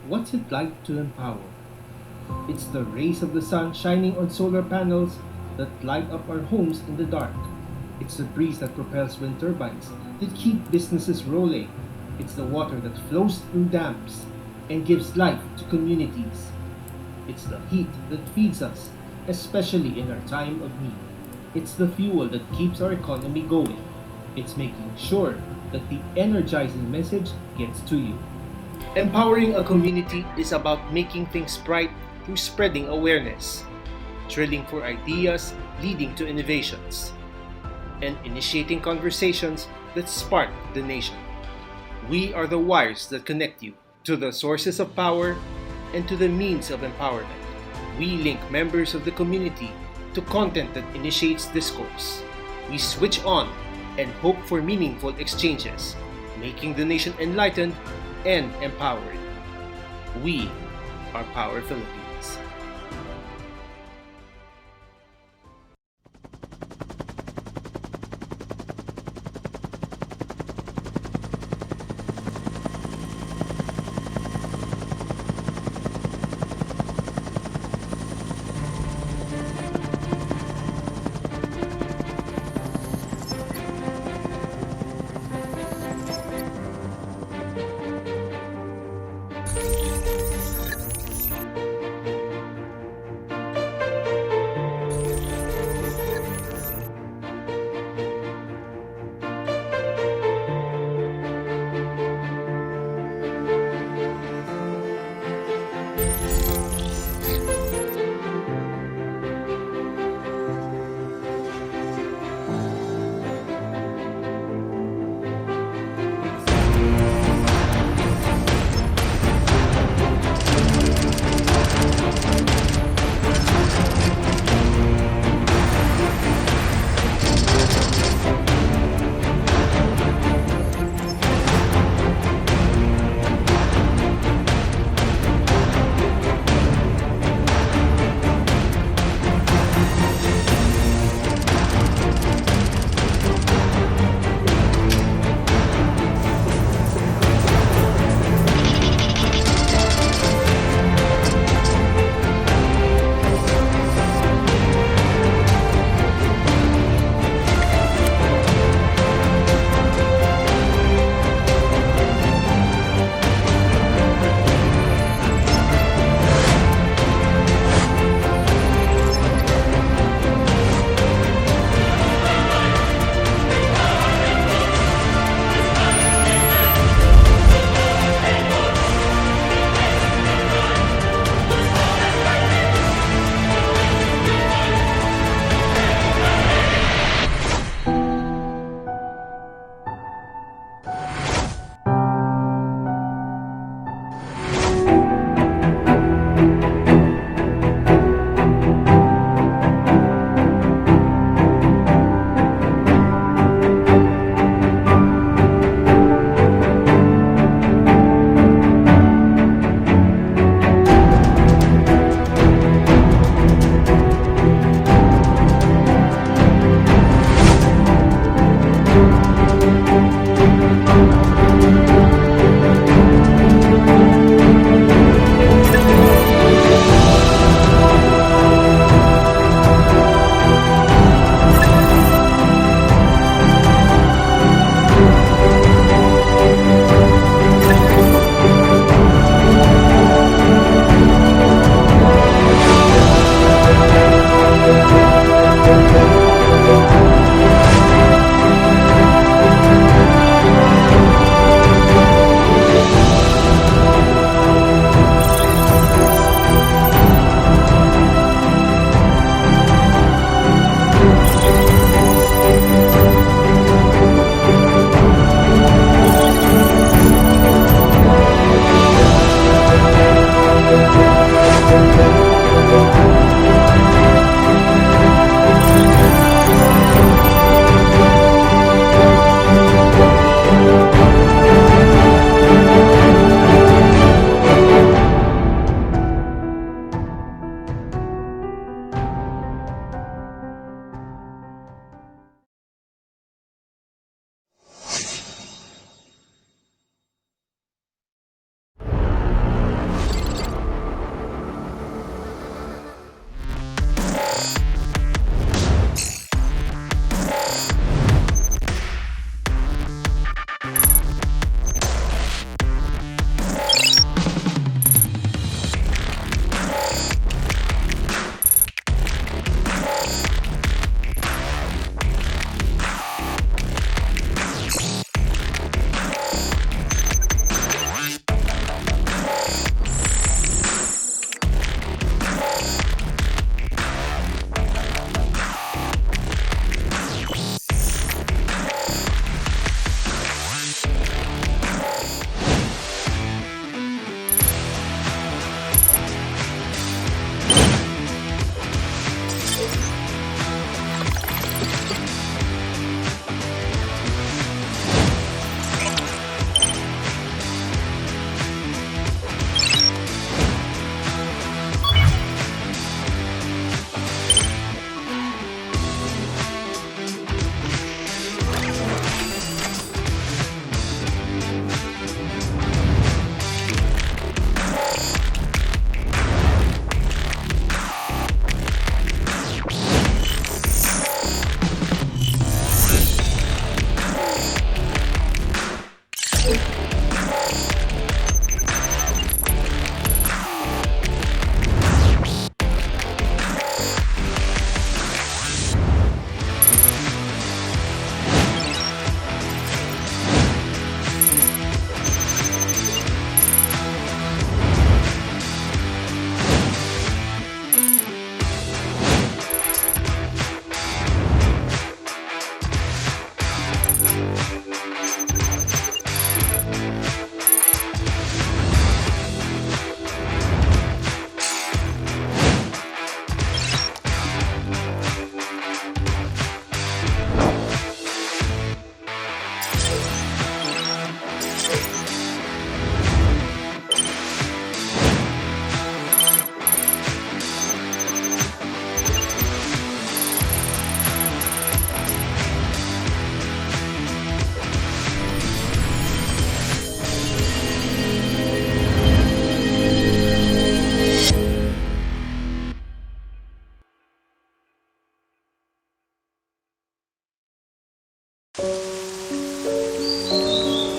What's it like to empower? It's the rays of the sun shining on solar panels that light up our homes in the dark. It's the breeze that propels wind turbines that keep businesses rolling. It's the water that flows through dams and gives life to communities. It's the heat that feeds us, especially in our time of need. It's the fuel that keeps our economy going. It's making sure that the energizing message gets to you. Empowering a community is about making things bright through spreading awareness, drilling for ideas leading to innovations, and initiating conversations that spark the nation. We are the wires that connect you to the sources of power and to the means of empowerment. We link members of the community to content that initiates discourse. We switch on and hope for meaningful exchanges, making the nation enlightened and empowered. We are Power Philippines.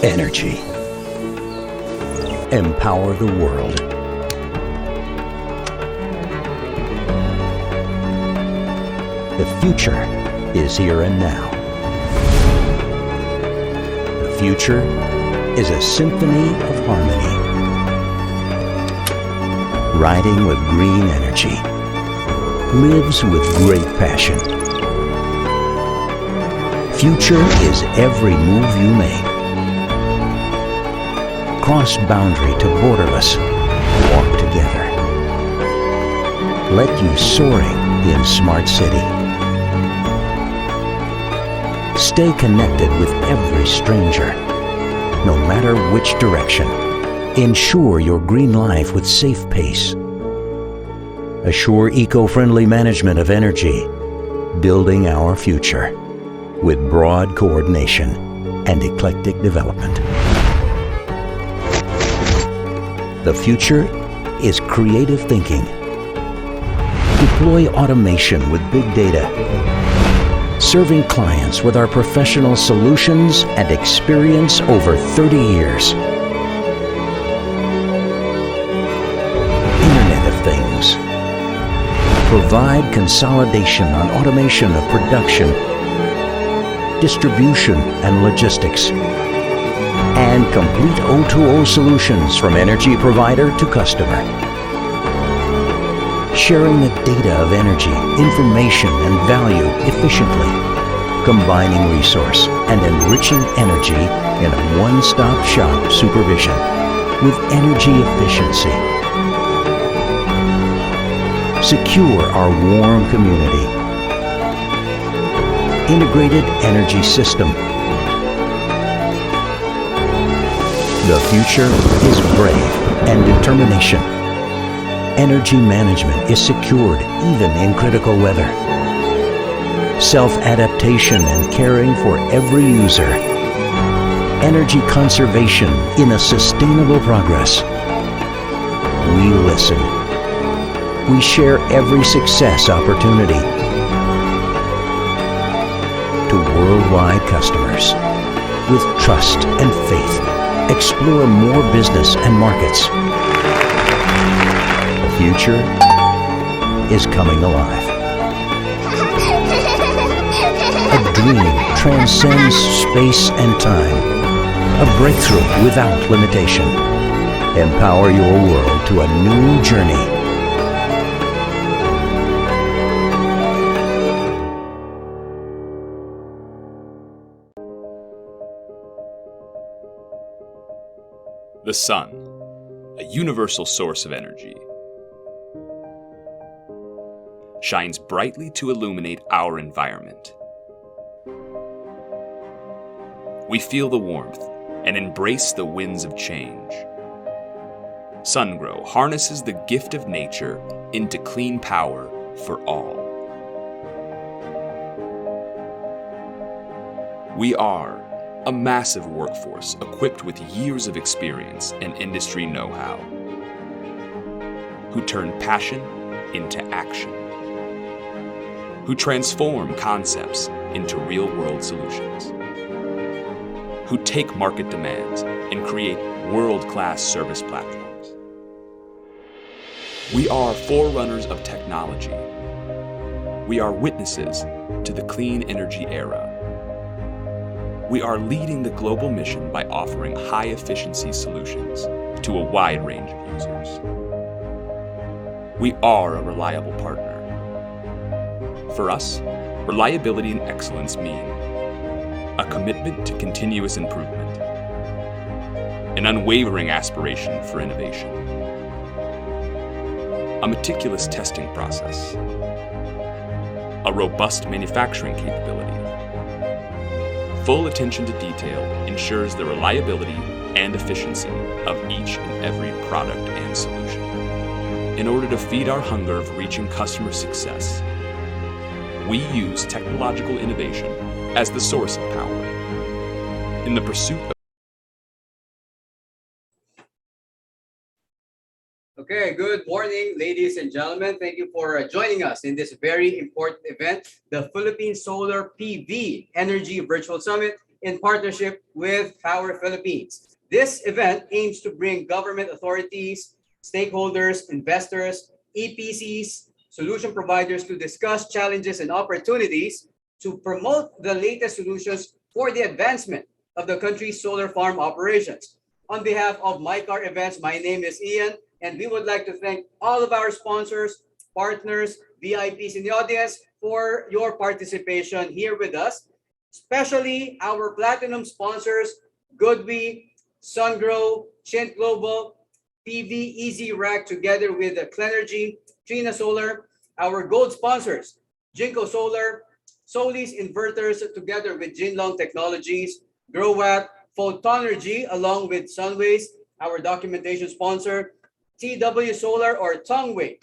Energy. Empower the world. The future is here and now. The future is a symphony of harmony. Riding with green energy. Lives with great passion. Future is every move you make. Cross boundary to borderless. Walk together. Let you soaring in Smart City. Stay connected with every stranger, no matter which direction. Ensure your green life with safe pace. Assure eco-friendly management of energy, building our future with broad coordination and eclectic development. The future is creative thinking. Deploy automation with big data, serving clients with our professional solutions and experience over 30 years. Internet of Things. Provide consolidation on automation of production, distribution and logistics, and complete O2O solutions from energy provider to customer. Sharing the data of energy, information, and value efficiently, combining resource and enriching energy in a one-stop shop supervision with energy efficiency. Secure our warm community. Integrated energy system. The future is brave and determination. Energy management is secured even in critical weather. Self-adaptation and caring for every user. Energy conservation in a sustainable progress. We listen. We share every success opportunity. To worldwide customers, with trust and faith, explore more business and markets. The future is coming alive. A dream transcends space and time. A breakthrough without limitation. Empower your world to a new journey. The sun, a universal source of energy, shines brightly to illuminate our environment. We feel the warmth and embrace the winds of change. SunGrow harnesses the gift of nature into clean power for all. We are a massive workforce equipped with years of experience and industry know-how, who turn passion into action, who transform concepts into real-world solutions. who take market demands and create world-class service platforms. We are forerunners of technology. We are witnesses to the clean energy era. We are leading the global mission by offering high-efficiency solutions to a wide range of users. We are a reliable partner. For us, reliability and excellence mean a commitment to continuous improvement, an unwavering aspiration for innovation, a meticulous testing process, a robust manufacturing capability. Full attention to detail ensures the reliability and efficiency of each and every product and solution. In order to feed our hunger of reaching customer success, we use technological innovation as the source of power. In the pursuit of Okay, good morning, ladies and gentlemen. Thank you for joining us in this very important event, the Philippine Solar PV Energy Virtual Summit in partnership with Power Philippines. This event aims to bring government authorities, stakeholders, investors, EPCs, solution providers to discuss challenges and opportunities to promote the latest solutions for the advancement of the country's solar farm operations. On behalf of MyCar Events, my name is Ian, and we would like to thank all of our sponsors, partners, VIPs in the audience for your participation here with us, especially our platinum sponsors, Goodwe, SunGrow, Chint Global, PV Easy Rack, together with Clenergy, Trina Solar, our gold sponsors, Jinko Solar, Solis Inverters, together with Jinlong Technologies, Growat, Photonergy, along with Sunways, our documentation sponsor, TW Solar or Tongwei.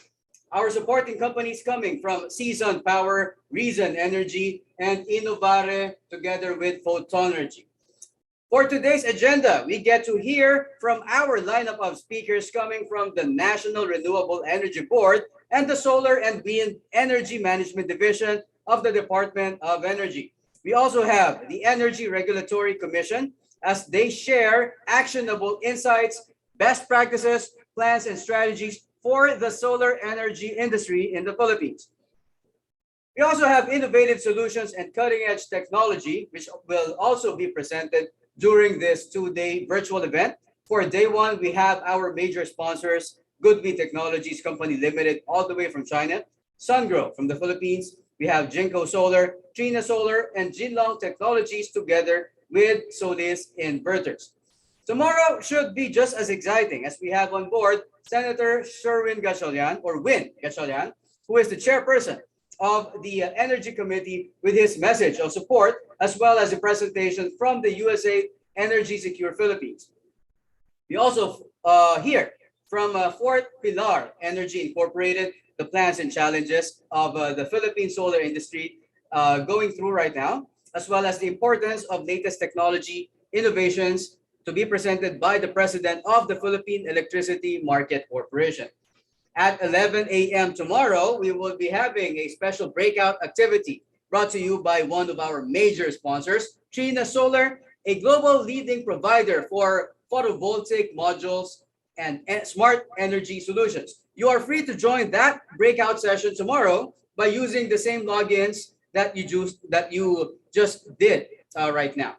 Our supporting companies coming from Season Power, Reason Energy, and Innovare, together with Photonergy. For today's agenda, we get to hear from our lineup of speakers coming from the National Renewable Energy Board and the Solar and Wind Energy Management Division of the Department of Energy. We also have the Energy Regulatory Commission as they share actionable insights, best practices, plans, and strategies for the solar energy industry in the Philippines. We also have innovative solutions and cutting-edge technology, which will also be presented during this two-day virtual event. For day one, we have our major sponsors, Goodwe Technologies Company Limited, all the way from China, SunGrow from the Philippines. We have Jinko Solar, Trina Solar, and Jinlong Technologies together with Solis Inverters. Tomorrow should be just as exciting as we have on board Senator Sherwin Gatchalian, or Win Gatchalian, who is the chairperson of the Energy Committee, with his message of support, as well as a presentation from the USA Energy Secure Philippines. We also hear from Fort Pilar Energy Incorporated, the plans and challenges of the Philippine solar industry going through right now, as well as the importance of latest technology innovations, to be presented by the president of the Philippine Electricity Market Corporation. At 11 a.m. tomorrow, we will be having a special breakout activity brought to you by one of our major sponsors, Trina Solar, a global leading provider for photovoltaic modules and smart energy solutions. You are free to join that breakout session tomorrow by using the same logins that you just did right now.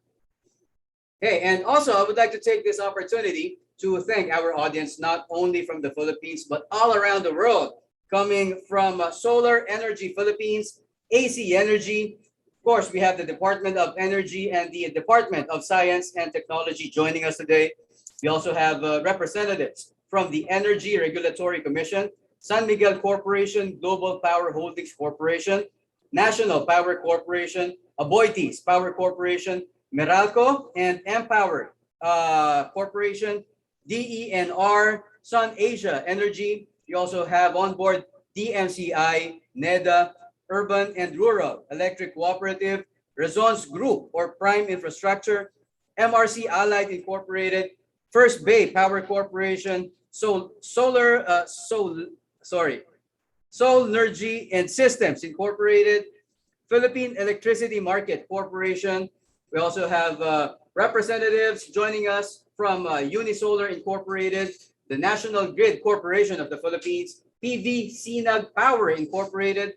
Okay, and also I would like to take this opportunity to thank our audience, not only from the Philippines, but all around the world, coming from Solar Energy Philippines, AC Energy. Of course, we have the Department of Energy and the Department of Science and Technology joining us today. We also have representatives from the Energy Regulatory Commission, San Miguel Corporation, Global Power Holdings Corporation, National Power Corporation, Aboitiz Power Corporation, Meralco, and Empower Corporation, DENR, Sun Asia Energy. We also have on board DMCI, NEDA, Urban and Rural Electric Cooperative, Razons Group or Prime Infrastructure, MRC Allied Incorporated, First Bay Power Corporation, Solnergy and Systems Incorporated, Philippine Electricity Market Corporation. We also have representatives joining us from Unisolar Incorporated, the National Grid Corporation of the Philippines, PV Sinag Power Incorporated,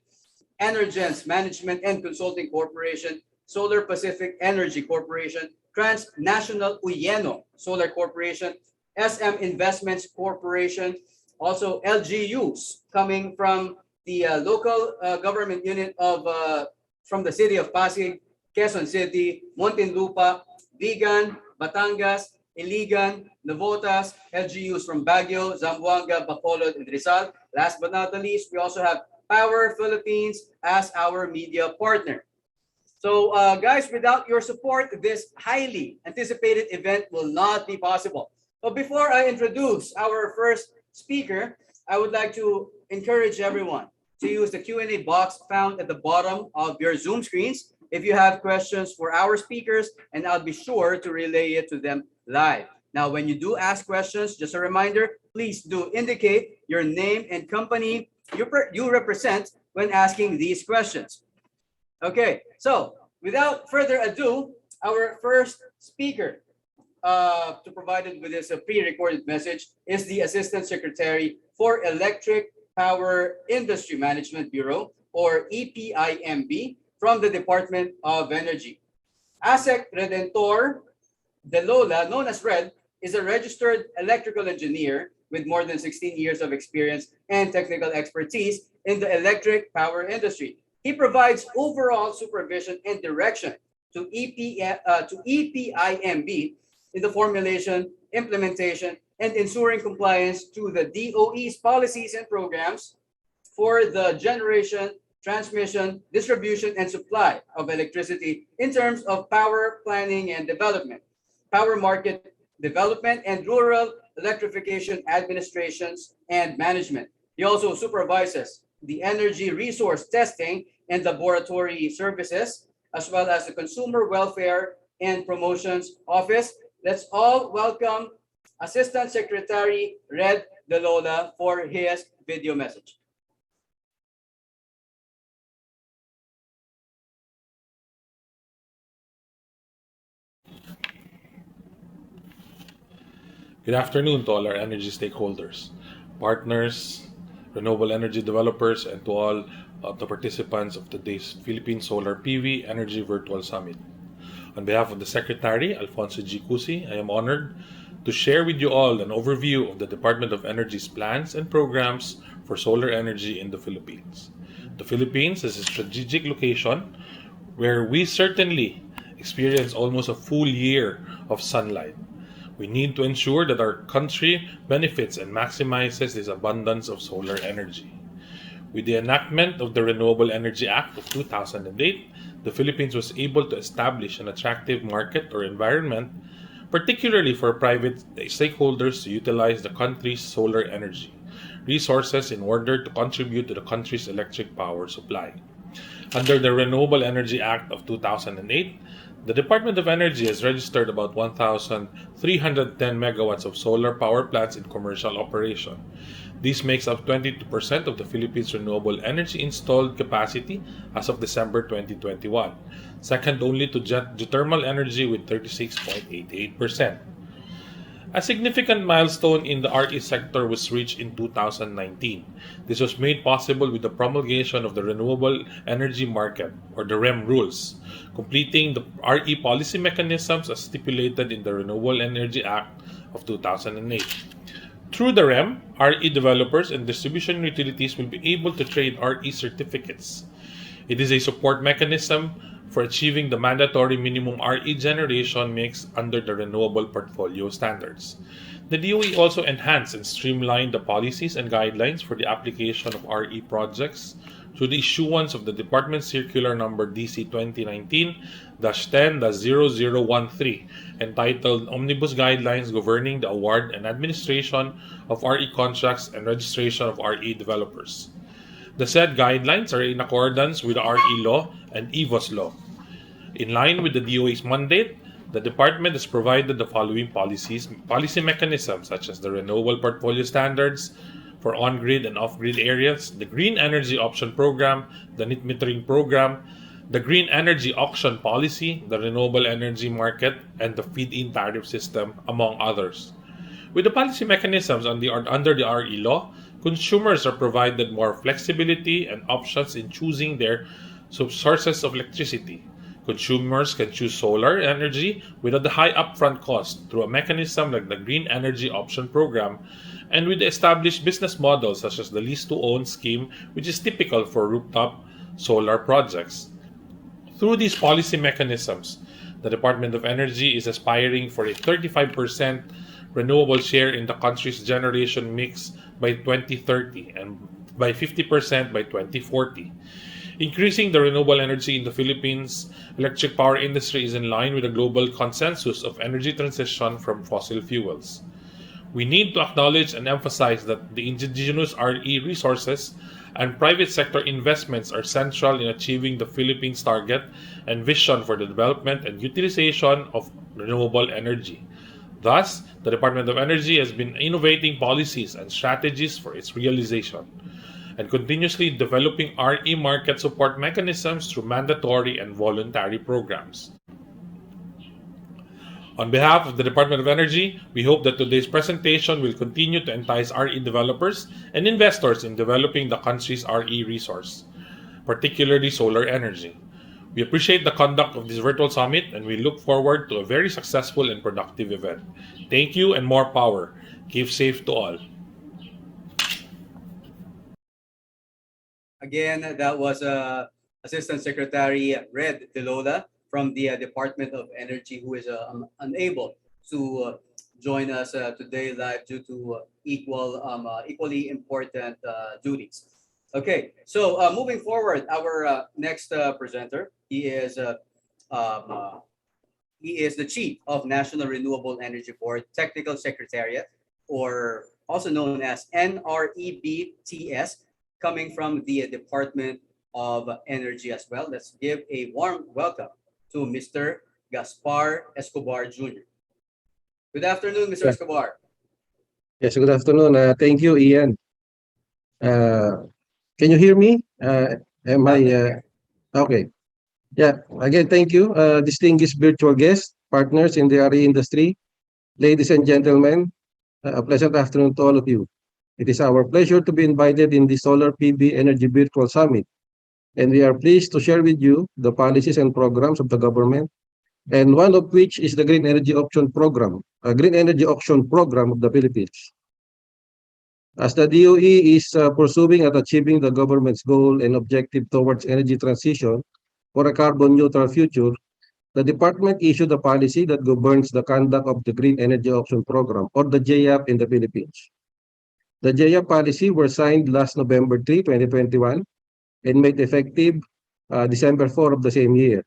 Energens Management and Consulting Corporation, Solar Pacific Energy Corporation, Transnational Uyeno Solar Corporation, SM Investments Corporation, also LGUs coming from the local government unit of from the city of Pasig, Quezon City, Muntinlupa, Vigan, Batangas, Iligan, Navotas, LGUs from Baguio, Zamboanga, Bacolod, and Rizal. Last but not the least, we also have Power Philippines as our media partner. So guys, without your support, this highly anticipated event will not be possible. So before I introduce our first speaker, I would like to encourage everyone to use the Q&A box found at the bottom of your Zoom screens if you have questions for our speakers, and I'll be sure to relay it to them live. Now, when you do ask questions, just a reminder, please do indicate your name and company you represent when asking these questions. Okay, so without further ado, our first speaker to provide it with this pre-recorded message is the Assistant Secretary for Electric Power Industry Management Bureau, or EPIMB, from the Department of Energy. ASEC Redentor De Lola, known as Red, is a registered electrical engineer with more than 16 years of experience and technical expertise in the electric power industry. He provides overall supervision and direction to EPIMB in the formulation, implementation, and ensuring compliance to the DOE's policies and programs for the generation, transmission, distribution, and supply of electricity in terms of power planning and development, power market development, and rural electrification administrations and management. He also supervises the energy resource testing and laboratory services, as well as the Consumer Welfare and Promotions Office. Let's all welcome Assistant Secretary Red De Lola for his video message. Good afternoon to all our energy stakeholders, partners, renewable energy developers, and to all the participants of today's Philippine Solar PV Energy Virtual Summit. On behalf of the Secretary, Alfonso G. Cusi, I am honored to share with you all an overview of the Department of Energy's plans and programs for solar energy in the Philippines. The Philippines is a strategic location where we certainly experience almost a full year of sunlight. We need to ensure that our country benefits and maximizes this abundance of solar energy. With the enactment of the Renewable Energy Act of 2008, the Philippines was able to establish an attractive market or environment, particularly for private stakeholders to utilize the country's solar energy resources in order to contribute to the country's electric power supply. Under the Renewable Energy Act of 2008, the Department of Energy has registered about 1,310 megawatts of solar power plants in commercial operation. This makes up 22% of the Philippines' renewable energy installed capacity as of December 2021, second only to geothermal energy with 36.88%. A significant milestone in the RE sector was reached in 2019. This was made possible with the promulgation of the Renewable Energy Market, or the REM rules, completing the RE policy mechanisms as stipulated in the Renewable Energy Act of 2008. Through the REM, RE developers and distribution utilities will be able to trade RE certificates. It is a support mechanism for achieving the mandatory minimum RE generation mix under the Renewable Portfolio Standards. The DOE also enhanced and streamlined the policies and guidelines for the application of RE projects through the issuance of the Department Circular Number DC 2019-10-0013, entitled Omnibus Guidelines Governing the Award and Administration of RE Contracts and Registration of RE Developers. The said guidelines are in accordance with the RE law and EVOS law. In line with the DOE's mandate, the department has provided the following policy mechanisms, such as the Renewable Portfolio Standards for on-grid and off-grid areas, the Green Energy Option Program, the NIT Metering Program, the green energy auction policy, the renewable energy market, and the feed-in tariff system, among others. With the policy mechanisms under the RE law, consumers are provided more flexibility and options in choosing their sources of electricity. Consumers can choose solar energy without the high upfront cost through a mechanism like the Green Energy Option Program and with the established business models such as the lease to own scheme, which is typical for rooftop solar projects. Through these policy mechanisms, the Department of Energy is aspiring for a 35% renewable share in the country's generation mix by 2030 and by 50% by 2040. Increasing the renewable energy in the Philippines electric power industry is in line with the global consensus of energy transition from fossil fuels. We need to acknowledge and emphasize that the indigenous RE resources and private sector investments are central in achieving the Philippines' target and vision for the development and utilization of renewable energy. Thus, the Department of Energy has been innovating policies and strategies for its realization and continuously developing RE market support mechanisms through mandatory and voluntary programs. On behalf of the Department of Energy, we hope that today's presentation will continue to entice RE developers and investors in developing the country's RE resource, particularly solar energy. We appreciate the conduct of this virtual summit and we look forward to a very successful and productive event. Thank you and more power. Keep safe to all. Again, that was Assistant Secretary Red Delola from the Department of Energy, who is unable to join us today live due to equally important duties. Okay, so moving forward, our next presenter, he is the Chief of National Renewable Energy Board Technical Secretariat, or also known as NREBTS, coming from the Department of Energy as well. Let's give a warm welcome to Mr. Gaspar Escobar Jr. Good afternoon, Mr. Escobar. Yes, good afternoon. Thank you, Ian. Can you hear me? Am I okay? Yeah, again, thank you, distinguished virtual guests, partners in the RE industry, ladies and gentlemen, a pleasant afternoon to all of you. It is our pleasure to be invited in the Solar PV Energy Virtual Summit, and we are pleased to share with you the policies and programs of the government, and one of which is the Green Energy Option Program, a Green Energy Auction Program of the Philippines. As the DOE is pursuing and achieving the government's goal and objective towards energy transition for a carbon-neutral future, the department issued a policy that governs the conduct of the Green Energy Auction Program, or the JAP, in the Philippines. The JAP policy were signed last November 3, 2021, and made effective December 4 of the same year.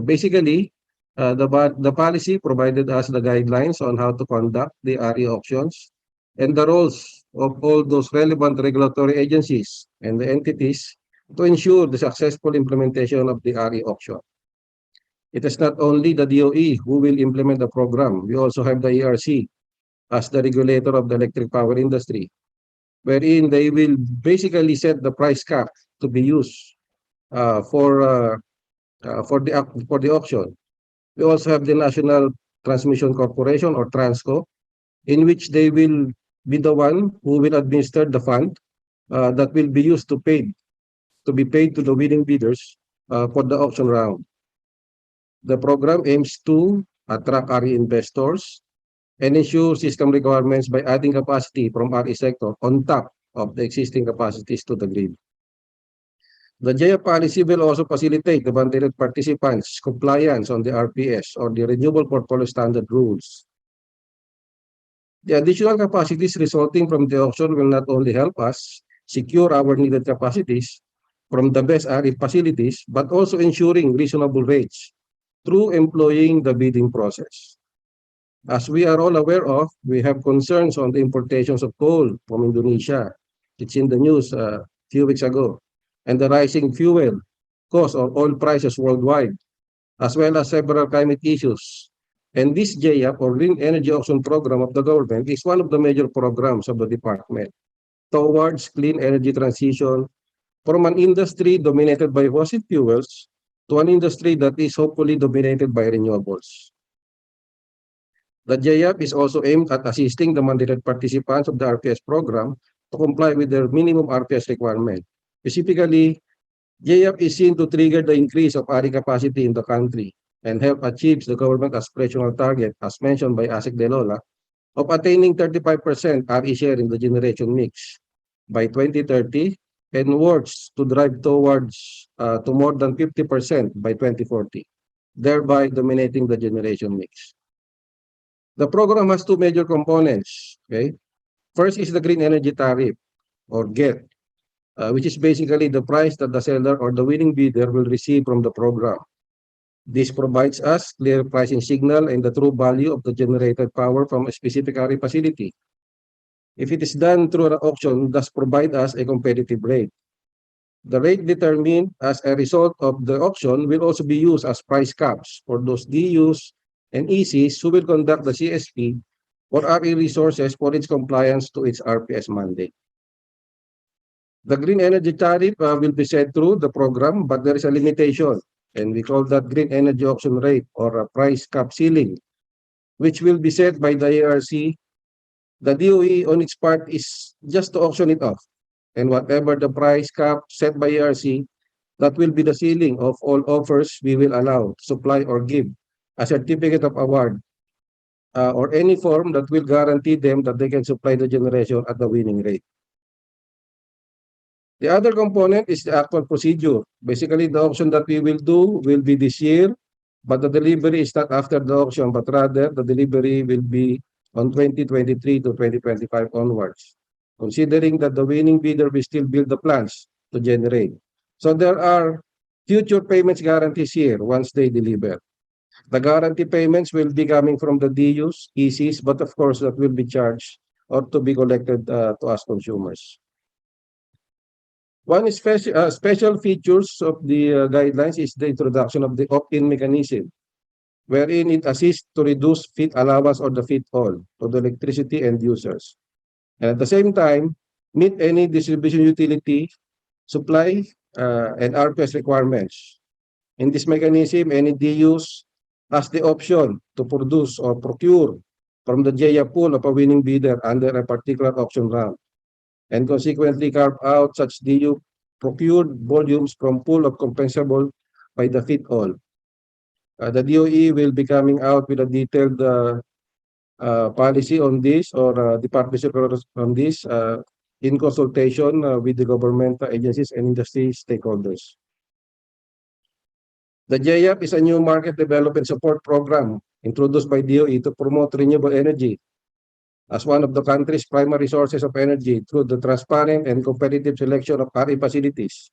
Basically, the policy provided us the guidelines on how to conduct the RE auctions and the roles of all those relevant regulatory agencies and the entities to ensure the successful implementation of the RE auction. It is not only the DOE who will implement the program. We also have the ERC as the regulator of the electric power industry, wherein they will basically set the price cap to be used for the auction. We also have the National Transmission Corporation, or TRANSCO, in which they will be the one who will administer the fund that will be used to be paid to the winning bidders for the auction round. The program aims to attract RE investors and ensure system requirements by adding capacity from RE sector on top of the existing capacities to the grid. The JAP policy will also facilitate the mandated participants' compliance on the RPS, or the Renewable Portfolio Standard rules. The additional capacities resulting from the auction will not only help us secure our needed capacities from the best RE facilities, but also ensuring reasonable rates through employing the bidding process. As we are all aware of, we have concerns on the importations of coal from Indonesia. It's in the news a few weeks ago. And the rising fuel costs or oil prices worldwide, as well as several climate issues. And this JAP, or Green Energy Auction Program of the government, is one of the major programs of the department towards clean energy transition from an industry dominated by fossil fuels to an industry that is hopefully dominated by renewables. The JAP is also aimed at assisting the mandated participants of the RPS program to comply with their minimum RPS requirement. Specifically, JAP is seen to trigger the increase of RE capacity in the country and help achieve the government aspirational target, as mentioned by ASEC De Lola, of attaining 35% RE share in the generation mix by 2030 and works to drive towards to more than 50% by 2040, thereby dominating the generation mix. The program has two major components. Okay, first is the green energy tariff or GET, which is basically the price that the seller or the winning bidder will receive from the program. This provides us clear pricing signal and the true value of the generated power from a specific RE facility. If it is done through an auction, thus provide us a competitive rate. The rate determined as a result of the auction will also be used as price caps for those DUs and ECs who will conduct the CSP or RE resources for its compliance to its RPS mandate. The green energy tariff will be set through the program, but there is a limitation, and we call that green energy auction rate or a price cap ceiling, which will be set by the ARC. The DOE on its part is just to auction it off, and whatever the price cap set by ARC, that will be the ceiling of all offers we will allow to supply or give a certificate of award or any form that will guarantee them that they can supply the generation at the winning rate. The other component is the actual procedure. Basically, the auction that we will do will be this year, but the delivery is not after the auction, but rather the delivery will be on 2023 to 2025 onwards, considering that the winning bidder will still build the plants to generate. So there are future payments guarantees here once they deliver. The guarantee payments will be coming from the DUs, ECs, but of course that will be charged or to be collected to us consumers. One special features of the guidelines is the introduction of the opt-in mechanism, wherein it assists to reduce FIT allowance or the FIT all to the electricity end users. And at the same time, meet any distribution utility supply and RPS requirements. In this mechanism, any DUs has the option to produce or procure from the JIA pool of a winning bidder under a particular auction round, and consequently carve out such DU procured volumes from pool of compensable by the FIT all. The DOE will be coming out with a detailed policy on this or the partnership on this in consultation with the government agencies and industry stakeholders. The JAP is a new market development support program introduced by DOE to promote renewable energy as one of the country's primary sources of energy through the transparent and competitive selection of RE facilities.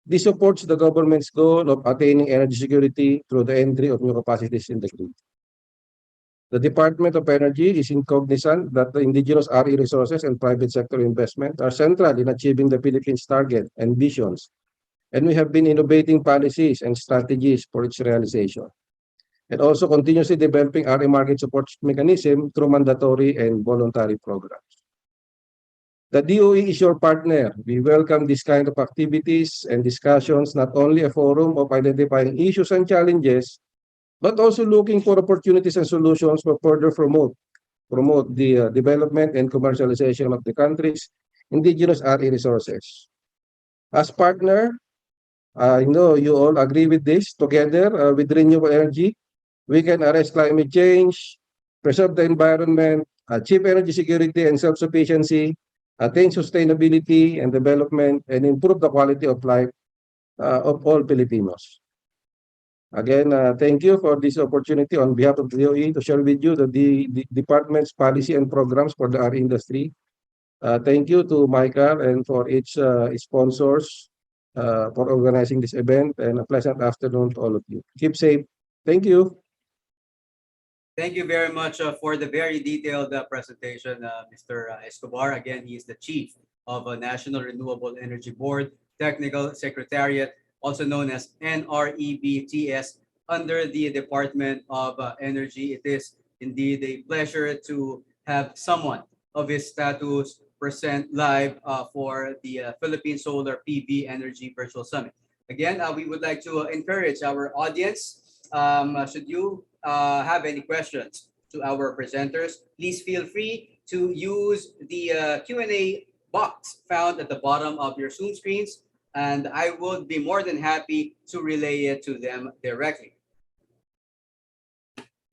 This supports the government's goal of attaining energy security through the entry of new capacities in the grid. The Department of Energy is cognizant that the indigenous RE resources and private sector investment are central in achieving the Philippines' target and visions, and we have been innovating policies and strategies for its realization, and also continuously developing RE market support mechanism through mandatory and voluntary programs. The DOE is your partner. We welcome this kind of activities and discussions, not only a forum of identifying issues and challenges, but also looking for opportunities and solutions for further promote the development and commercialization of the country's indigenous RE resources. As partner, I know you all agree with this. Together with renewable energy, we can arrest climate change, preserve the environment, achieve energy security and self-sufficiency, attain sustainability and development, and improve the quality of life of all Filipinos. Again, thank you for this opportunity on behalf of the DOE to share with you the department's policy and programs for the RE industry. Thank you to MICAR and for its sponsors for organizing this event, and a pleasant afternoon to all of you. Keep safe. Thank you. Thank you very much for the very detailed presentation, Mr. Escobar. Again, he is the chief of National Renewable Energy Board Technical Secretariat, also known as NREBTS, under the Department of Energy. It is indeed a pleasure to have someone of his status present live for the Philippine Solar PV Energy Virtual Summit. Again, we would like to encourage our audience. Should you have any questions to our presenters, please feel free to use the Q&A box found at the bottom of your Zoom screens, and I would be more than happy to relay it to them directly.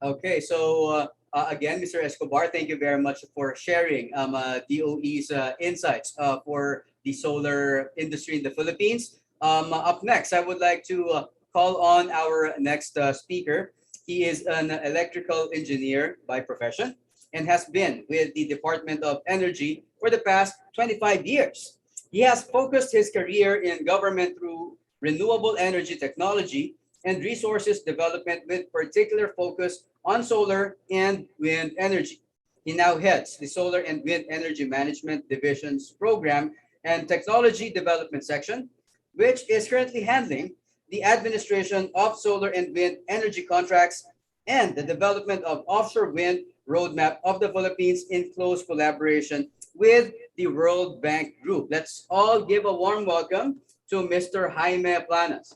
Okay, so again, Mr. Escobar, thank you very much for sharing DOE's insights for the solar industry in the Philippines. Up next, I would like to call on our next speaker. He is an electrical engineer by profession and has been with the Department of Energy for the past 25 years. He has focused his career in government through renewable energy technology and resources development with particular focus on solar and wind energy. He now heads the Solar and Wind Energy Management Division's Program and Technology Development Section, which is currently handling the administration of solar and wind energy contracts and the development of offshore wind roadmap of the Philippines in close collaboration with the World Bank Group. Let's all give a warm welcome to Mr. Jaime Planas.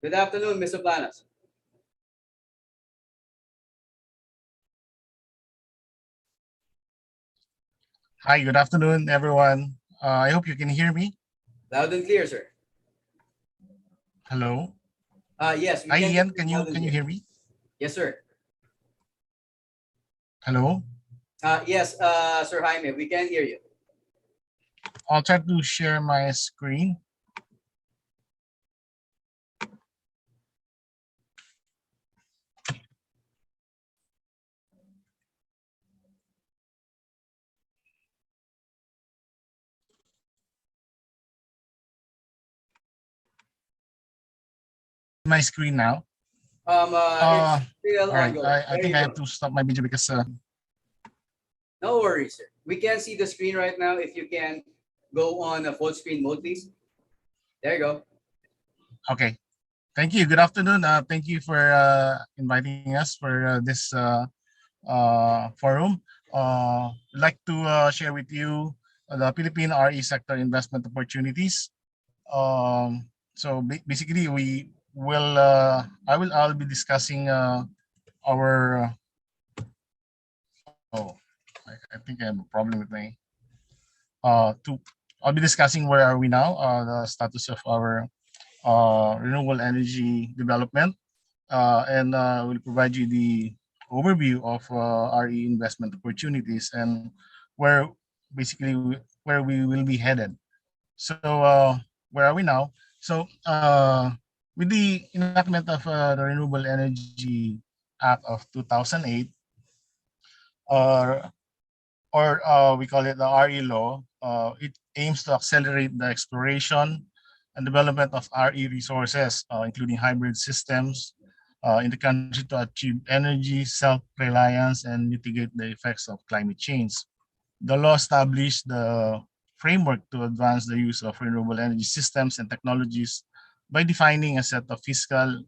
Good afternoon, Mr. Planas. Hi, good afternoon, everyone. I hope you can hear me. Loud and clear, sir. Hello. Yes, we Hi, can Ian. hear you loud and Can you clear. hear me? Yes, sir. Hello. Yes, Sir Jaime, we can hear you. I'll try to share my screen. My screen now. It's still All right. ongoing. I There think you I go. have to stop my video because No worries, sir. We can see the screen right now. If you can go on a full screen mode, please. There you go. okay. Thank you. Good afternoon. Thank you for inviting us for this forum. I'd like to share with you the Philippine RE sector investment opportunities. So basically, we will I'll be discussing our oh I think I have a problem with my to I'll be discussing where are we now, the status of our renewable energy development, and we'll provide you the overview of RE investment opportunities and where basically where we will be headed. So where are we now? So with the enactment of the Renewable Energy Act of 2008, or we call it the RE law, it aims to accelerate the exploration and development of RE resources, including hybrid systems, in the country to achieve energy self-reliance and mitigate the effects of climate change. The law established the framework to advance the use of renewable energy systems and technologies by defining a set of fiscal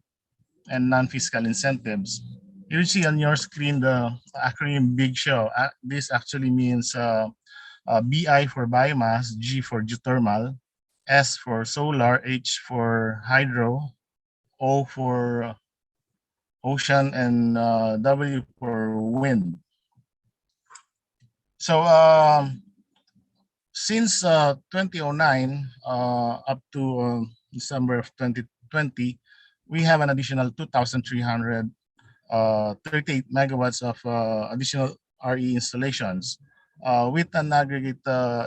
and non-fiscal incentives. You see on your screen the acronym BIG SHOW. This actually means BI for biomass, G for geothermal, S for solar, H for hydro, O for ocean, and W for wind. So since 2009 up to December of 2020, we have an additional 2,338 megawatts of additional RE installations with an aggregate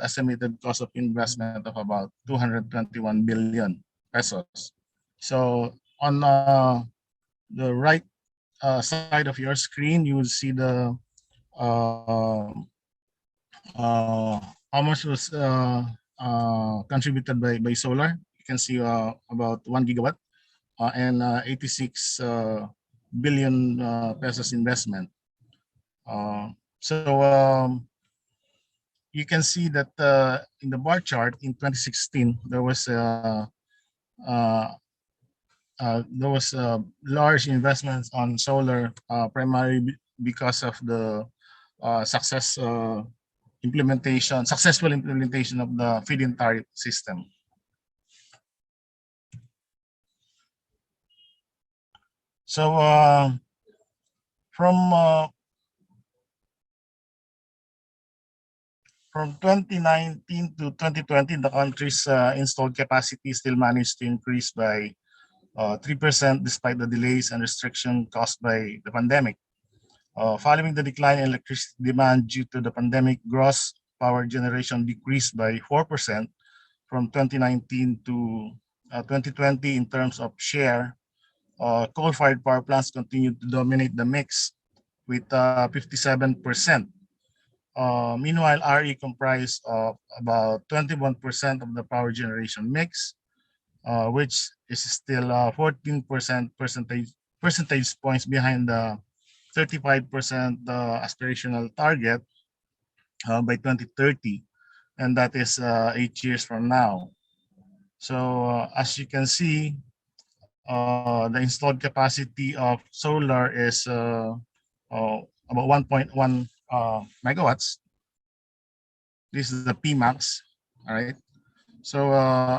estimated cost of investment of about 221 billion pesos. So on the right side of your screen, you will see the uh, how much was contributed by solar. You can see about 1 gigawatt and 86 billion pesos investment. So you can see that in the bar chart in 2016 uh, there was large investments on solar, primarily because of the successful implementation of the feed-in tariff system. So from uh, from 2019 to 2020, the country's installed capacity still managed to increase by 3% despite the delays and restriction caused by the pandemic. Following the decline in electricity demand due to the pandemic, gross power generation decreased by 4% from 2019 to 2020 in terms of share. Coal-fired power plants continued to dominate the mix with 57%. Meanwhile, RE comprised of about 21% of the power generation mix, which is still 14% percentage points behind the 35% aspirational target by 2030, and that is 8 years from now. So as you can see, the installed capacity of solar is about 1.1 megawatts. This is the PMAX, all right? So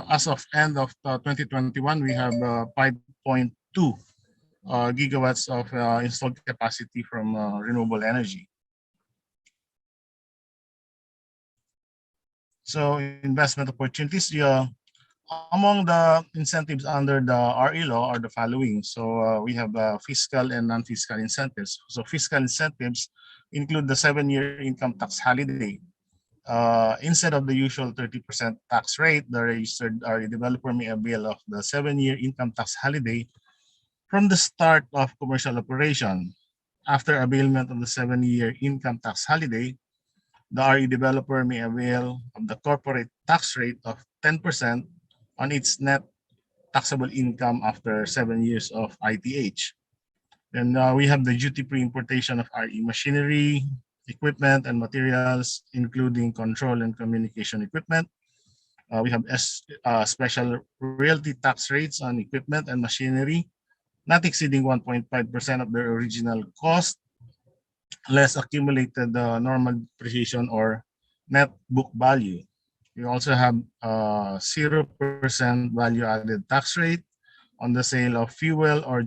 as of end of 2021, we have 5.2 gigawatts of installed capacity from renewable energy. So investment opportunities, among the incentives under the RE law are the following. So we have fiscal and non-fiscal incentives. So fiscal incentives include the 7-year income tax holiday. Instead of the usual 30% tax rate, the registered RE developer may avail of the 7-year income tax holiday from the start of commercial operation. After availment of the 7-year income tax holiday, the RE developer may avail of the corporate tax rate of 10% on its net taxable income after 7 years of ITH. Then we have the duty-free importation of RE machinery, equipment, and materials, including control and communication equipment. We have special royalty tax rates on equipment and machinery, not exceeding 1.5% of their original cost, less accumulated normal depreciation or net book value. We also have 0% value-added tax rate on the sale of fuel or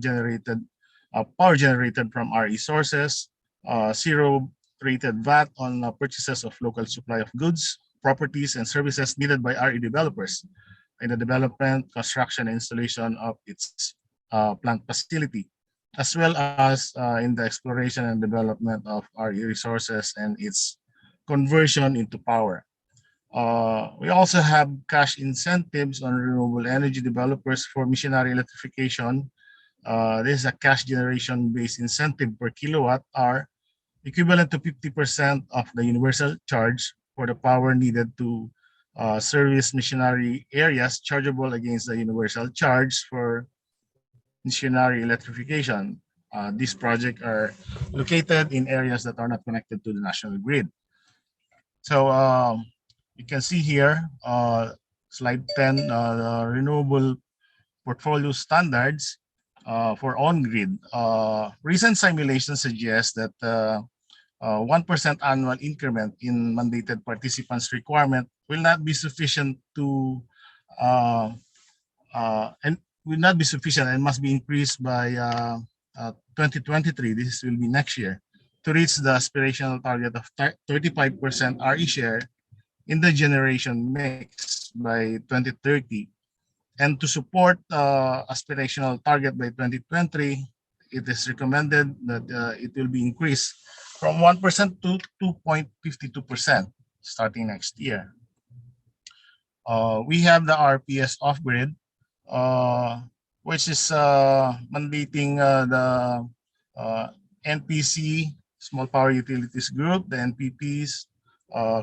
power generated from RE sources, zero rated VAT on purchases of local supply of goods, properties, and services needed by RE developers in the development, construction, and installation of its plant facility, as well as in the exploration and development of RE resources and its conversion into power. We also have cash incentives on renewable energy developers for missionary electrification. This is a cash generation based incentive per kilowatt hour, equivalent to 50% of the universal charge for the power needed to service missionary areas, chargeable against the universal charge for missionary electrification. These projects are located in areas that are not connected to the national grid. So you can see here, slide 10, the renewable portfolio standards for on-grid. Recent simulations suggest that 1% annual increment in mandated participants requirement will not be sufficient to and will not be sufficient and must be increased by 2023. This will be next year to reach the aspirational target of 35% RE share in the generation mix by 2030. And to support aspirational target by 2020, it is recommended that it will be increased from 1% to 2.52% starting next year. We have the RPS off-grid, which is mandating the NPC, Small Power Utilities Group, the NPPs,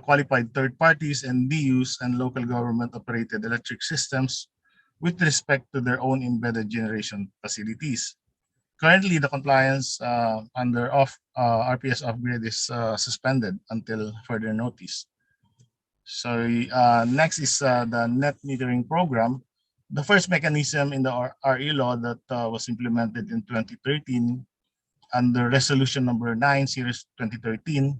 qualified third parties, and DUs and local government operated electric systems with respect to their own embedded generation facilities. Currently, the compliance under RPS off-grid is suspended until further notice. So next is the net metering program. The first mechanism in the RE law that was implemented in 2013 under Resolution Number 9, Series 2013,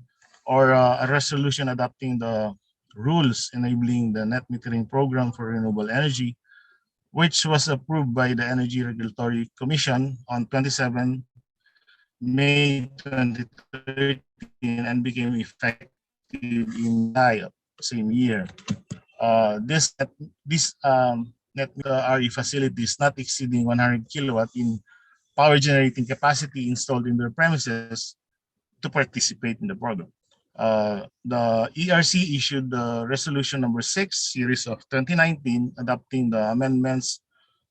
or a resolution adopting the rules enabling the net metering program for renewable energy, which was approved by the Energy Regulatory Commission on 27 May 2013 and became effective in July of the same year. This net RE facilities not exceeding 100 kilowatt in power generating capacity installed in their premises to participate in the program. The ERC issued the Resolution Number 6, Series of 2019, adopting the amendments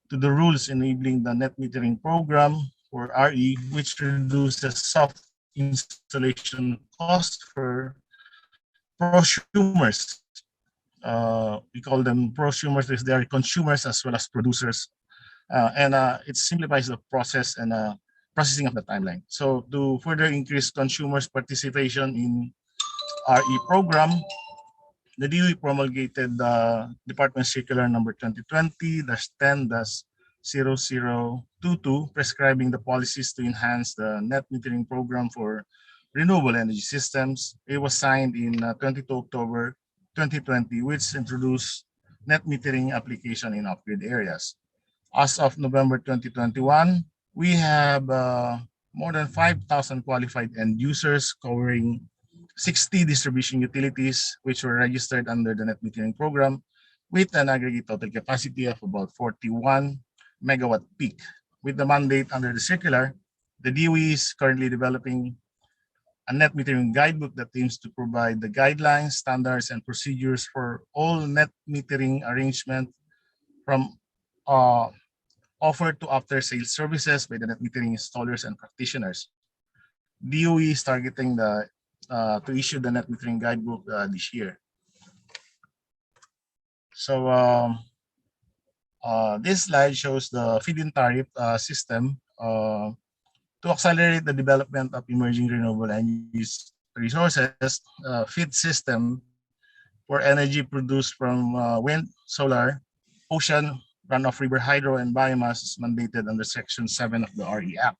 to the rules enabling the net metering program for RE, which reduces soft installation costs for prosumers. We call them prosumers because they are consumers as well as producers, and it simplifies the process and processing of the timeline. So to further increase consumers' participation in RE program, the DOE promulgated the Department Circular number 2020-10-0022 prescribing the policies to enhance the net metering program for renewable energy systems. It was signed in 22 October 2020, which introduced net metering application in off-grid areas. As of November 2021, we have more than 5,000 qualified end users covering 60 distribution utilities which were registered under the net metering program with an aggregate total capacity of about 41 megawatt peak. With the mandate under the circular, the DOE is currently developing a net metering guidebook that aims to provide the guidelines, standards, and procedures for all net metering arrangement from uh, offered to after-sales services by the net metering installers and practitioners. DOE is targeting to issue the net metering guidebook this year. So this slide shows the feed-in tariff system to accelerate the development of emerging renewable energy resources. Feed system for energy produced from wind, solar, ocean, runoff river hydro, and biomass is mandated under Section 7 of the RE Act.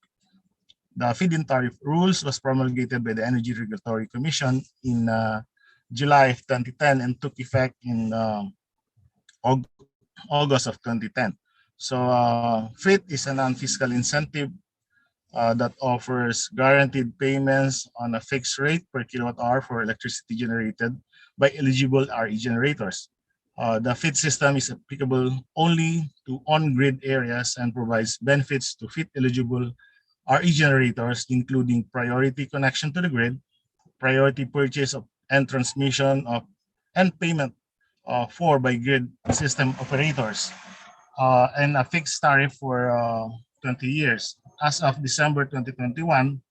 The feed-in tariff rules was promulgated by the Energy Regulatory Commission in July of 2010 and took effect in August of 2010. So FIT is a non-fiscal incentive that offers guaranteed payments on a fixed rate per kilowatt hour for electricity generated by eligible RE generators. The FIT system is applicable only to on-grid areas and provides benefits to FIT eligible RE generators, including priority connection to the grid, priority purchase of and transmission of and payment for by grid system operators, and a fixed tariff for 20 years. As of December 2021,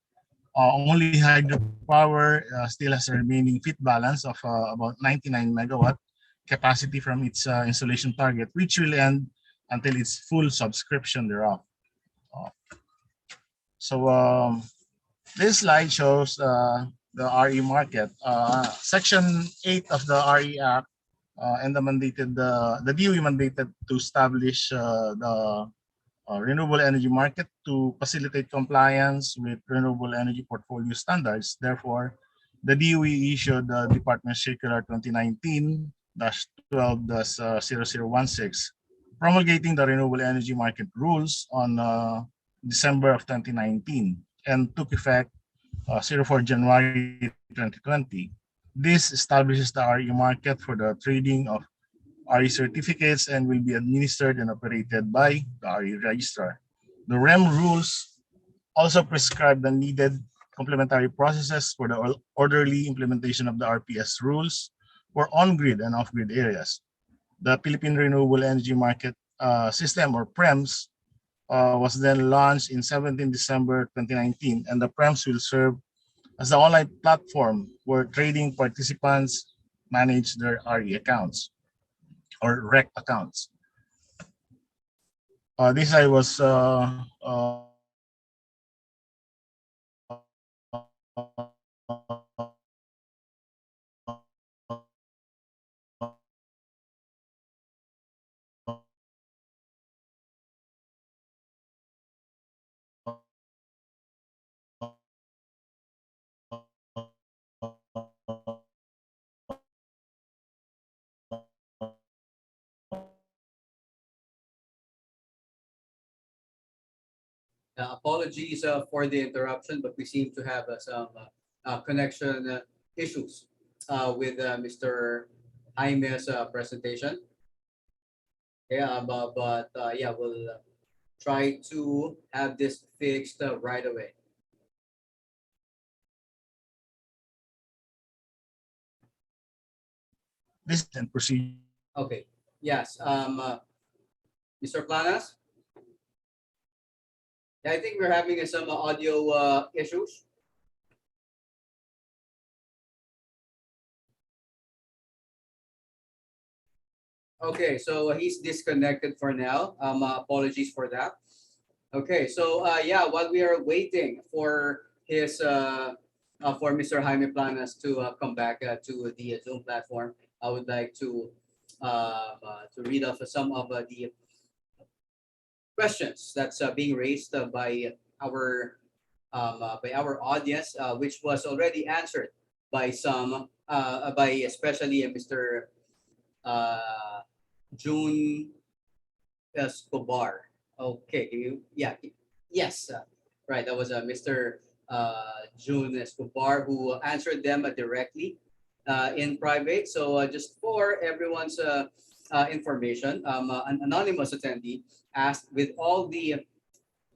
only hydropower still has a remaining FIT balance of about 99 megawatt capacity from its installation target, which will end until its full subscription thereof. So this slide shows the RE market. Section 8 of the RE Act and the DOE mandated to establish the renewable energy market to facilitate compliance with renewable energy portfolio standards. Therefore, the DOE issued the Department Circular 2019-12-0016 promulgating the renewable energy market rules on December of 2019 and took effect 04 January 2020. This establishes the RE market for the trading of RE certificates and will be administered and operated by the RE registrar. The REM rules also prescribe the needed complementary processes for the orderly implementation of the RPS rules for on-grid and off-grid areas. The Philippine Renewable Energy Market System, or PREMS, was then launched in 17 December 2019, and the PREMS will serve as the online platform where trading participants manage their RE accounts or REC accounts. This I was Apologies for the interruption, but we seem to have some connection issues with Mr. Jaime's presentation. Yeah, but yeah, we'll try to have this fixed right away. This and procedure. Okay. Yes. Mr. Planas. Yeah, I think we're having some audio issues. Okay, so he's disconnected for now. Apologies for that. Okay, so yeah, while we are waiting for his for Mr. Jaime Planas to come back to the Zoom platform, I would like to read off some of the questions that's being raised by our audience, which was already answered by some by especially Mr. Uh, June Escobar. Okay, can you? Yeah, yes, right. That was Mr. June Escobar who answered them directly in private. So just for everyone's information, an anonymous attendee asked, with all the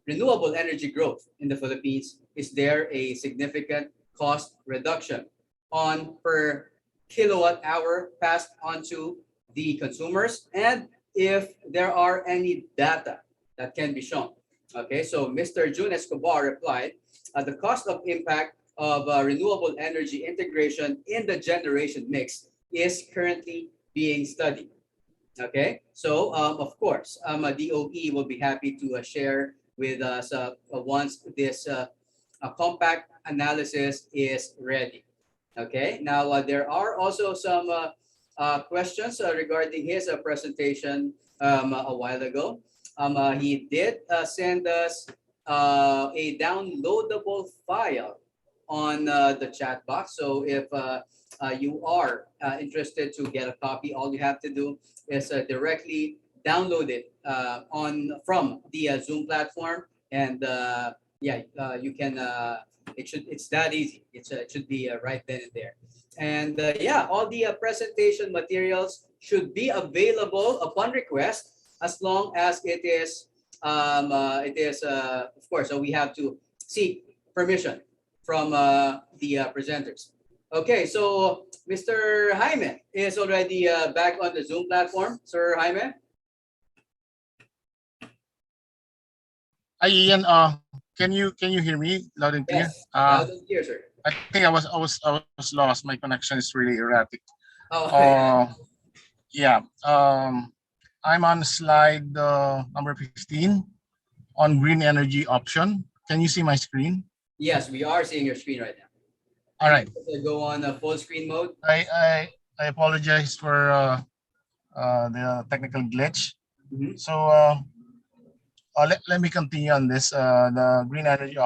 renewable energy growth in the Philippines, is there a significant cost reduction on per kilowatt hour passed on to the consumers? And if there are any data that can be shown. Okay, so Mr. June Escobar replied, the cost of impact of renewable energy integration in the generation mix is currently being studied. Okay, so of course, DOE will be happy to share with us once this compact analysis is ready. Okay, now there are also some questions regarding his presentation a while ago. He did send us a downloadable file on the chat box. So if you are interested to get a copy, all you have to do is directly download it on from the Zoom platform, and yeah, you can. It's that easy. It should be right then and there. And yeah, all the presentation materials should be available upon request, as long as it is of course. So we have to seek permission from the presenters. Okay, so Mr. Jaime is already back on the Zoom platform. Sir Jaime? Hi, Ian. Can you hear me loud and clear? Yes, loud and clear, sir. I think I was lost. My connection is really erratic. Oh, yeah. Yeah. I'm on slide number 15 on green energy option. Can you see my screen? Yes, we are seeing your screen right now. All right. Go on full screen mode. I apologize for the technical glitch. Mhm. So let me continue on this the green energy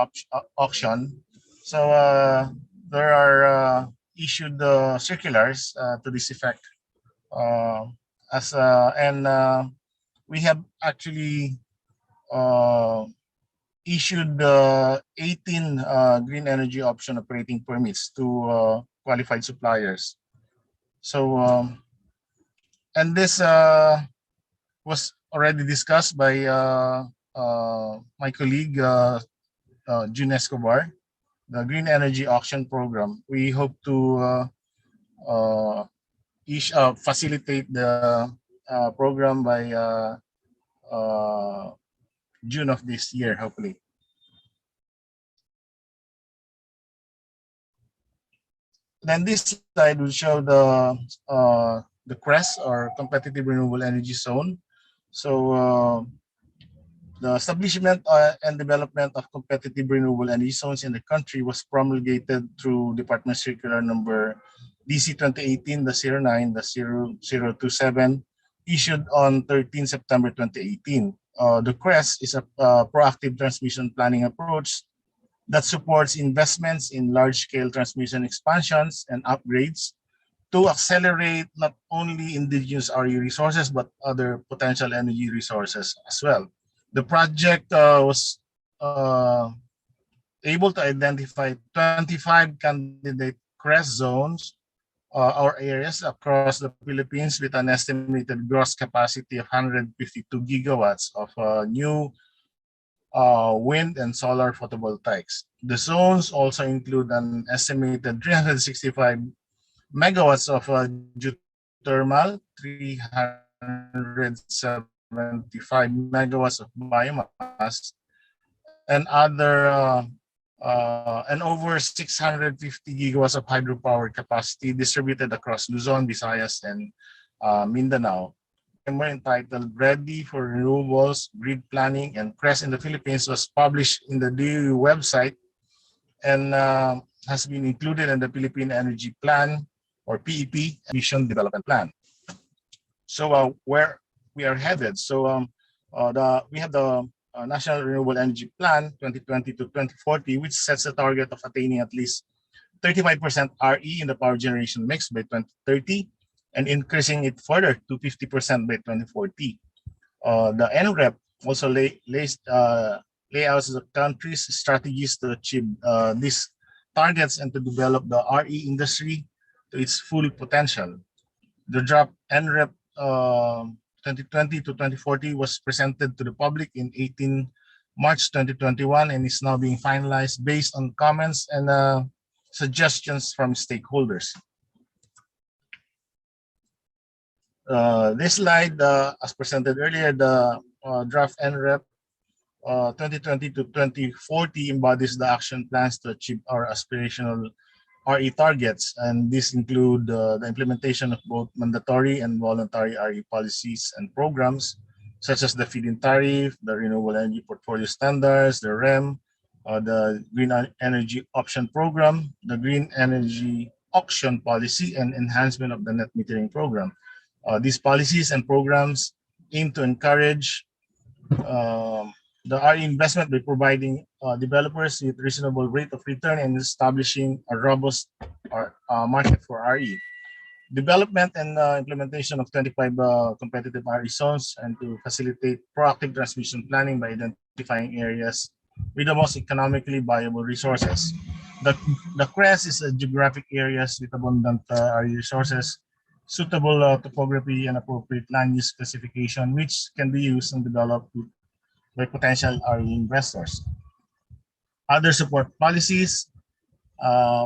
auction. So there are issued circulars to this effect, uh, as and we have actually uh, issued 18 green energy option operating permits to qualified suppliers. So and this was already discussed by my colleague June Escobar, the Green Energy Auction Program. We hope to uh, facilitate the program by June of this year, hopefully. Then this slide will show the CRES, or Competitive Renewable Energy Zone. So the establishment and development of competitive renewable energy zones in the country was promulgated through Department Circular Number DC 2018 09 0027, issued on 13 September 2018. The CRES is a proactive transmission planning approach that supports investments in large-scale transmission expansions and upgrades to accelerate not only indigenous RE resources but other potential energy resources as well. The project was able to identify 25 candidate CREST zones or areas across the Philippines with an estimated gross capacity of 152 gigawatts of new wind and solar photovoltaics. The zones also include an estimated 365 megawatts of geothermal, 375 megawatts of biomass, and over 650 gigawatts of hydropower capacity distributed across Luzon, Visayas, and Mindanao. We're entitled Ready for Renewables, Grid Planning, and CREST in the Philippines was published in the DOE website and has been included in the Philippine Energy Plan, or PEP, Mission Development Plan. So where we are headed. So we have the National Renewable Energy Plan 2020 to 2040, which sets a target of attaining at least 35% RE in the power generation mix by 2030 and increasing it further to 50% by 2040. The NREP also lays out the country's strategies to achieve these targets and to develop the RE industry to its full potential. The draft NREP 2020 to 2040 was presented to the public in 18 March 2021 and is now being finalized based on comments and suggestions from stakeholders. This slide, as presented earlier, the draft NREP 2020 to 2040 embodies the action plans to achieve our aspirational RE targets, and these include the implementation of both mandatory and voluntary RE policies and programs, such as the feed-in tariff, the Renewable Energy Portfolio Standards, the REM, the Green Energy Option Program, the Green Energy Auction Policy, and enhancement of the net metering program. These policies and programs aim to encourage the RE investment by providing developers with reasonable rate of return and establishing a robust market for RE. Development and implementation of 25 competitive RE zones, and to facilitate proactive transmission planning by identifying areas with the most economically viable resources. The CREST is a geographic areas with abundant RE resources, suitable topography, and appropriate land use classification, which can be used and developed by potential RE investors. Other support policies,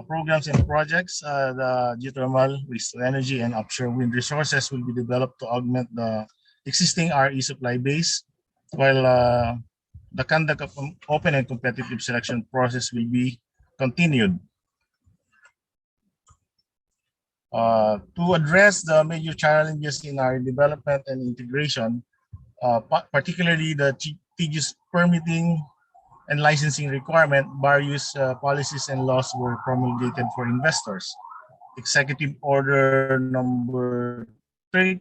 programs and projects, the geothermal, waste energy, and offshore wind resources will be developed to augment the existing RE supply base, while the conduct of an open and competitive selection process will be continued. To address the major challenges in RE development and integration, particularly the tedious permitting and licensing requirement, various policies and laws were promulgated for investors. Executive Order number 30,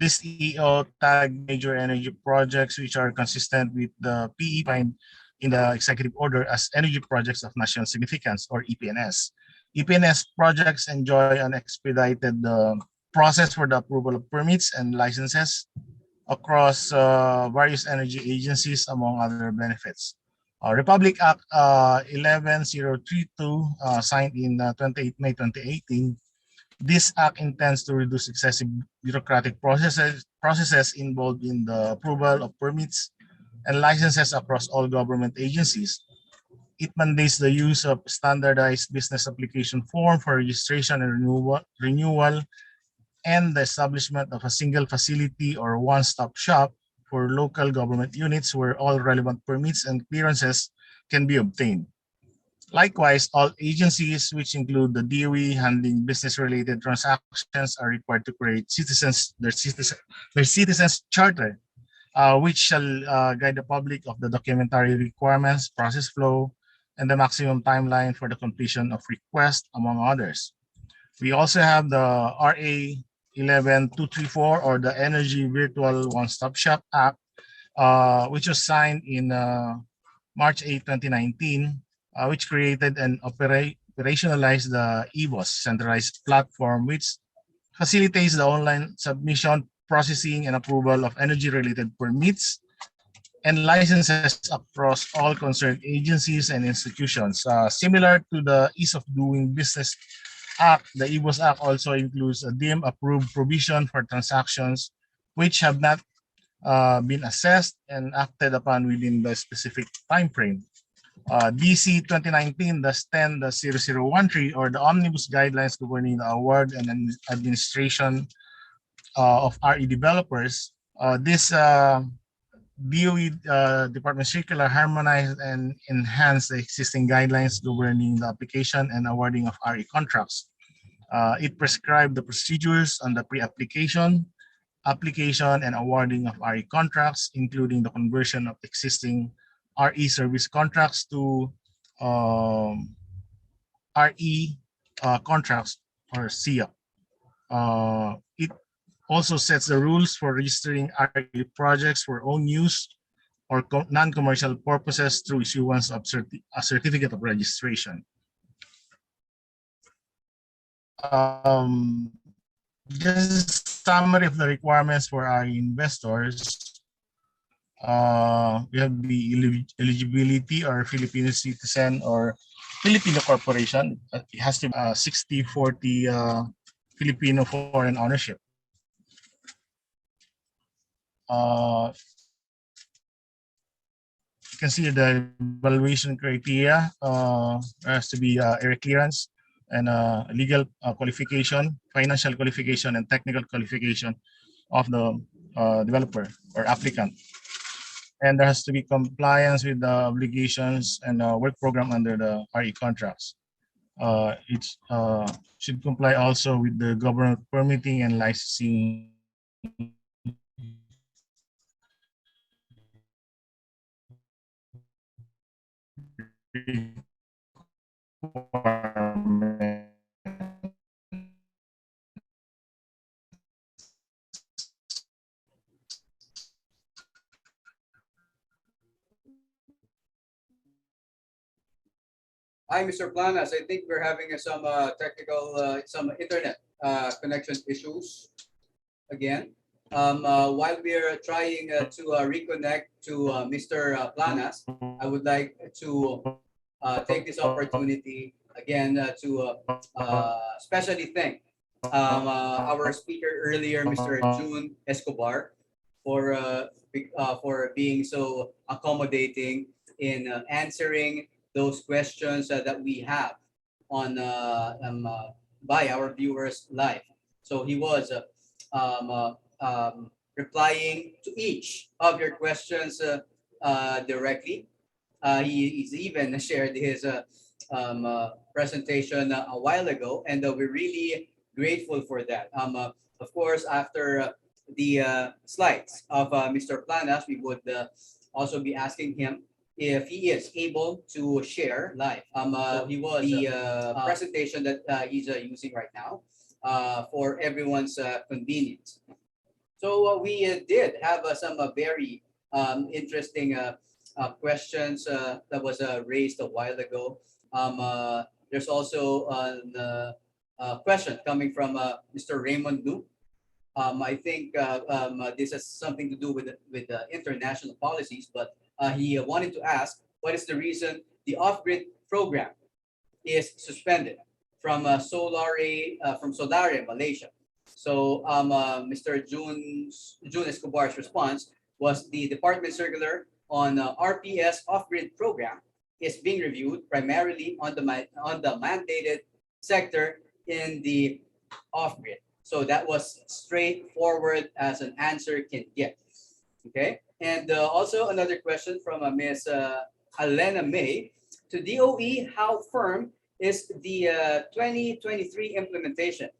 this EO tagged major energy projects which are consistent with the PE find in the Executive Order as energy projects of national significance, or EPNS. EPNS projects enjoy an expedited process for the approval of permits and licenses across various energy agencies, among other benefits. Republic Act 11032, signed in 28 May 2018, this act intends to reduce excessive bureaucratic processes involved in the approval of permits and licenses across all government agencies. It mandates the use of standardized business application form for registration and renewal, and the establishment of a single facility or one-stop shop for local government units where all relevant permits and clearances can be obtained. Likewise, all agencies, which include the DOE handling business-related transactions, are required to create their citizens charter, which shall guide the public of the documentary requirements, process flow, and the maximum timeline for the completion of requests, among others. We also have the RA 11234, or the Energy Virtual One-Stop Shop Act, which was signed in March 8, 2019, which created and operationalized the EVOS centralized platform, which facilitates the online submission, processing and approval of energy-related permits, and licenses across all concerned agencies and institutions. Similar to the Ease of Doing Business Act, the EBOS Act also includes a DIM approved provision for transactions which have not been assessed and acted upon within the specific time frame. DC 2019-10-0013, or the Omnibus Guidelines governing the award and administration of RE developers. This DOE Department Circular harmonized and enhanced the existing guidelines governing the application and awarding of RE contracts. It prescribed the procedures on the pre-application, application, and awarding of RE contracts, including the conversion of existing RE service contracts to RE contracts, or SIA. It also sets the rules for registering RE projects for own use or non-commercial purposes through issuance of a certificate of registration. Just a summary of the requirements for our investors. We have the eligibility, or Filipino citizen or Filipino corporation. It has to be 60-40 Filipino foreign ownership. You can see the evaluation criteria. There has to be area clearance and legal qualification, financial qualification, and technical qualification of the developer or applicant. And there has to be compliance with the obligations and work program under the RE contracts. It should comply also with the government permitting and licensing requirements. Hi, Mr. Planas. I think we're having some technical, some internet connection issues again. While we're trying to reconnect to Mr. Planas, I would like to take this opportunity again to especially thank our speaker earlier, Mr. June Escobar, for being so accommodating in answering those questions that we have on by our viewers live. So he was replying to each of your questions directly. He's even shared his presentation a while ago, and we're really grateful for that. Of course, after the slides of Mr. Planas, we would also be asking him if he is able to share live. He was the presentation that he's using right now for everyone's convenience. So we did have some very interesting questions that was raised a while ago. There's also a question coming from Mr. Raymond Lu. I think this has something to do with international policies, but he wanted to ask, what is the reason the off-grid program is suspended from Solare, Malaysia? So Mr. June Escobar's response was the department circular on RPS off-grid program is being reviewed primarily on the mandated sector in the off-grid. So that was straightforward as an answer can get. Okay. And also another question from Ms. Alena May. To DOE, how firm is the 2023 implementation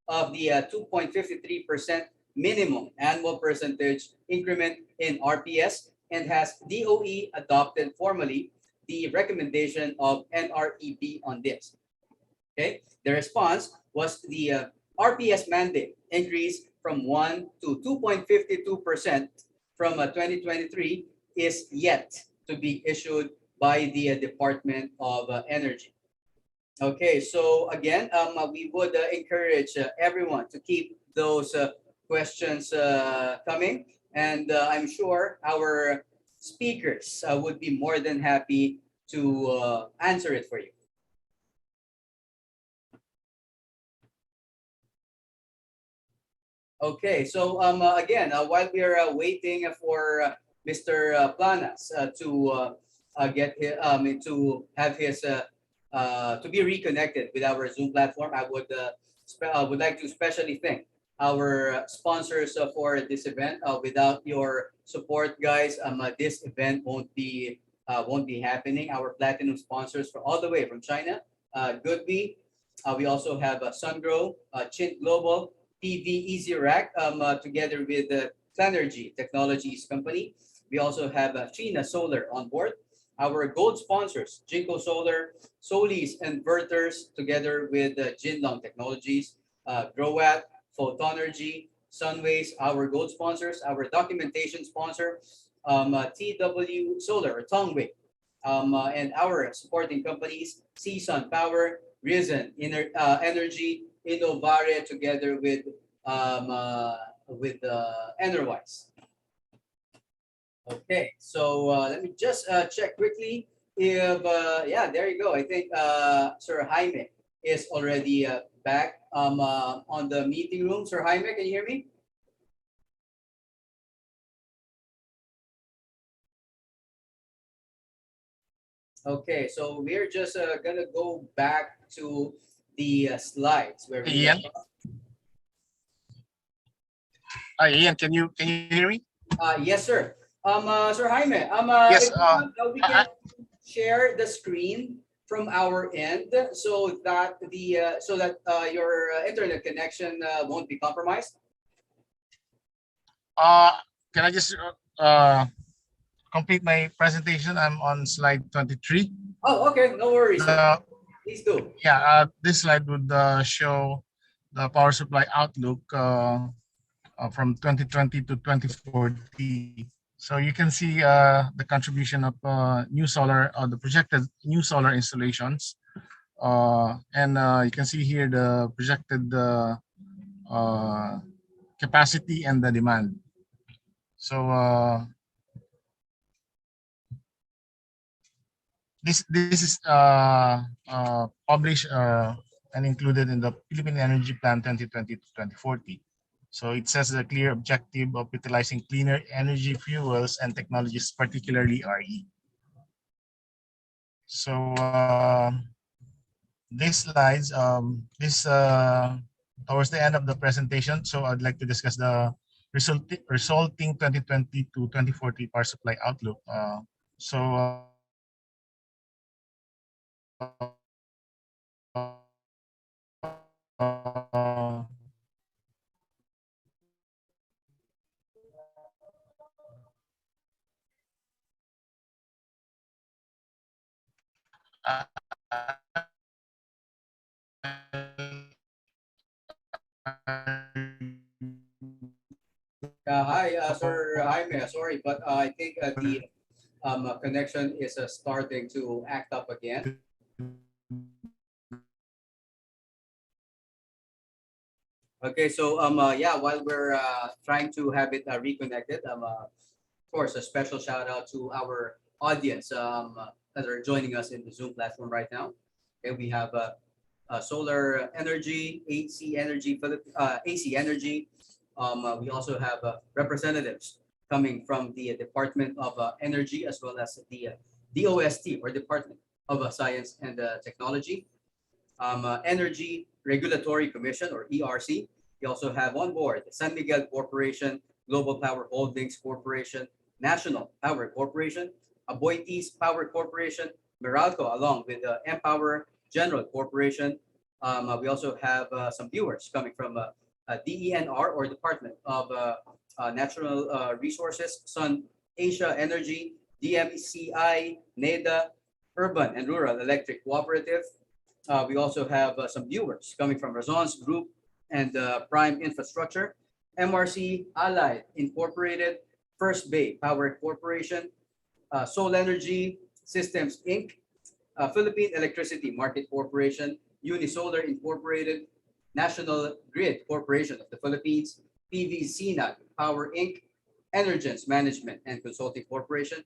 of the 2.53% minimum annual percentage increment in RPS, and has DOE adopted formally the recommendation of NREB on this? Okay, the response was the RPS mandate increase from 1 to 2.52% from 2023 is yet to be issued by the Department of Energy. Okay, so again, we would encourage everyone to keep those questions coming, and I'm sure our speakers would be more than happy to answer it for you. Okay, so again, while we're waiting for Mr. Planas to have his to be reconnected with our Zoom platform, I would like to especially thank our sponsors for this event. Without your support, guys, this event won't be happening. Our platinum sponsors from all the way from China, Goodby. We also have Sungrow, Chint Global, PV Easy Rack, together with the Clenergy Technologies Company. We also have China Solar on board. Our gold sponsors, Jinko Solar, Solis Inverters, together with Jinlong Technologies, Growat, Photonergy, Sunways, our gold sponsors, our documentation sponsor, TW Solar or Tongwei, and our supporting companies, CSUN Power, Risen Energy, Innovare, together with Enerwise. Okay, so let me just check quickly if yeah, there you go. I think Sir Jaime is already back on the meeting room. Sir Jaime, can you hear me? Okay, so we're just gonna go back to the slides where we Ian? Ian, can you hear me? yes, sir. Sir Jaime, Yes. if you want, we can share the screen from our end so that your internet connection won't be compromised. Can I just complete my presentation? I'm on slide 23. Oh, okay, no worries, sir. Please do. Yeah, this slide would show the power supply outlook from 2020 to 2040. So you can see the contribution of new solar, the projected new solar installations, and you can see here the projected capacity and the demand. So this is published and included in the Philippine Energy Plan 2020 to 2040. So it says the clear objective of utilizing cleaner energy fuels and technologies, particularly RE. So these slides, towards the end of the presentation, so I'd like to discuss the resulting 2020 to 2040 power supply outlook. So Hi, Sir Jaime. Sorry, but I think the connection is starting to act up again. Okay, so yeah, while we're trying to have it reconnected, of course, a special shout out to our audience that are joining us in the Zoom platform right now. Okay, we have Solar Energy, AC Energy. We also have representatives coming from the Department of Energy, as well as the DOST, or Department of Science and Technology. Energy Regulatory Commission, or ERC. We also have on board the San Miguel Corporation, Global Power Holdings Corporation, National Power Corporation, Aboitiz Power Corporation, Meralco, along with Empower General Corporation. We also have some viewers coming from DENR, or Department of Natural Resources, Sun Asia Energy, DMCI, NEDA, Urban and Rural Electric Cooperative. We also have some viewers coming from Razon's Group and Prime Infrastructure, MRC Allied Incorporated, First Bay Power Corporation, Sol Energy Systems Inc., Philippine Electricity Market Corporation, Unisolar Incorporated, National Grid Corporation of the Philippines, PVCNAG, Power Inc., Energens Management and Consulting Corporation.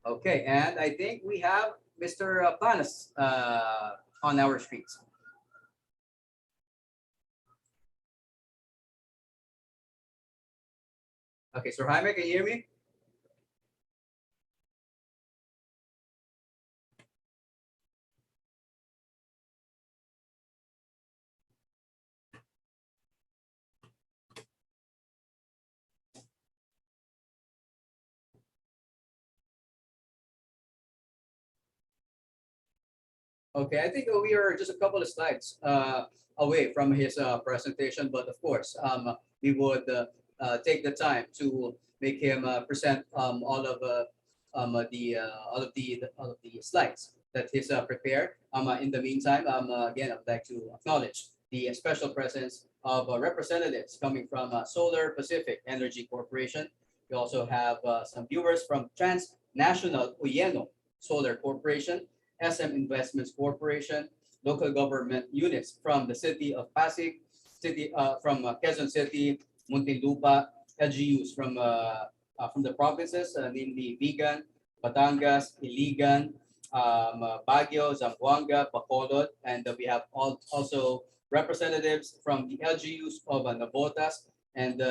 Okay, and I think we have Mr. Planas on our screens. Okay, Sir Jaime, can you hear me? Okay, I think we are just a couple of slides away from his presentation, but of course, we would take the time to make him present all of the slides that he's prepared. In the meantime, again, I'd like to acknowledge the special presence of representatives coming from Solar Pacific Energy Corporation. We also have some viewers from Transnational Uyeno Solar Corporation, SM Investments Corporation, local government units from the city of Pasig, from Quezon City, Muntinlupa, LGUs from the provinces, namely Vigan, Batangas, Iligan, Baguio, Zamboanga, Bacolod, and we have also representatives from the LGUs of Navotas and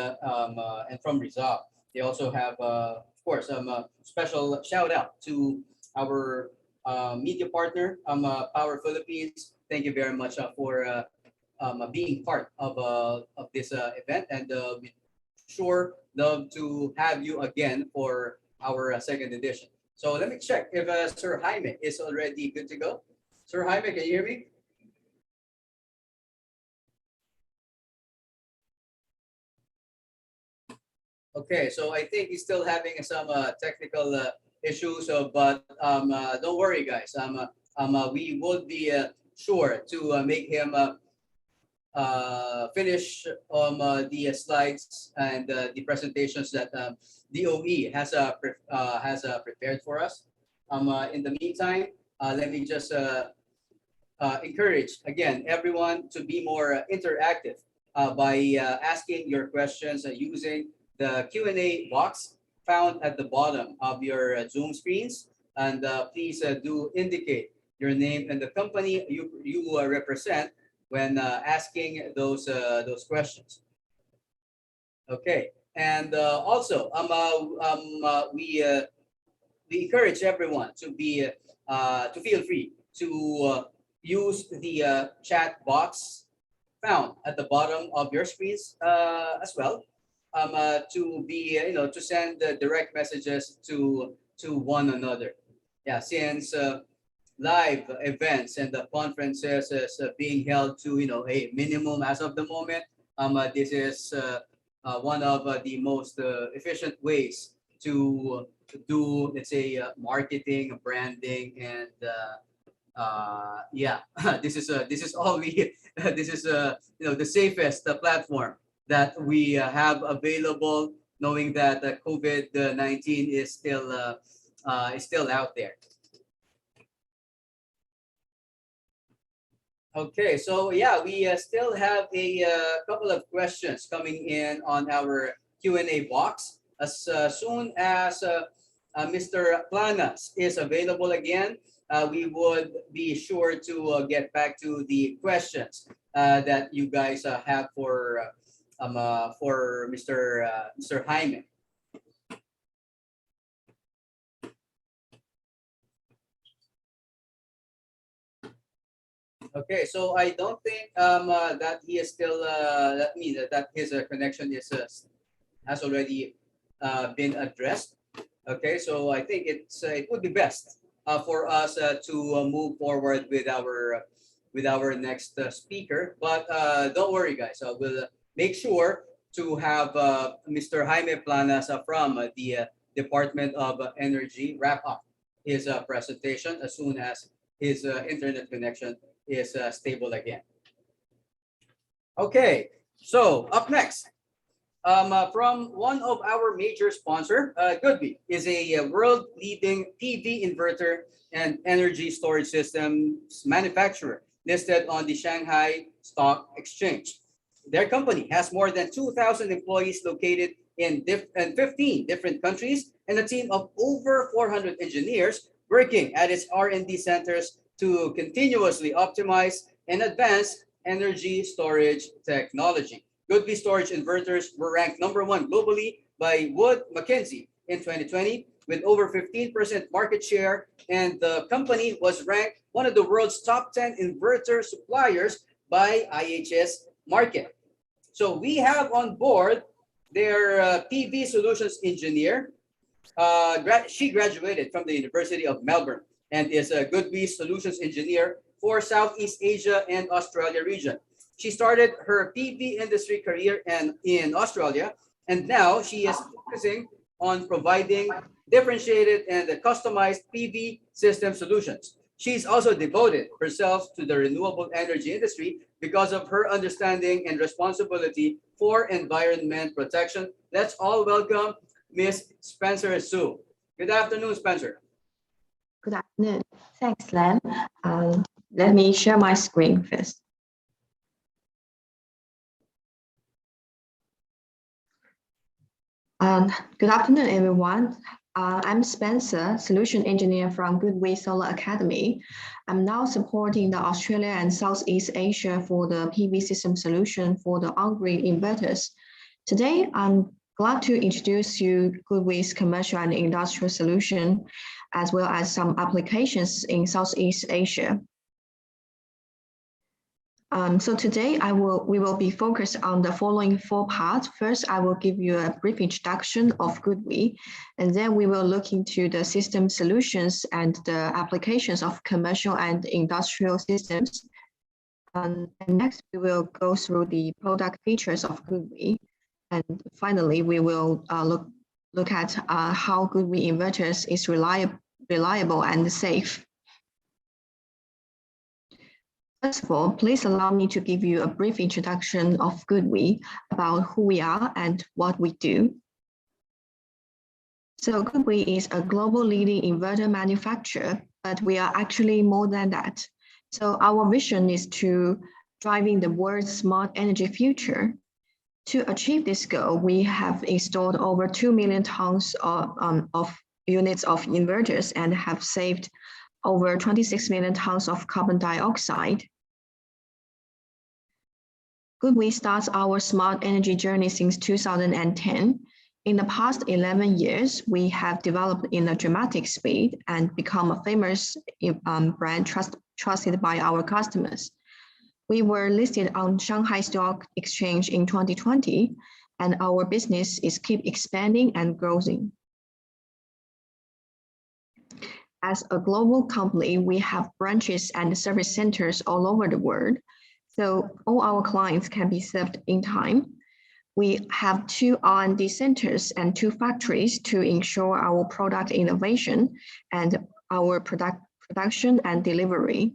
from Rizal. They also have, of course, a special shout out to our media partner, Power Philippines. Thank you very much for being part of this event, and we sure love to have you again for our second edition. So let me check if Sir Jaime is already good to go. Sir Jaime, can you hear me? Okay, so I think he's still having some technical issues, but don't worry, guys. We would be sure to make him finish the slides and the presentations that DOE has prepared for us. In the meantime, let me just encourage again everyone to be more interactive by asking your questions using the Q&A box found at the bottom of your Zoom screens. And please do indicate your name and the company you represent when asking those questions. Okay, and also we encourage everyone to feel free to use the chat box found at the bottom of your screens as well, to be to send direct messages to one another. Yeah, since live events and the conferences is being held to a minimum as of the moment. This is one of the most efficient ways to do, let's say, marketing, branding, and yeah, this is all we this is the safest platform that we have available, knowing that COVID-19 is still out there. Okay, so yeah, we still have a couple of questions coming in on our Q&A box. As soon as Mr. Planas is available again, we would be sure to get back to the questions that you guys have for Mr. Jaime. Okay, so I don't think that he is still that means that his connection is has already been addressed. Okay, so I think it would be best for us to move forward with our next speaker. But don't worry, guys. We'll make sure to have Mr. Jaime Planas from the Department of Energy wrap up his presentation as soon as his internet connection is stable again. Okay, so up next, from one of our major sponsor, Goodby is a world-leading PV inverter and energy storage systems manufacturer listed on the Shanghai Stock Exchange. Their company has more than 2,000 employees located in 15 different countries and a team of over 400 engineers working at its R&D centers to continuously optimize and advance energy storage technology. Goodby storage inverters were ranked #1 globally by Wood Mackenzie in 2020 with over 15% market share, and the company was ranked one of the world's top 10 inverter suppliers by IHS Market. So we have on board their PV solutions engineer. She graduated from the University of Melbourne and is a Goodby solutions engineer for Southeast Asia and Australia region. She started her PV industry career in Australia, and now she is focusing on providing differentiated and customized PV system solutions. She's also devoted herself to the renewable energy industry because of her understanding and responsibility for environment protection. Let's all welcome Miss Spencer Su. Good afternoon, Spencer. Good afternoon. Thanks, Len. Let me share my screen first. Good afternoon, everyone. I'm Spencer, Solution Engineer from Goodby Solar Academy. I'm now supporting the Australia and Southeast Asia for the PV system solution for the on-grid inverters. Today, I'm glad to introduce you Goodby's commercial and industrial solution, as well as some applications in Southeast Asia. So today we will be focused on the following 4 parts. First, I will give you a brief introduction of Goodby, and then we will look into the system solutions and the applications of commercial and industrial systems. And next, we will go through the product features of Goodby. And finally, we will look at how Goodby inverters is reliable and safe. First of all, please allow me to give you a brief introduction of Goodby, about who we are and what we do. So Goodby is a global leading inverter manufacturer, but we are actually more than that. So our vision is to driving the world's smart energy future. To achieve this goal, we have installed over 2 million tons of units of inverters and have saved over 26 million tons of carbon dioxide. Goodby starts our smart energy journey since 2010. In the past 11 years, we have developed in a dramatic speed and become a famous brand trusted by our customers. We were listed on Shanghai Stock Exchange in 2020, and our business is keep expanding and growing. As a global company, we have branches and service centers all over the world, so all our clients can be served in time. We have 2 R&D centers and 2 factories to ensure our product innovation and our production and delivery.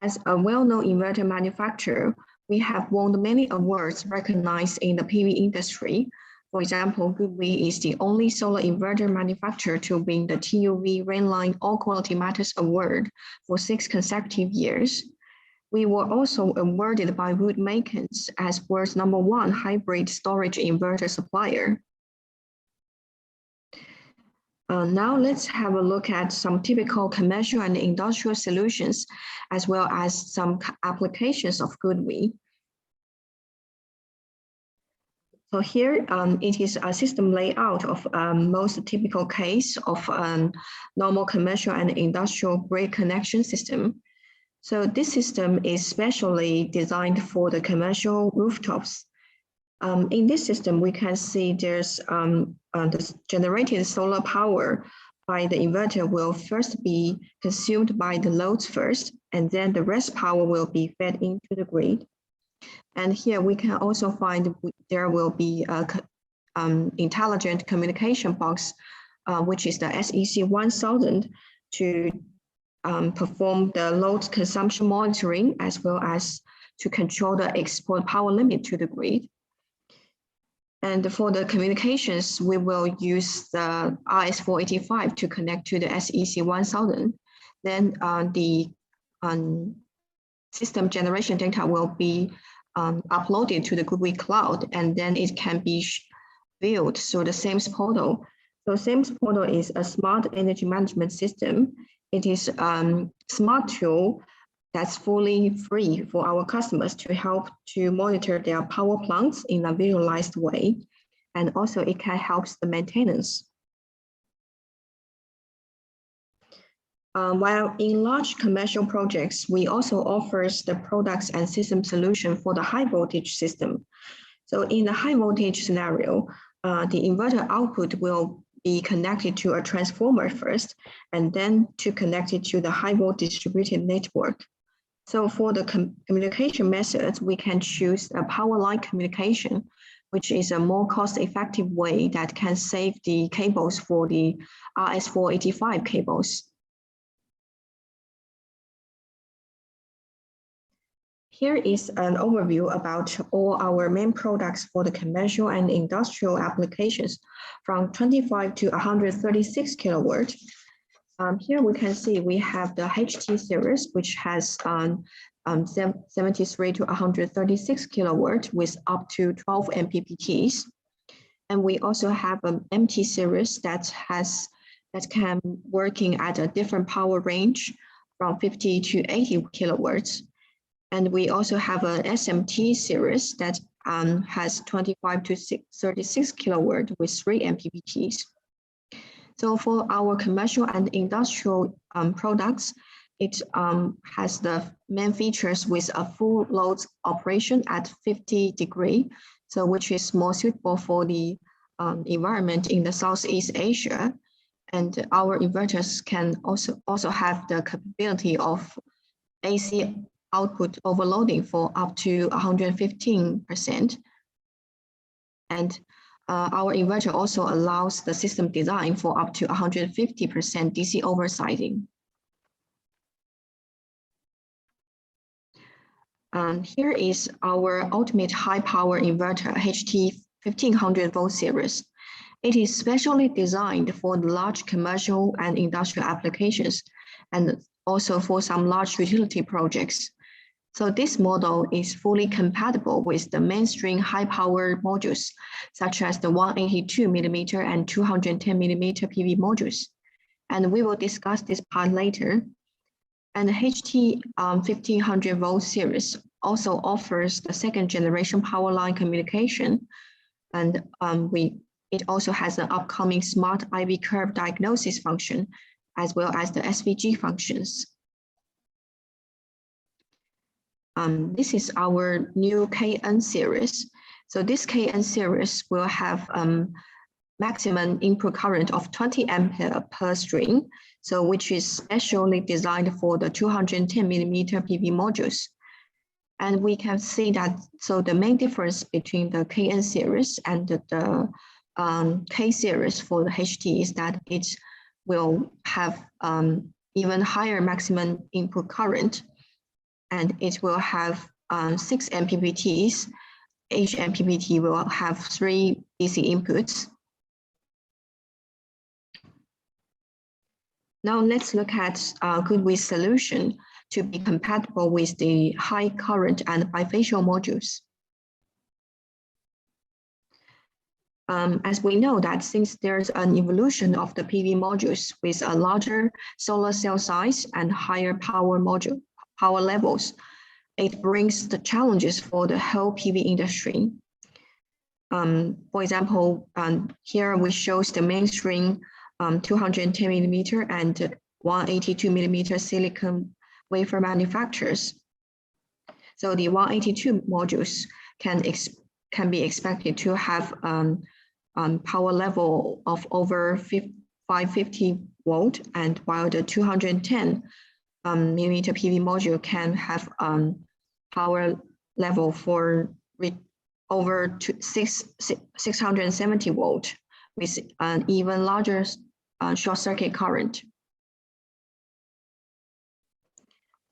As a well-known inverter manufacturer, we have won many awards recognized in the PV industry. For example, Goodby is the only solar inverter manufacturer to win the TUV Rainline All Quality Matters Award for 6 consecutive years. We were also awarded by Wood Mackenzie as world's #1 hybrid storage inverter supplier. Now let's have a look at some typical commercial and industrial solutions, as well as some applications of Goodby. So here it is a system layout of most typical case of normal commercial and industrial grid connection system. So this system is specially designed for the commercial rooftops. In this system, we can see there's the generated solar power by the inverter will first be consumed by the loads first, and then the rest power will be fed into the grid. And here we can also find there will be a intelligent communication box, which is the SEC1000, to perform the load consumption monitoring, as well as to control the export power limit to the grid. And for the communications, we will use the RS485 to connect to the SEC1000. Then the system generation data will be uploaded to the Google Cloud, and then it can be viewed through the SAMS portal. So SAMS portal is a smart energy management system. It is a smart tool that's fully free for our customers to help to monitor their power plants in a visualized way. And also it can help the maintenance. While in large commercial projects, we also offers the products and system solution for the high voltage system. So in the high voltage scenario, the inverter output will be connected to a transformer first, and then to connect it to the high voltage distributed network. So for the communication methods, we can choose a power line communication, which is a more cost-effective way that can save the cables for the RS485 cables. Here is an overview about all our main products for the commercial and industrial applications from 25 to 136 kilowatt. Here we can see we have the HT series, which has 73 to 136 kilowatt with up to 12 MPPTs. And we also have an MT series that can working at a different power range from 50 to 80 kilowatts. And we also have an SMT series that has 25 to 36 kilowatt with 3 MPPTs. So for our commercial and industrial products, it has the main features with a full load operation at 50 degrees, so which is more suitable for the environment in the Southeast Asia. And our inverters can also have the capability of AC output overloading for up to 115%. And our inverter also allows the system design for up to 150% DC oversighting. Here is our ultimate high power inverter, HT 1500 volt series. It is specially designed for the large commercial and industrial applications, and also for some large utility projects. So this model is fully compatible with the mainstream high power modules, such as the 182 millimeter and 210 millimeter PV modules. And we will discuss this part later. And the HT 1500 volt series also offers the second generation power line communication. And it also has an upcoming smart IV curve diagnosis function, as well as the SVG functions. This is our new KN series. So this KN series will have maximum input current of 20 ampere per string, so which is specially designed for the 210 millimeter PV modules. And we can see that, so the main difference between the KN series and the K series for the HT is that it will have even higher maximum input current, and it will have 6 MPPTs. Each MPPT will have 3 DC inputs. Now let's look at GoodWiz solution to be compatible with the high current and bifacial modules. As we know that since there's an evolution of the PV modules with a larger solar cell size and higher power levels, it brings the challenges for the whole PV industry. For example, here we shows the mainstream 210 millimeter and 182 millimeter silicon wafer manufacturers. So the 182 modules can be expected to have power level of over 550 volt, and while the 210 millimeter PV module can have power level for over 670 volt with an even larger short circuit current.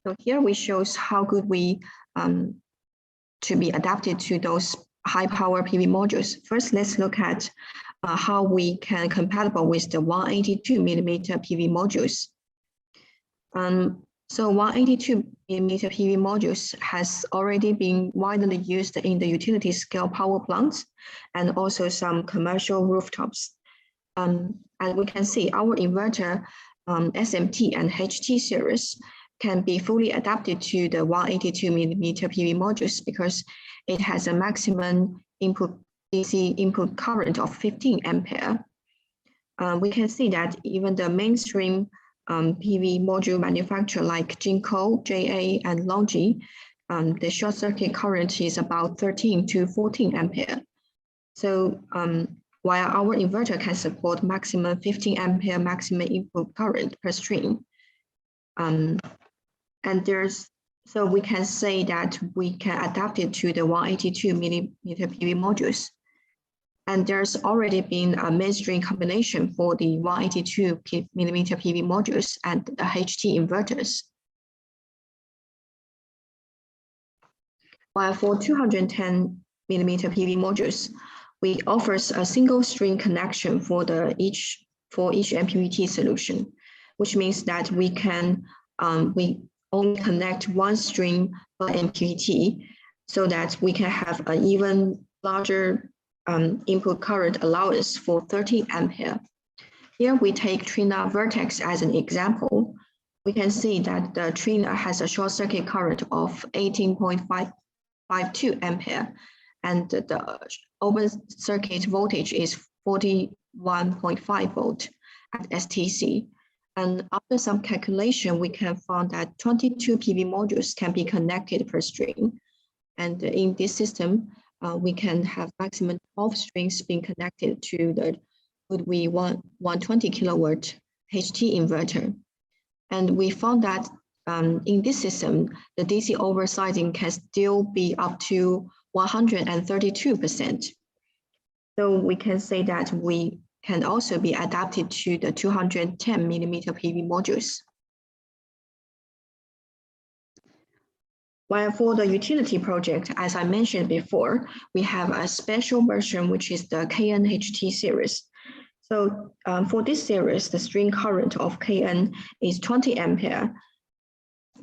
So here we shows how good we to be adapted to those high power PV modules. First, let's look at how we can compatible with the 182 millimeter PV modules. So 182mm PV modules has already been widely used in the utility scale power plants and also some commercial rooftops. And we can see our inverter SMT and HT series can be fully adapted to the 182mm PV modules because it has a maximum input DC input current of 15 ampere. We can see that even the mainstream PV module manufacturer like Jinko, JA, and Longi, the short circuit current is about 13 to 14 ampere. So while our inverter can support maximum 15 ampere maximum input current per string, so we can say that we can adapt it to the 182mm PV modules. And there's already been a mainstream combination for the 182mm PV modules and the HT inverters. While for 210mm PV modules, we offers a single string connection for each MPPT solution, which means that we can we only connect one string per MPPT so that we can have an even larger input current allowance for 30 ampere. Here we take Trina Vertex as an example. We can see that the Trina has a short circuit current of 18.552 ampere, and the open circuit voltage is 41.5 volt at STC. And after some calculation, we can find that 22 PV modules can be connected per string. And in this system, we can have maximum 12 strings being connected to the GoodWe 120 kilowatt HT inverter. And we found that in this system, the DC oversizing can still be up to 132%. So we can say that we can also be adapted to the 210mm PV modules. While for the utility project, as I mentioned before, we have a special version, which is the KN-HT series. So for this series, the string current of KN is 20 ampere,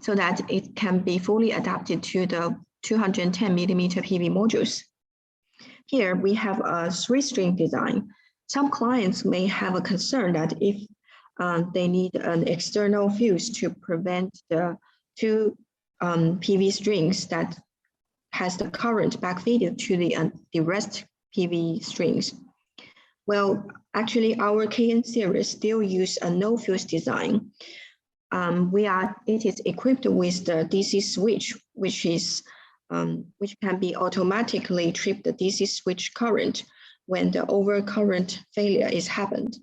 so that it can be fully adapted to the 210mm PV modules. Here we have a 3-string design. Some clients may have a concern that if they need an external fuse to prevent the 2 PV strings that has the current backfeeded to the rest PV strings. Well, actually our KN series still use a no fuse design. It is equipped with the DC switch, which can be automatically trip the DC switch current when the overcurrent failure is happened.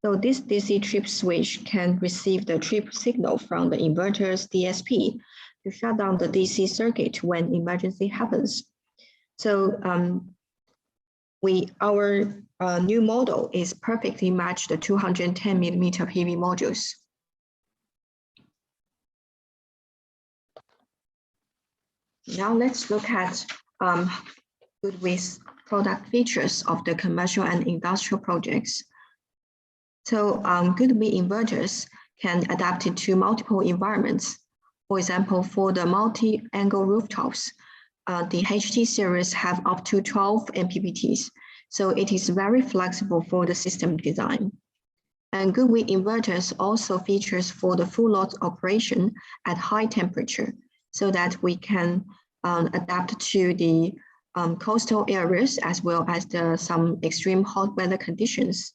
So this DC trip switch can receive the trip signal from the inverter's DSP to shut down the DC circuit when emergency happens. So our new model is perfectly matched the 210mm PV modules. Now let's look at GoodWe's product features of the commercial and industrial projects. So GoodWe inverters can adapt it to multiple environments. For example, for the multi-angle rooftops, the HT series have up to 12 MPPTs, so it is very flexible for the system design. And GoodWe inverters also features for the full load operation at high temperature, so that we can adapt to the coastal areas as well as some extreme hot weather conditions.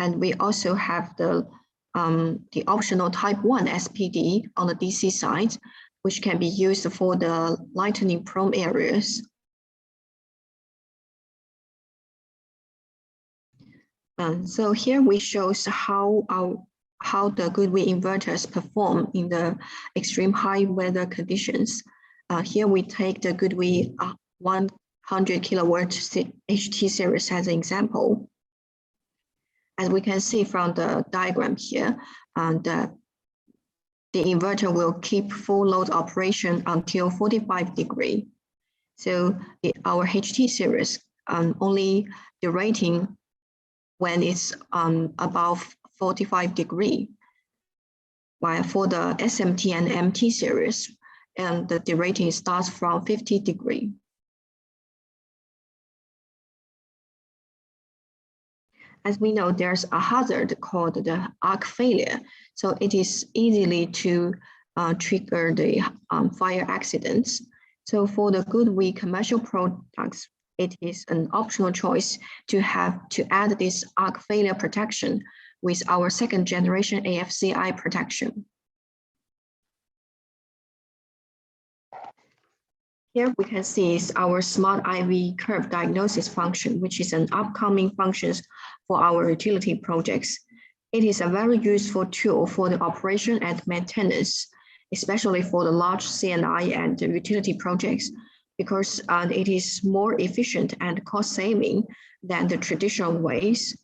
And we also have the optional type 1 SPD on the DC side, which can be used for the lightning prone areas. So here we shows how the GoodWe inverters perform in the extreme high weather conditions. Here we take the GoodWe 100 kilowatt HT series as an example. As we can see from the diagram here, the inverter will keep full load operation until 45 degrees. So our HT series only derating when it's above 45 degrees, for the SMT and MT series, and the derating starts from 50 degrees. As we know, there's a hazard called the arc failure. So it is easily to trigger the fire accidents. So for the GoodWe commercial products, it is an optional choice to add this arc failure protection with our second generation AFCI protection. Here we can see is our smart IV curve diagnosis function, which is an upcoming function for our utility projects. It is a very useful tool for the operation and maintenance, especially for the large CNI and utility projects, because it is more efficient and cost saving than the traditional ways.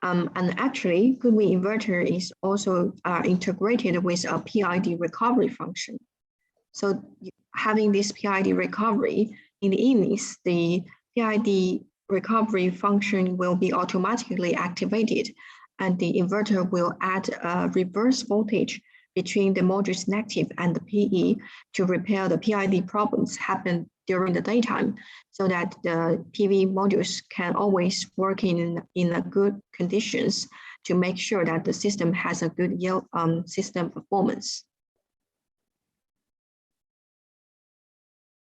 And actually, GoodWe inverter is also integrated with a PID recovery function. So having this PID recovery in the evenings, the PID recovery function will be automatically activated, and the inverter will add a reverse voltage between the module's negative and the PE to repair the PID problems happen during the daytime, so that the PV modules can always work in a good conditions to make sure that the system has a good yield system performance.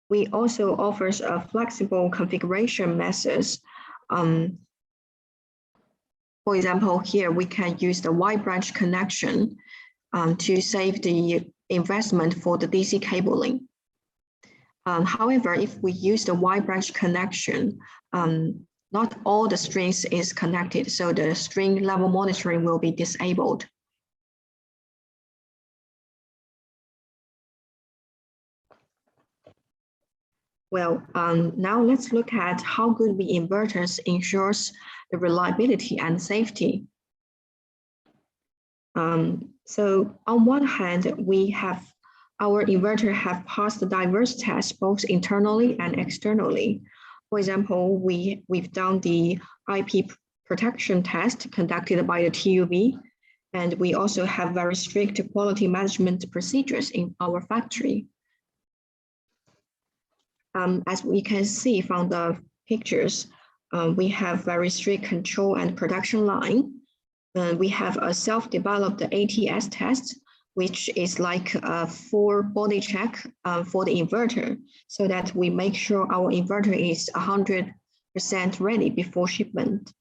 We also offers a flexible configuration methods. For example, here we can use the wide branch connection to save the investment for the DC cabling. However, if we use the wide branch connection, not all the strings is connected, so the string level monitoring will be disabled. Well, now let's look at how GoodWe inverters ensures the reliability and safety. So on one hand, we have our inverter have passed diverse tests both internally and externally. For example, we've done the IP protection test conducted by the TUV, and we also have very strict quality management procedures in our factory. As we can see from the pictures, we have very strict control and production line. We have a self-developed ATS test, which is like a full body check for the inverter, so that we make sure our inverter is 100% ready before shipment.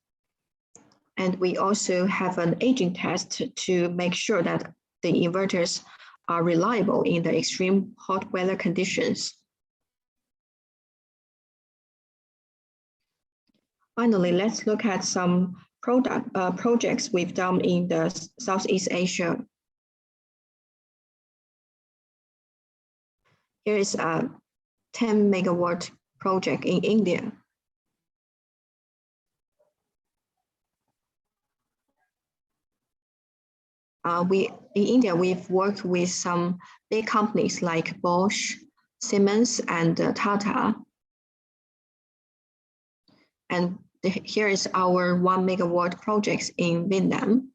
And we also have an aging test to make sure that the inverters are reliable in the extreme hot weather conditions. Finally, let's look at some projects we've done in the Southeast Asia. Here is a 10 megawatt project in India. In India, we've worked with some big companies like Bosch, Siemens, and Tata. And here is our 1 megawatt projects in Vietnam.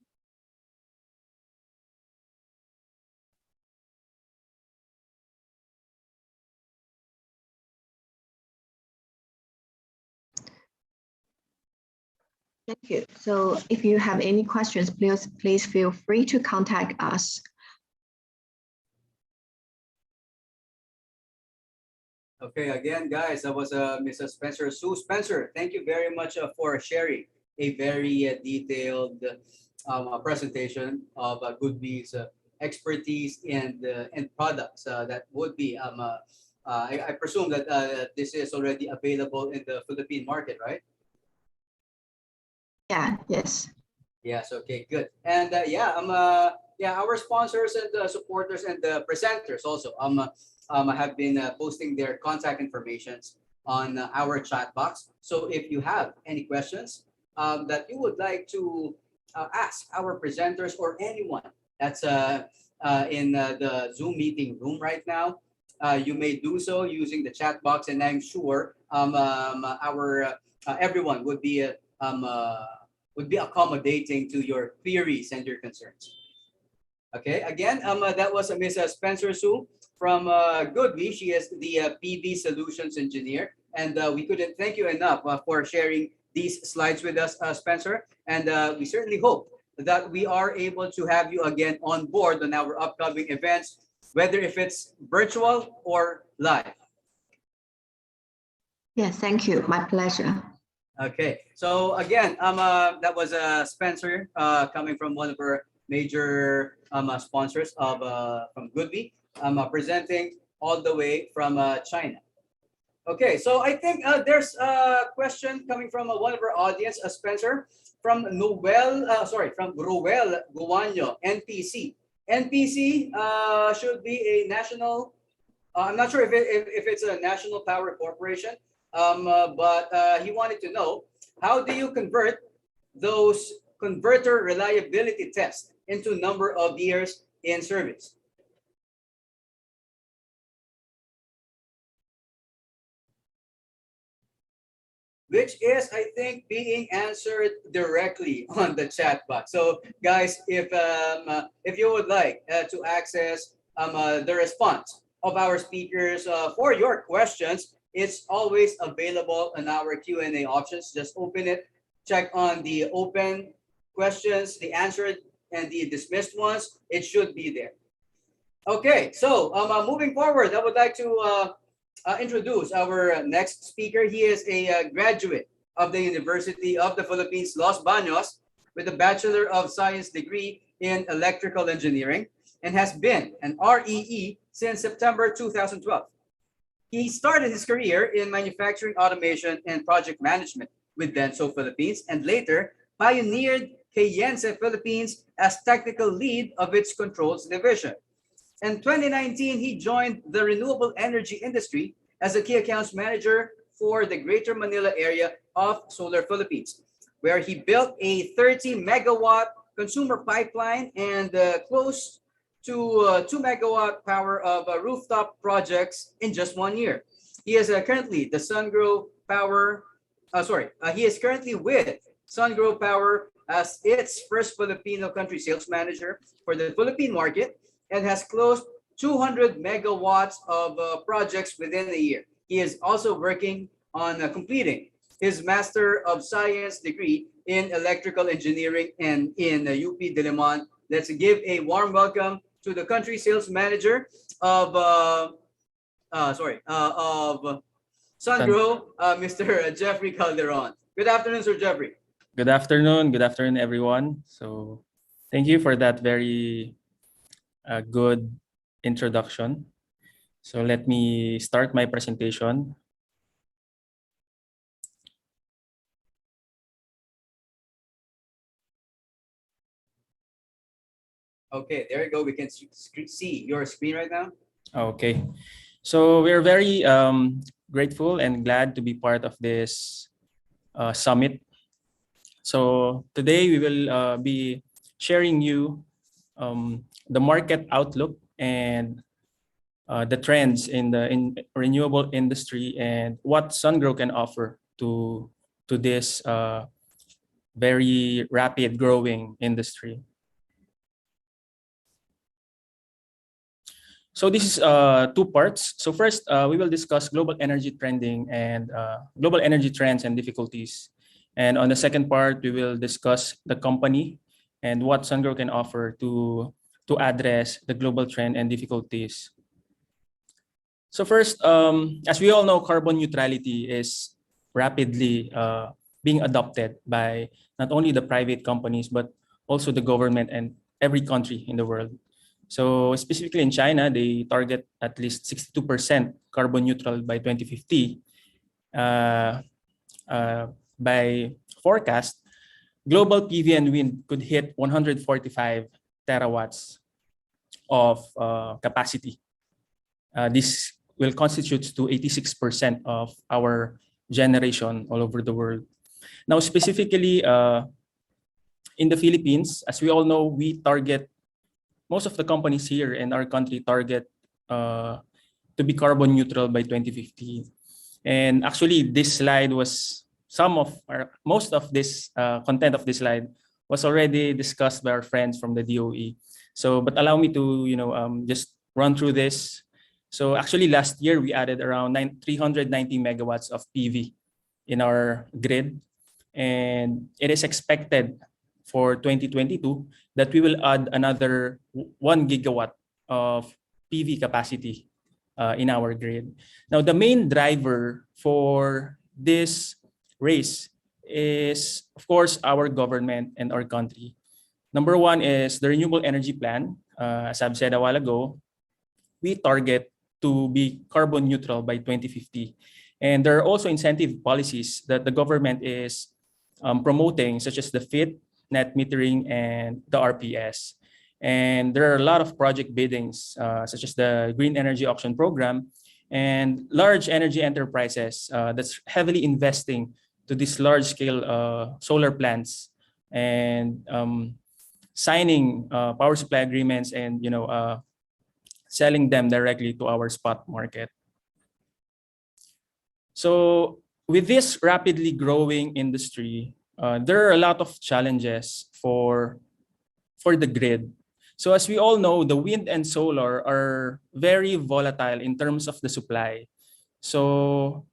Thank you. So if you have any questions, please feel free to contact us. Okay, again, guys, that was Mrs. Spencer, Sue Spencer. Thank you very much for sharing a very detailed presentation of GoodWe's expertise and products that would be. I presume that this is already available in the Philippine market, right? Yeah. Yes. Yes. Okay. Good. And our sponsors and the supporters and the presenters also have been posting their contact informations on our chat box. So if you have any questions that you would like to ask our presenters or anyone that's in the Zoom meeting room right now, you may do so using the chat box, and I'm sure our everyone would be would be accommodating to your queries and your concerns. Okay, again, that was Ms. Spencer Su from Goodby. She is the PV Solutions Engineer, and we couldn't thank you enough for sharing these slides with us, Spencer. And we certainly hope that we are able to have you again on board on our upcoming events, whether if it's virtual or live. Yes, thank you. My pleasure. Okay, so again, that was Spencer coming from one of our major sponsors of from Goodby, presenting all the way from China. Okay, so I think there's a question coming from one of our audience, Spencer, from from Ruel Guanyo, NPC. NPC should be a national. I'm not sure if it's a national power corporation, but he wanted to know, how do you convert those converter reliability tests into number of years in service? Which is, I think, being answered directly on the chat box. So, guys, if you would like to access the response of our speakers for your questions, it's always available in our Q&A options. Just open it, check on the open questions, the answered, and the dismissed ones. It should be there. Okay, so moving forward, I would like to introduce our next speaker. He is a graduate of the University of the Philippines, Los Baños, with a Bachelor of Science degree in Electrical Engineering, and has been an REE since September 2012. He started his career in manufacturing automation and project management with Denso Philippines, and later pioneered Kayense Philippines as technical lead of its controls division. In 2019, he joined the renewable energy industry as a key accounts manager for the Greater Manila area of Solar Philippines, where he built a 30 megawatt consumer pipeline and close to 2 megawatt power of rooftop projects in just 1 year. He is currently the SunGrow Power. He is currently with SunGrow Power as its first Filipino country sales manager for the Philippine market, and has closed 200 megawatts of projects within a year. He is also working on completing his Master of Science degree in Electrical Engineering and in UP Diliman. Let's give a warm welcome to the country sales manager of SunGrow, Mr. Jeffrey Calderon. Good afternoon, Sir Jeffrey. Good afternoon. Good afternoon, everyone. So thank you for that very good introduction. So let me start my presentation. Okay, there you go. We can see your screen right now. Okay. So we're very grateful and glad to be part of this summit. So today we will be sharing you the market outlook and the trends in the renewable industry and what SunGrow can offer to this very rapid growing industry. So this is two parts. So first, we will discuss global energy trending and global energy trends and difficulties. And on the second part, we will discuss the company and what SunGrow can offer to address the global trend and difficulties. So first, as we all know, carbon neutrality is rapidly being adopted by not only the private companies, but also the government and every country in the world. So specifically in China, they target at least 62% carbon neutral by 2050. By forecast, global PV and wind could hit 145 terawatts of capacity. This will constitute to 86% of our generation all over the world. Now, specifically in the Philippines, as we all know, we target, most of the companies here in our country target to be carbon neutral by 2050. And actually, this slide was most of this content of this slide was already discussed by our friends from the DOE. So, but allow me to just run through this. So actually last year we added around 390 megawatts of PV in our grid, and it is expected for 2022 that we will add another 1 gigawatt of PV capacity in our grid. Now, the main driver for this race is, of course, our government and our country. Number one is the Renewable Energy Plan. As I've said a while ago, we target to be carbon neutral by 2050. And there are also incentive policies that the government is promoting, such as the FIT, net metering, and the RPS. And there are a lot of project biddings, such as the Green Energy Auction Program, and large energy enterprises that's heavily investing to these large-scale solar plants and signing power supply agreements and selling them directly to our spot market. So with this rapidly growing industry, there are a lot of challenges for the grid. So as we all know, the wind and solar are very volatile in terms of the supply. So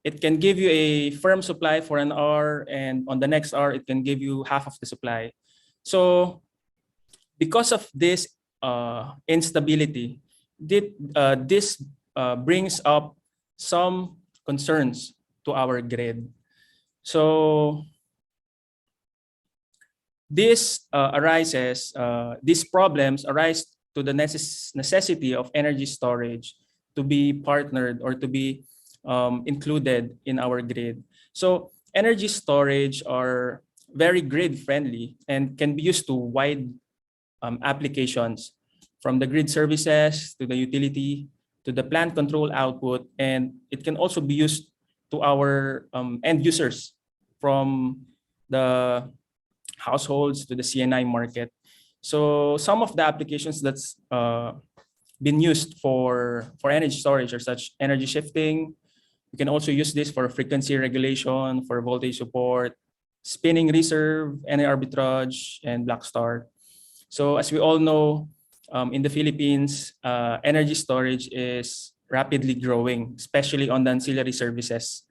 it can give you a firm supply for an hour, and on the next hour, it can give you half of the supply. So because of this instability, this brings up some concerns to our grid. So these problems arise to the necessity of energy storage to be partnered or to be included in our grid. So energy storage are very grid friendly and can be used to wide applications, from the grid services to the utility to the plant control output, and it can also be used to our end users, from the households to the CNI market. So some of the applications that's been used for energy storage are such energy shifting. You can also use this for frequency regulation, for voltage support, spinning reserve, NA arbitrage, and black start. So as we all know, in the Philippines, energy storage is rapidly growing, especially on the ancillary services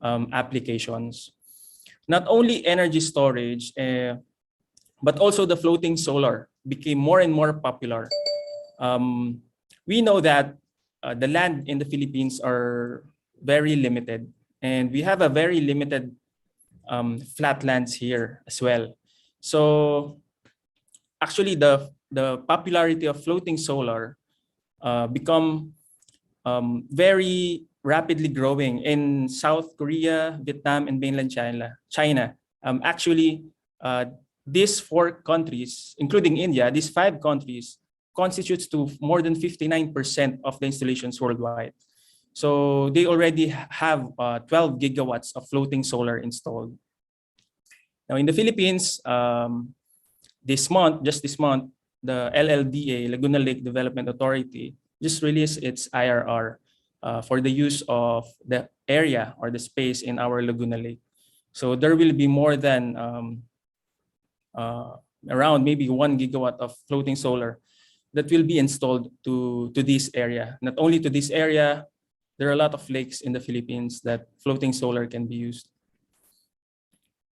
applications. Not only energy storage, but also the floating solar became more and more popular. We know that the land in the Philippines are very limited, and we have a very limited flatlands here as well. So actually, the popularity of floating solar become very rapidly growing in South Korea, Vietnam, and mainland China. Actually, these 4 countries, including India, these 5 countries constitutes to more than 59% of the installations worldwide. So they already have 12 gigawatts of floating solar installed. Now in the Philippines, this month, the LLDA, Laguna Lake Development Authority, just released its IRR for the use of the area or the space in our Laguna Lake. So there will be more than around maybe 1 gigawatt of floating solar that will be installed to this area. Not only to this area, there are a lot of lakes in the Philippines that floating solar can be used.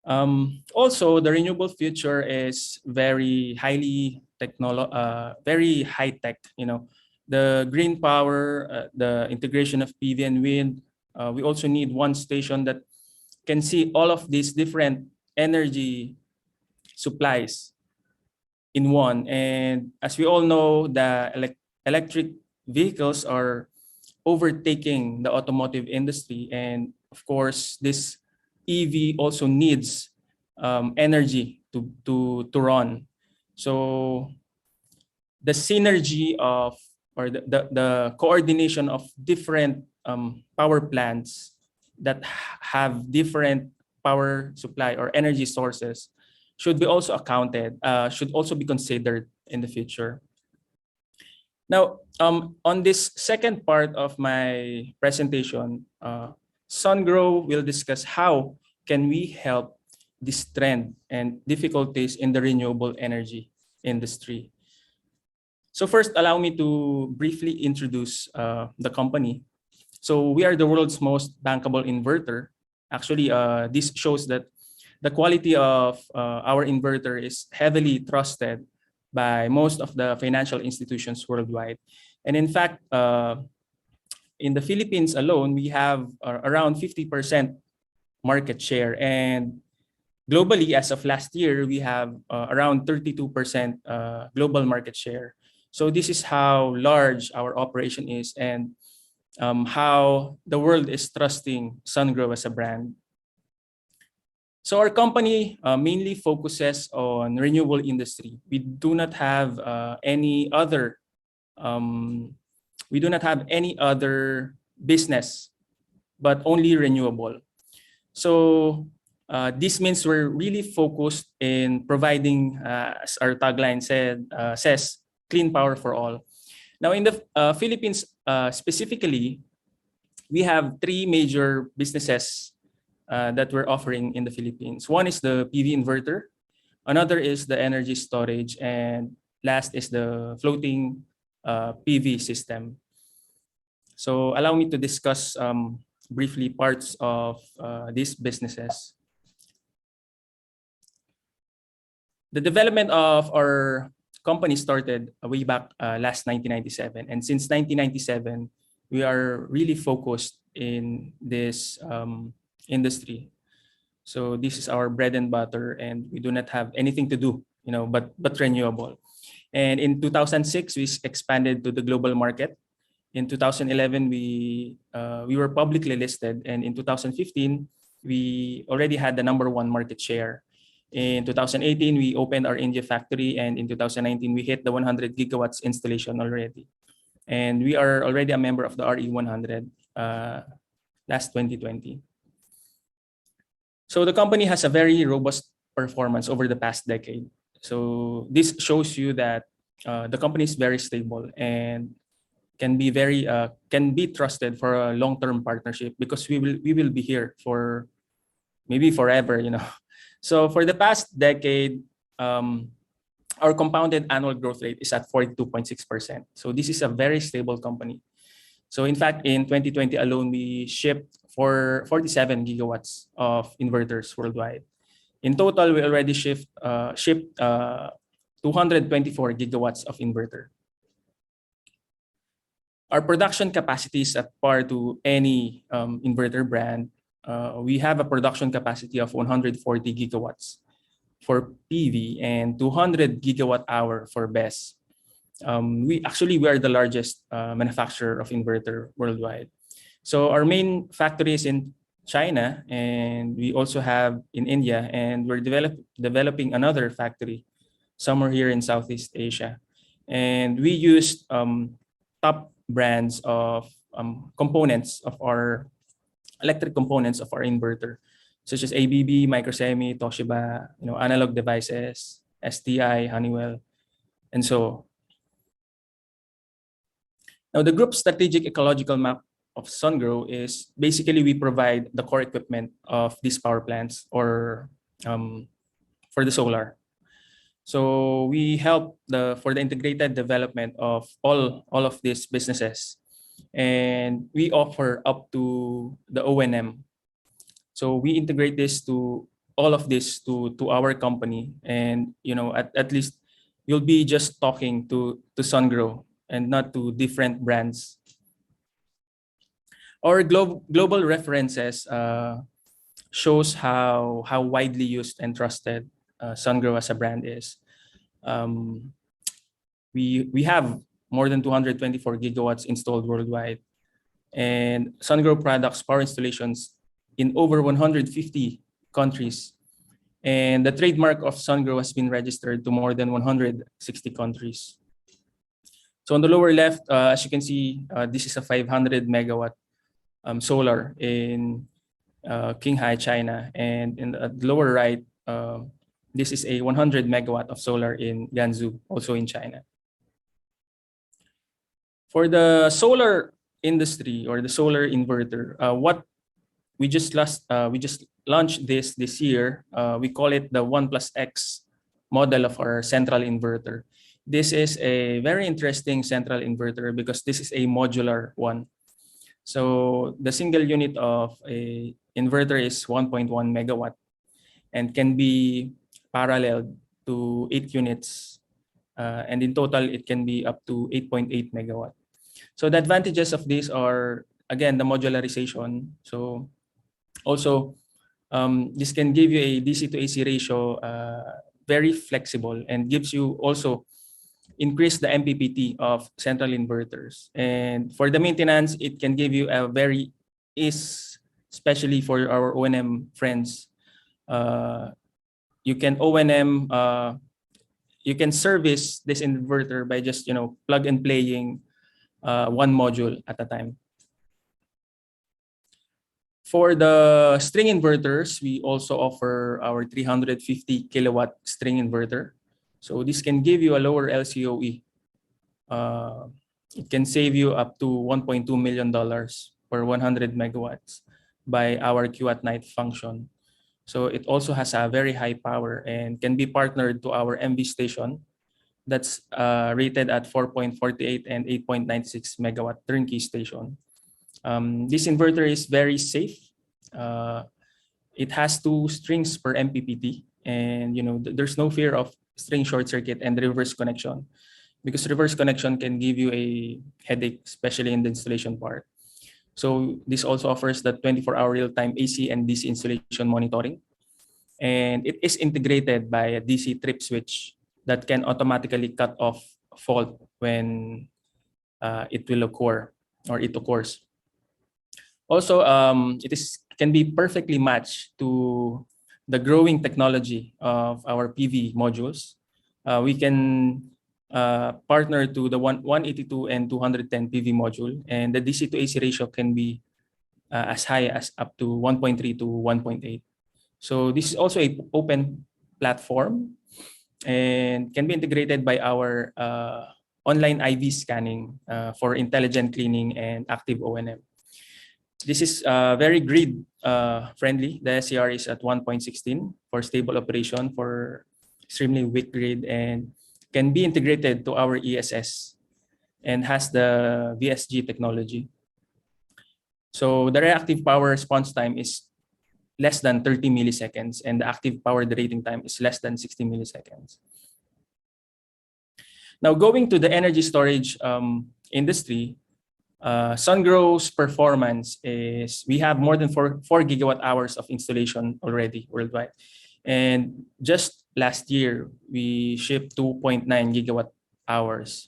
Also, the renewable future is very very high tech. The green power, the integration of PV and wind. We also need one station that can see all of these different energy supplies in one. And as we all know, the electric vehicles are overtaking the automotive industry, and of course, this EV also needs energy to run. So the synergy of, or the coordination of different power plants that have different power supply or energy sources should be also accounted, should also be considered in the future. Now, on this second part of my presentation, Sungrow will discuss how can we help this trend and difficulties in the renewable energy industry? So first, allow me to briefly introduce the company. So we are the world's most bankable inverter. Actually, this shows that the quality of our inverter is heavily trusted by most of the financial institutions worldwide. And in fact, in the Philippines alone, we have around 50% market share. And globally, as of last year, we have around 32% global market share. So this is how large our operation is, and how the world is trusting SunGrow as a brand. So our company mainly focuses on renewable industry. We do not have any other business, but only renewable. So this means we're really focused in providing, as our tagline says, clean power for all. Now, in the Philippines specifically, we have three major businesses that we're offering in the Philippines. One is the PV inverter, another is the energy storage, and last is the floating PV system. So allow me to discuss briefly parts of these businesses. The development of our company started way back last 1997, and since 1997, we are really focused in this industry. So this is our bread and butter, and we do not have anything to do, but renewable. And in 2006, we expanded to the global market. In 2011, we were publicly listed, and in 2015, we already had the #1 market share. In 2018, we opened our India factory, and in 2019, we hit the 100 gigawatts installation already. And we are already a member of the RE100 last 2020. So the company has a very robust performance over the past decade. So this shows you that the company is very stable and can be trusted for a long-term partnership, because we will be here for maybe forever. So for the past decade, our compounded annual growth rate is at 42.6%. So this is a very stable company. So in fact, in 2020 alone, we shipped for 47 gigawatts of inverters worldwide. In total, we already shipped 224 gigawatts of inverter. Our production capacity is at par to any inverter brand. We have a production capacity of 140 gigawatts for PV and 200 gigawatt hour for BESS. We are the largest manufacturer of inverter worldwide. So our main factory is in China, and we also have in India, and we're developing another factory somewhere here in Southeast Asia. And we use top brands of components of our electric components of our inverter, such as ABB, Microsemi, Toshiba, Analog Devices, STI, Honeywell, and so. Now, the group's strategic ecological map of SunGrow is basically we provide the core equipment of these power plants or for the solar. So we help for the integrated development of all of these businesses, and we offer up to the O&M. So we integrate all of this to our company, and at least you'll be just talking to SunGrow and not to different brands. Our global references shows how widely used and trusted SunGrow as a brand is. We have more than 224 gigawatts installed worldwide, and SunGrow products power installations in over 150 countries. And the trademark of SunGrow has been registered to more than 160 countries. So on the lower left, as you can see, this is a 500 megawatt solar in Qinghai, China. And in the lower right, this is a 100 megawatt of solar in Ganzhou, also in China. For the solar industry or the solar inverter, what we just launched this year. We call it the 1 plus X model of our central inverter. This is a very interesting central inverter because this is a modular one. So the single unit of a inverter is 1.1 megawatt and can be paralleled to 8 units. And in total, it can be up to 8.8 megawatt. So the advantages of this are, again, the modularization. So also, this can give you a DC to AC ratio very flexible and gives you also increase the MPPT of central inverters. And for the maintenance, it can give you a very ease, especially for our O&M friends. You can O&M, you can service this inverter by just plug and playing one module at a time. For the string inverters, we also offer our 350 kilowatt string inverter. So this can give you a lower LCOE. It can save you up to $1.2 million per 100 megawatts by our Q at night function. So it also has a very high power and can be partnered to our MV station that's rated at 4.48 and 8.96 megawatt turnkey station. This inverter is very safe. It has 2 strings per MPPT, and there's no fear of string short circuit and reverse connection, because reverse connection can give you a headache, especially in the installation part. So this also offers the 24-hour real-time AC and DC installation monitoring, and it is integrated by a DC trip switch that can automatically cut off fault when it will occur or it occurs. Also, can be perfectly matched to the growing technology of our PV modules. We can partner to the 182 and 210 PV module, and the DC to AC ratio can be as high as up to 1.3 to 1.8. So this is also a open platform and can be integrated by our online IV scanning for intelligent cleaning and active O&M. This is very grid friendly. The SCR is at 1.16 for stable operation for extremely weak grid, and can be integrated to our ESS and has the VSG technology. So the reactive power response time is less than 30 milliseconds, and the active power rating time is less than 60 milliseconds. Now, going to the energy storage industry, SunGrow's performance is, we have more than 4 gigawatt hours of installation already worldwide. And just last year, we shipped 2.9 gigawatt hours.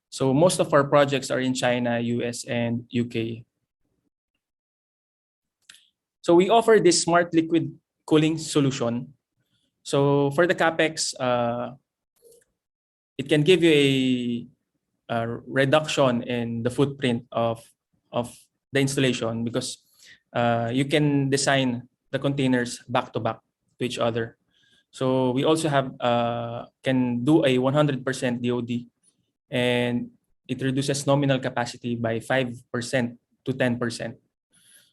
So most of our projects are in China, US, and UK. So we offer this smart liquid cooling solution. So for the CapEx, it can give you a reduction in the footprint of the installation, because you can design the containers back to back to each other. So we also have can do a 100% DOD, and it reduces nominal capacity by 5% to 10%.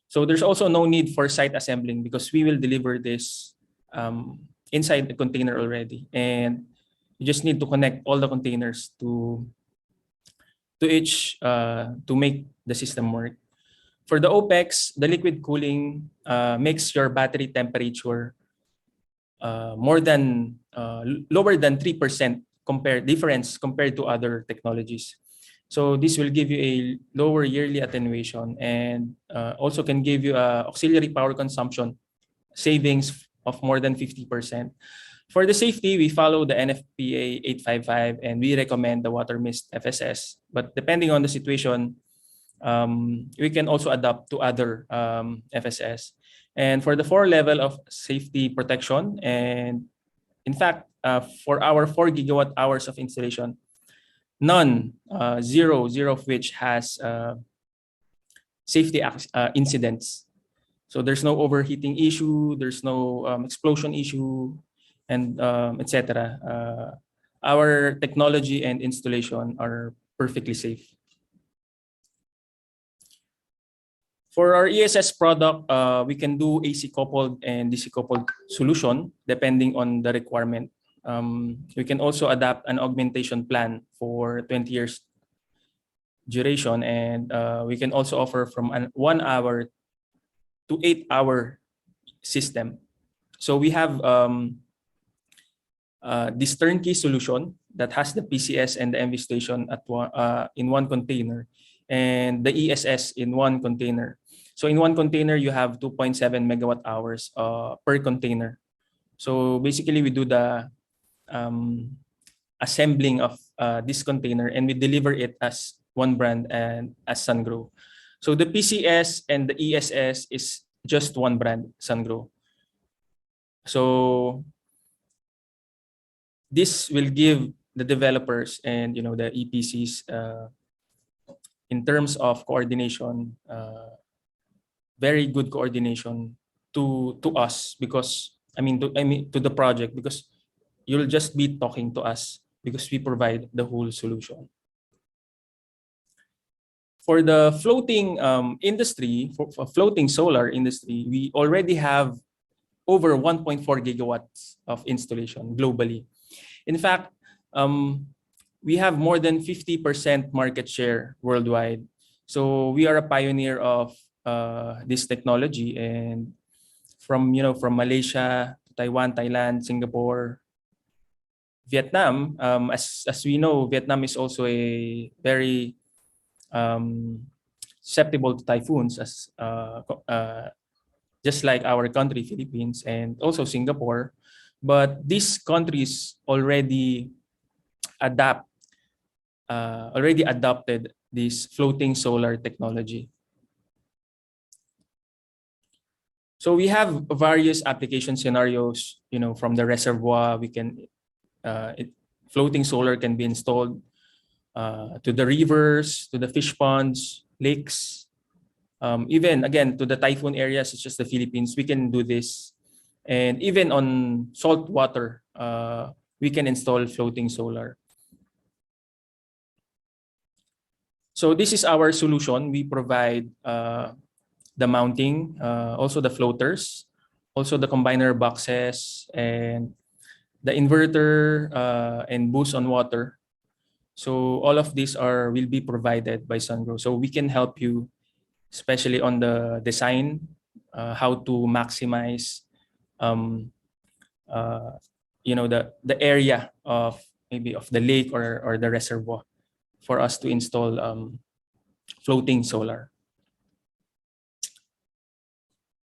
So there's also no need for site assembling, because we will deliver this inside the container already, and you just need to connect all the containers to each to make the system work. For the OPEX, the liquid cooling makes your battery temperature lower than 3% difference compared to other technologies. So this will give you a lower yearly attenuation, and also can give you auxiliary power consumption savings of more than 50%. For the safety, we follow the NFPA 855, and we recommend the water mist FSS. But depending on the situation, we can also adapt to other FSS. And for the 4 level of safety protection, and in fact, for our 4 gigawatt hours of installation, zero of which has safety incidents. So there's no overheating issue, there's no explosion issue, and etc. Our technology and installation are perfectly safe. For our ESS product, we can do AC coupled and DC coupled solution depending on the requirement. We can also adapt an augmentation plan for 20 years duration, and we can also offer from 1 hour to 8 hour system. So we have this turnkey solution that has the PCS and the MV station in one container, and the ESS in one container. So in one container, you have 2.7 megawatt hours per container. So basically, we do the assembling of this container, and we deliver it as one brand and as Sungrow. So the PCS and the ESS is just one brand, Sungrow. So this will give the developers and the EPCs in terms of coordination, very good coordination to us, because to the project, because you'll just be talking to us because we provide the whole solution. For the floating industry, for floating solar industry, we already have over 1.4 gigawatts of installation globally. In fact, we have more than 50% market share worldwide. So we are a pioneer of this technology, and from Malaysia, Taiwan, Thailand, Singapore, Vietnam. As we know, Vietnam is also a very susceptible to typhoons, as just like our country, Philippines, and also Singapore. But these countries already adopted this floating solar technology. So we have various application scenarios. From the reservoir, we can floating solar can be installed to the rivers, to the fish ponds, lakes, even again to the typhoon areas such as the Philippines. We can do this, and even on salt water, we can install floating solar. So this is our solution. We provide the mounting, also the floaters, also the combiner boxes, and the inverter and boost on water. So all of these will be provided by Sungrow. So we can help you, especially on the design, how to maximize the area of maybe of the lake or the reservoir for us to install floating solar.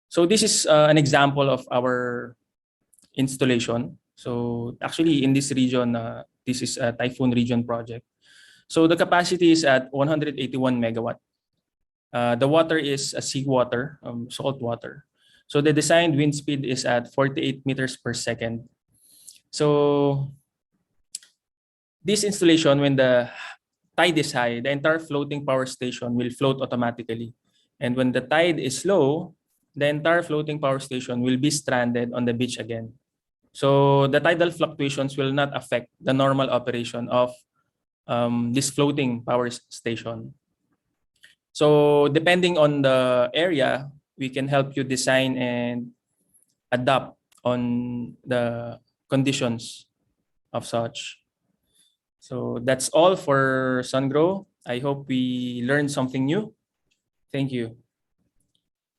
So this is an example of our installation. So actually in this region, this is a typhoon region project. So the capacity is at 181 megawatt. The water is seawater, salt water. So the designed wind speed is at 48 meters per second. So this installation, when the tide is high, the entire floating power station will float automatically. And when the tide is low, the entire floating power station will be stranded on the beach again. So the tidal fluctuations will not affect the normal operation of this floating power station. So depending on the area, we can help you design and adapt on the conditions of such. So that's all for Sungrow. I hope we learned something new. Thank you.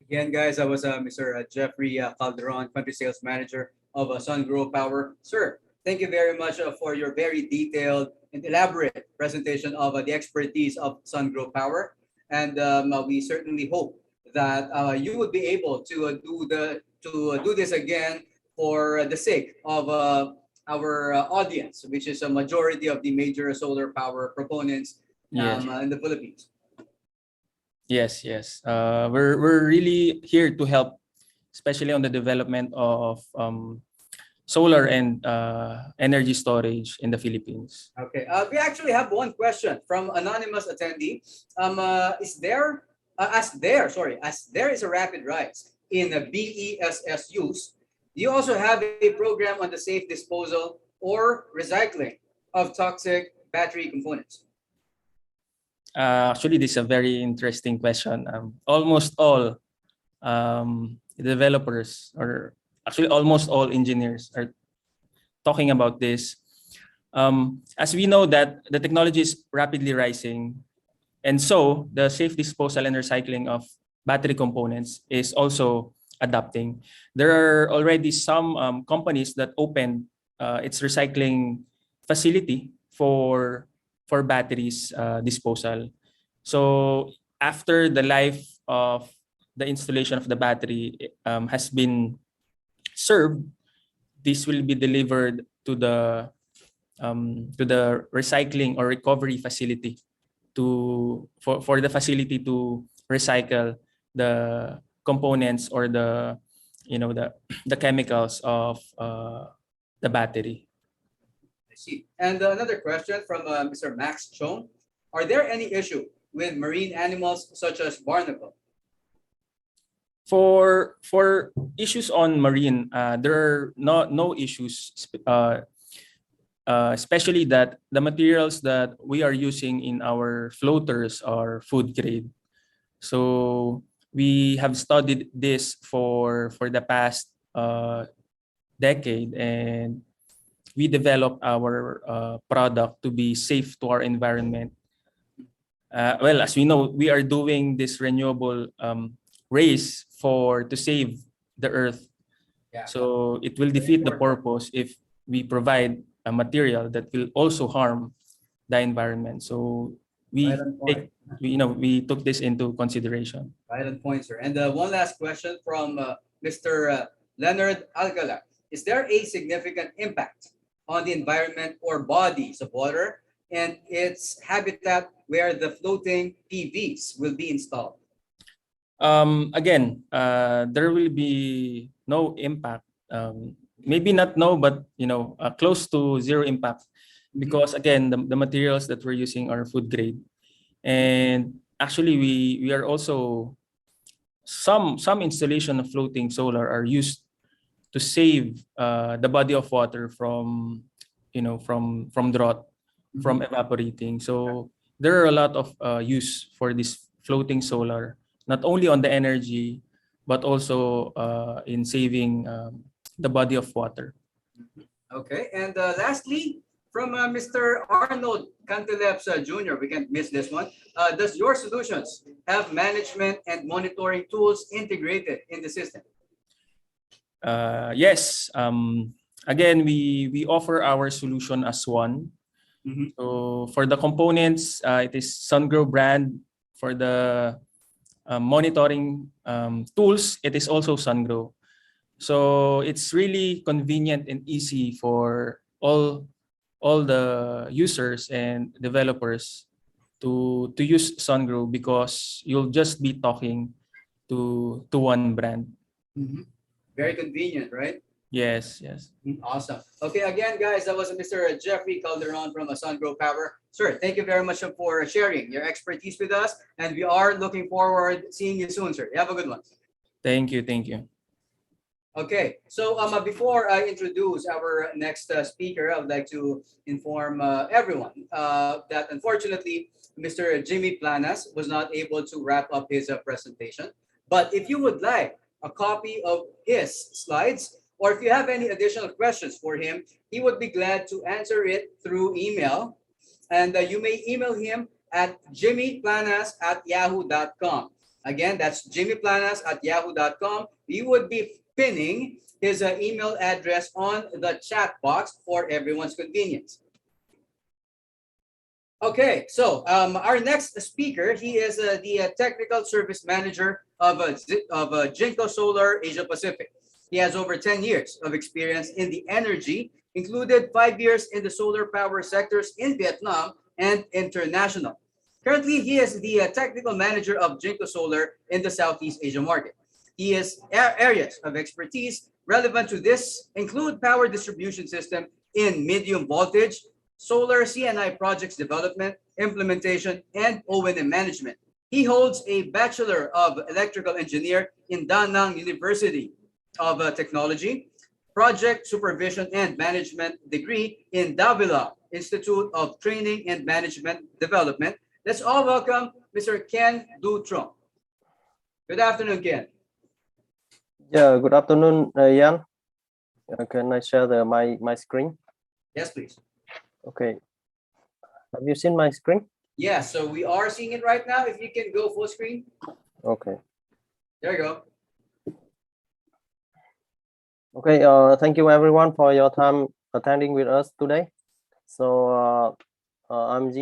Again, guys, I was Mr. Jeffrey Calderon, Country Sales Manager of Sungrow Power. Sir, thank you very much for your very detailed and elaborate presentation of the expertise of Sungrow Power. And we certainly hope that you would be able to do this again for the sake of our audience, which is a majority of the major solar power proponents in the Philippines. Yes. We're really here to help, especially on the development of solar and energy storage in the Philippines. Okay, we actually have one question from anonymous attendee. As there is a rapid rise in BESS use, do you also have a program on the safe disposal or recycling of toxic battery components? Actually, this is a very interesting question. Almost all developers, or actually almost all engineers, are talking about this. As we know that the technology is rapidly rising, and so the safe disposal and recycling of battery components is also adapting. There are already some companies that opened its recycling facility for batteries disposal. So after the life of the installation of the battery has been served, this will be delivered to the recycling or recovery facility for the facility to recycle the components or the the chemicals of the battery. I see. And another question from Mr. Max Chong. Are there any issue with marine animals such as barnacle? For issues on marine, there are no issues, especially that the materials that we are using in our floaters are food grade. So we have studied this for the past decade, and we developed our product to be safe to our environment. Well, as we know, we are doing this renewable race to save the earth. Yeah. So it will defeat the purpose if we provide a material that will also harm the environment. So we Right on point. we took this into consideration. Right on point, sir. And one last question from Mr. Leonard Alcala. Is there a significant impact on the environment or bodies of water and its habitat where the floating PVs will be installed? Again, there will be no impact. Maybe not no, but close to zero impact, because again, the materials that we're using are food grade, and actually we are also some installation of floating solar are used to save the body of water from from drought, from evaporating. So there are a lot of use for this floating solar, not only on the energy, but also in saving the body of water. Okay, and lastly, from Mr. Arnold Cantileps Jr., we can't miss this one. Does your solutions have management and monitoring tools integrated in the system? Yes. Again, we offer our solution as one. So for the components, it is SunGrow brand. For the monitoring tools, it is also SunGrow. So it's really convenient and easy for all the users and developers to use SunGrow, because you'll just be talking to one brand. Very convenient, right? Yes. Awesome. Okay, again, guys, that was Mr. Jeffrey Calderon from SunGrow Power. Sir, thank you very much for sharing your expertise with us, and we are looking forward seeing you soon, sir. You have a good one. Thank you. Okay, so before I introduce our next speaker, I would like to inform everyone that unfortunately, Mr. Jimmy Planas was not able to wrap up his presentation. But if you would like a copy of his slides, or if you have any additional questions for him, he would be glad to answer it through email. And you may email him at jimmyplanas@yahoo.com. Again, that's jimmyplanas@yahoo.com. We would be pinning his email address on the chat box for everyone's convenience. Okay, so our next speaker, he is the technical service manager of Jinko Solar Asia Pacific. He has over 10 years of experience in the energy, included 5 years in the solar power sectors in Vietnam and international. Currently, he is the technical manager of Jinko Solar in the Southeast Asia market. His areas of expertise relevant to this include power distribution system in medium voltage, solar CNI projects development, implementation, and O&M management. He holds a Bachelor of Electrical Engineer in Da Nang University of Technology, Project Supervision and Management degree in Davila Institute of Training and Management Development, Let's all welcome Mr. Ken Dutrong. Good afternoon, Ken. Yeah, good afternoon, Jan. Can I share my screen? Yes, please. Okay. Have you seen my screen? Yeah, so we are seeing it right now. If you can go full screen. Okay. There you go. Okay. Thank you everyone for your time attending with us today. So I'm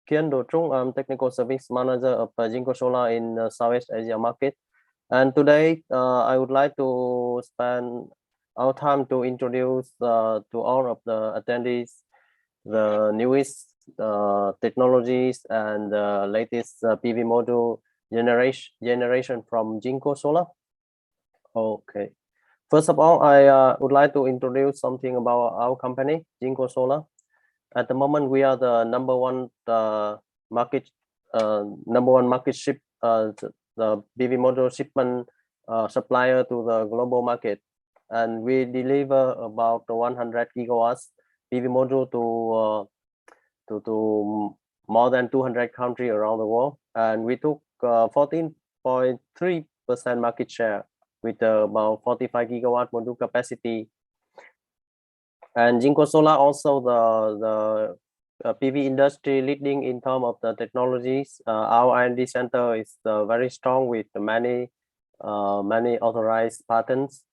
Kian Do Trung. I'm Technical Service Manager of Jinko Solar in Southeast Asia market. And today I would like to spend our time to introduce to all of the attendees the newest technologies and the latest PV module generation from Jinko Solar. Okay. First of all, I would like to introduce something about our company, Jinko Solar. At the moment, we are the number one market ship, the PV module shipment supplier to the global market, and we deliver about 100 gigawatts PV module to more than 200 countries around the world, and we took 14.3% market share with about 45 gigawatt module capacity. And Jinko Solar also the PV industry leading in terms of the technologies. Our R&D center is very strong with many authorized patents.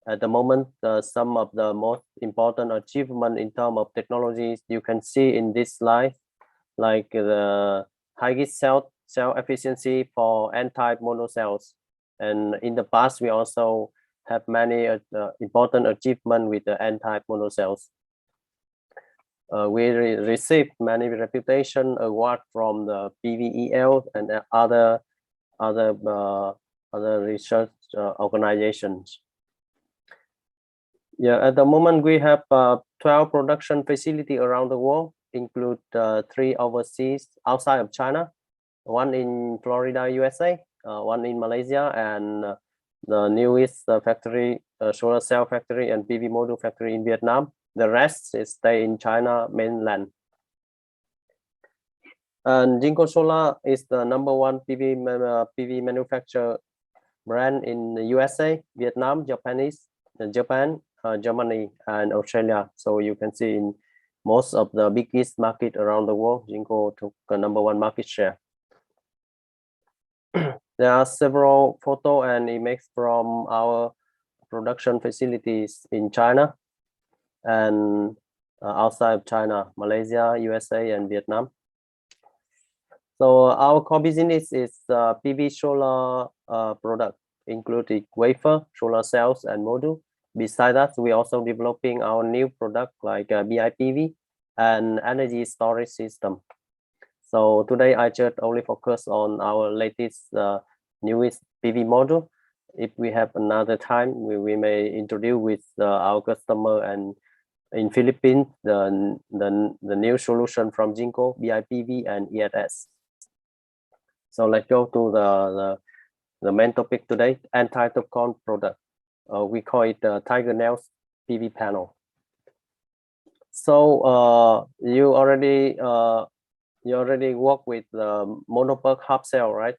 At the moment, some of the most important achievement in terms of technologies you can see in this slide, like the highest cell efficiency for N-type monocells. And in the past, we also have many important achievements with the N-type monocells. We received many reputation awards from the PVEL and other research organizations. Yeah, at the moment we have 12 production facilities around the world, include 3 overseas outside of China, 1 in Florida, USA, 1 in Malaysia, and the newest factory, solar cell factory and PV module factory in Vietnam. The rest is stay in China mainland. And Jinko Solar is the number one PV manufacturer brand in the USA, Vietnam, Japan, Germany, and Australia. So you can see in most of the biggest market around the world, Jinko took the number one market share. There are several photo and images from our production facilities in China and outside of China, Malaysia, USA, and Vietnam. So our core business is PV solar product, including wafer, solar cells, and module. Besides that, we also developing our new product like BIPV and energy storage system. So today I just only focus on our latest newest PV module. If we have another time, we may introduce with our customer and in Philippines the new solution from Jinko, BIPV and ESS. So let's go to the main topic today, anti-topcon product. We call it Tiger Nails PV panel. So you already work with mono-PERC half cell, right?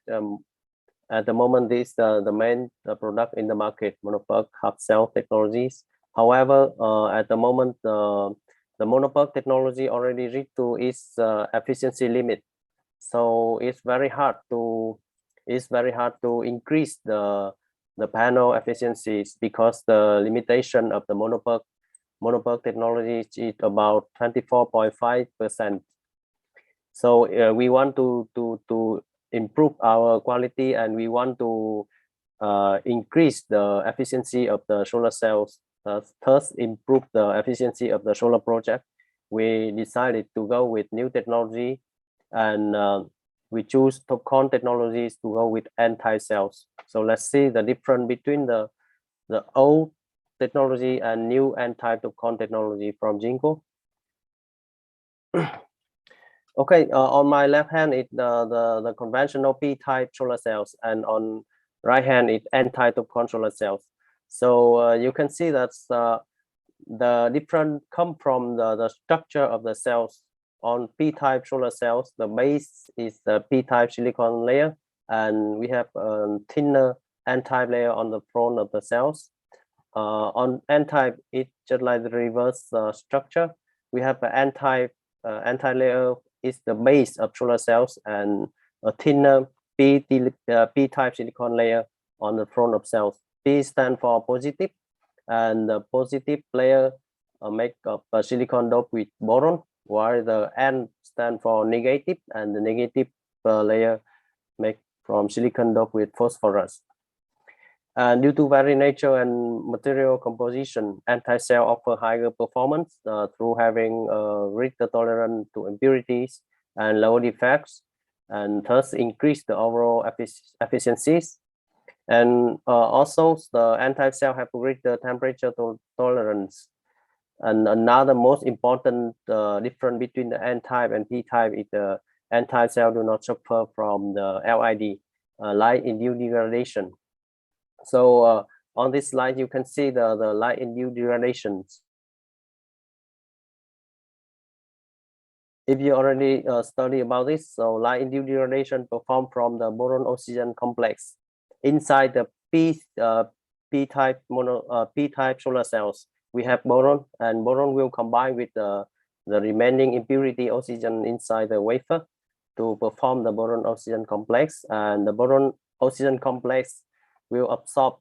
At the moment, this is the main product in the market, mono-PERC half cell technologies. However, at the moment, the mono-PERC technology already reached to its efficiency limit. So it's very hard to increase the panel efficiencies because the limitation of the mono-PERC technology is about 24.5%. So we want to improve our quality, and we want to increase the efficiency of the solar cells, thus improve the efficiency of the solar project. We decided to go with new technology, and we choose TOPCon technologies to go with N-type cells. So let's see the difference between the old technology and new N-type TOPCon technology from Jinko. Okay, on my left hand is the conventional P-type solar cells, and on right hand is N-type TOPCon solar cells. So you can see that the difference come from the structure of the cells. on P-type solar cells, the base is the P-type silicon layer, and we have a thinner N-type layer on the front of the cells. On N-type, it's just like the reverse structure. We have an N-type layer is the base of solar cells, and a thinner P-type silicon layer on the front of cells. P stands for positive, and the positive layer make up a silicon dope with boron, while the N stand for negative, and the negative layer make from silicon dope with phosphorus. And due to very nature and material composition, N-type cell offer higher performance through having greater tolerance to impurities and lower defects, and thus increase the overall efficiencies. And also the N-type cell have greater temperature tolerance. And another most important difference between the N-type and P-type is the N-type cell do not suffer from the LID, light-induced degradation. So on this slide, you can see the light-induced degradations. If you already study about this, so light-induced degradation performed from the boron-oxygen complex inside the P-type solar cells. We have boron, and boron will combine with the remaining impurity oxygen inside the wafer to perform the boron-oxygen complex, and the boron-oxygen complex will absorb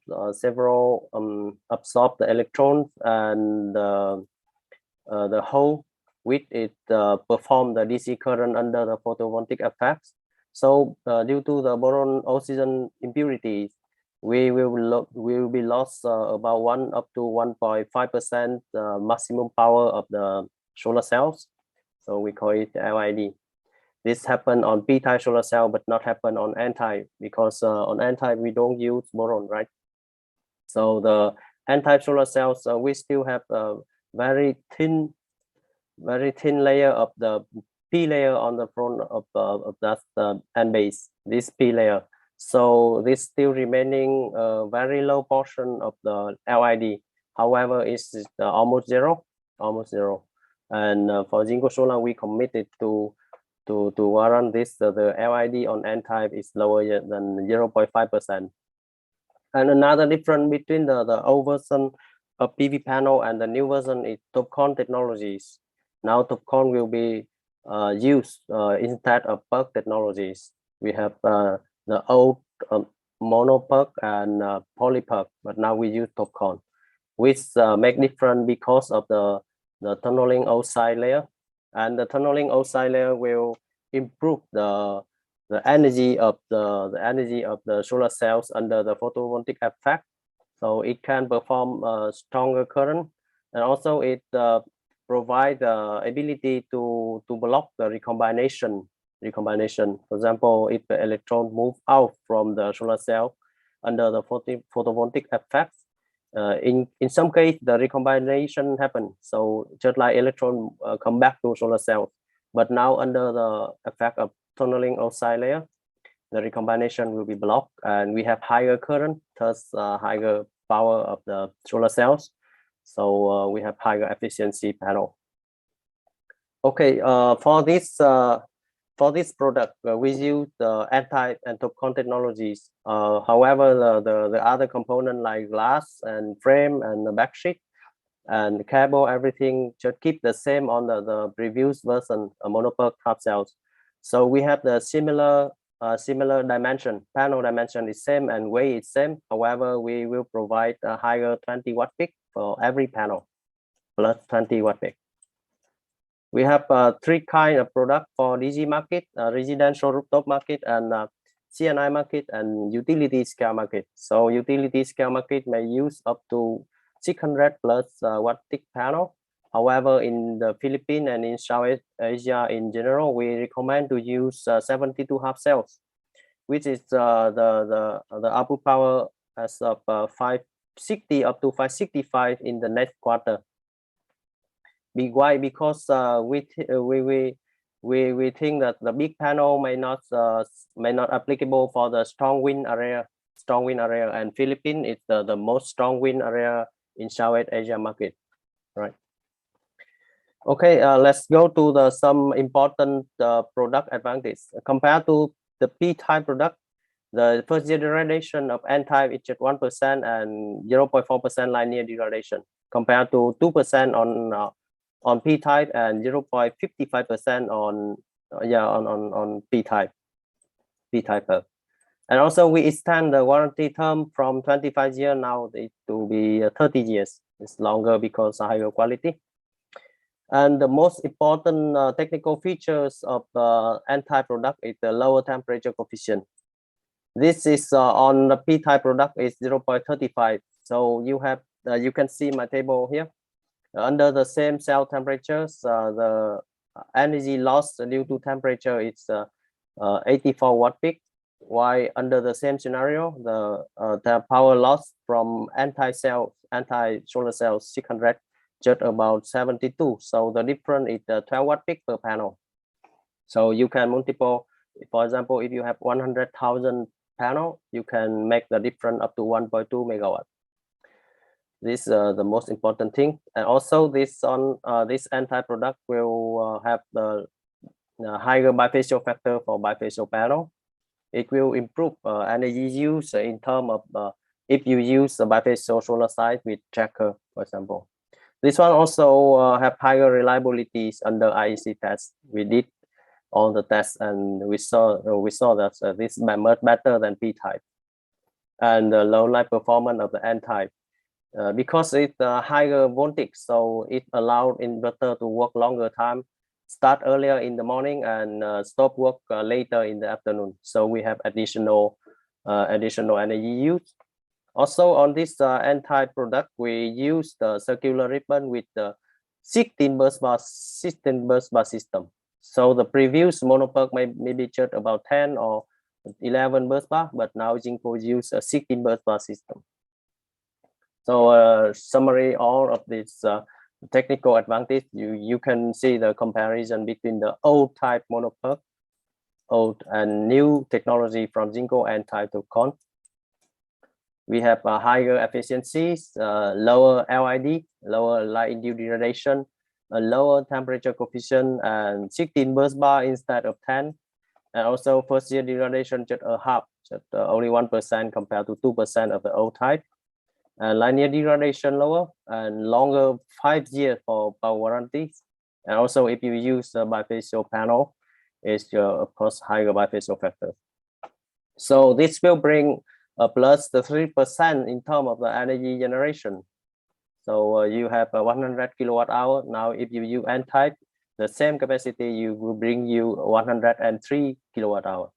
absorb the electrons and the hole which it perform the DC current under the photovoltaic effects. So due to the boron oxygen impurities, we will be lost about 1 up to 1.5% maximum power of the solar cells. So we call it LID. This happen on P-type solar cell, but not happen on N-type, because on N-type we don't use boron, right? So the N-type solar cells, we still have a very thin layer of the P layer on the front of that N base, this P layer. So this still remaining a very low portion of the LID. However, it's almost zero. And for Jinko Solar, we committed to warrant this. The LID on N-type is lower than 0.5%. And another difference between the old version of PV panel and the new version is TOPCon technologies. Now TOPCon will be used instead of PERC technologies. We have the old mono PERC and poly PERC, but now we use TOPCon, which make different because of the tunneling oxide layer. And the tunneling oxide layer will improve the energy of the solar cells under the photovoltaic effect. So it can perform a stronger current, and also it provide the ability to block the recombination. For example, if the electron move out from the solar cell under the photovoltaic effect, in some case the recombination happen. So just like electron come back to solar cells, but now under the effect of tunneling oxide layer, the recombination will be blocked, and we have higher current, thus higher power of the solar cells. So we have higher efficiency panel. Okay, for this product, we use the N-type and TOPCon technologies. However, the other component like glass and frame and the backsheet and the cable, everything should keep the same on the previous version, mono-PERC half cells. So we have the similar dimension. Panel dimension is same and weight is same. However, we will provide a higher 20 watt peak for every panel, plus 20 watt peak. We have 3 kind of product for DG market, residential rooftop market, and C&I market, and utility scale market. So utility scale market may use up to 600 plus watt peak panel. However, in the Philippines and in South Asia in general, we recommend to use 72 half cells, which is the output power as of 560 up to 565 in the next quarter. Why? Because we think that the big panel may not applicable for the strong wind area, and Philippines is the most strong wind area in South Asia market, right? Okay, let's go to the some important product advantage. Compared to the P-type product, the first generation of N-type is just 1% and 0.4% linear degradation, compared to 2% on P-type and 0.55% on P-type. And also we extend the warranty term from 25 years now to be 30 years. It's longer because of higher quality. And the most important technical features of the N-type product is the lower temperature coefficient. This is on the P-type product is 0.35. So you have you can see my table here. Under the same cell temperatures, the energy loss due to temperature is 84 watt peak. While under the same scenario, the power loss from anti-solar cells 600 just about 72. So the difference is 12 watt peak per panel. So you can multiple, for example, if you have 100,000 panel, you can make the difference up to 1.2 megawatt. This is the most important thing. And also this N-type product will have the higher bifacial factor for bifacial panel. It will improve energy use in terms of if you use the bifacial solar side with tracker, for example. This one also have higher reliabilities under IEC test. We did all the tests and we saw that this is much better than P-type. And the low light performance of the N-type. Because it's higher voltage, so it allowed inverter to work longer time, start earlier in the morning and stop work later in the afternoon. So we have additional energy use. Also on this N-type product, we use the circular ribbon with the 16 bus bar system. So the previous monoPERC may be just about 10 or 11 bus bar, but now Jinko use a 16 bus bar system. So summary all of this technical advantage, you can see the comparison between the old type monoPERC, old and new technology from Jinko and type of con. We have higher efficiencies, lower LID, lower light induced degradation, a lower temperature coefficient, and 16 bus bar instead of 10. And also first year degradation just a half, just only 1% compared to 2% of the old type. Linear degradation lower and longer 5 years for power warranties. And also if you use the bifacial panel, it's of course higher bifacial factor. So this will bring plus the 3% in terms of the energy generation. So you have 100 kilowatt hour. Now if you use N-type, the same capacity you will bring you 103 kilowatt hour.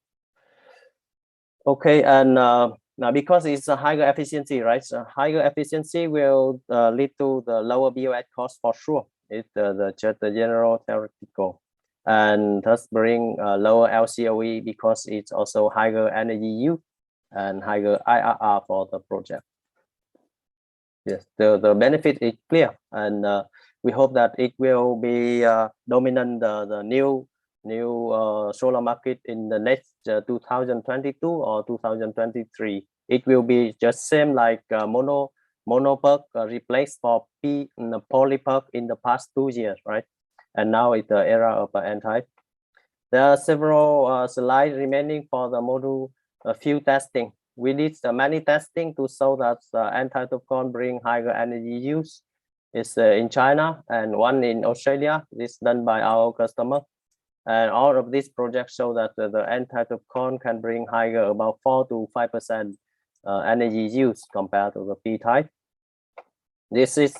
Okay, and now because it's a higher efficiency, right? So higher efficiency will lead to the lower BOS cost for sure. It's just the general theoretical, and thus bring lower LCOE because it's also higher energy use and higher IRR for the project. Yes, the benefit is clear, and we hope that it will be dominant the new solar market in the next 2022 or 2023. It will be just same like monoPERC replaced for polyPERC in the past 2 years, right? And now it's the era of N-type. There are several slides remaining for the module field testing. We did many testing to show that N-type TOPCon bring higher energy use. It's in China and one in Australia. This done by our customer. And all of these projects show that the N-type TOPCon can bring higher about 4 to 5% energy use compared to the P-type. This is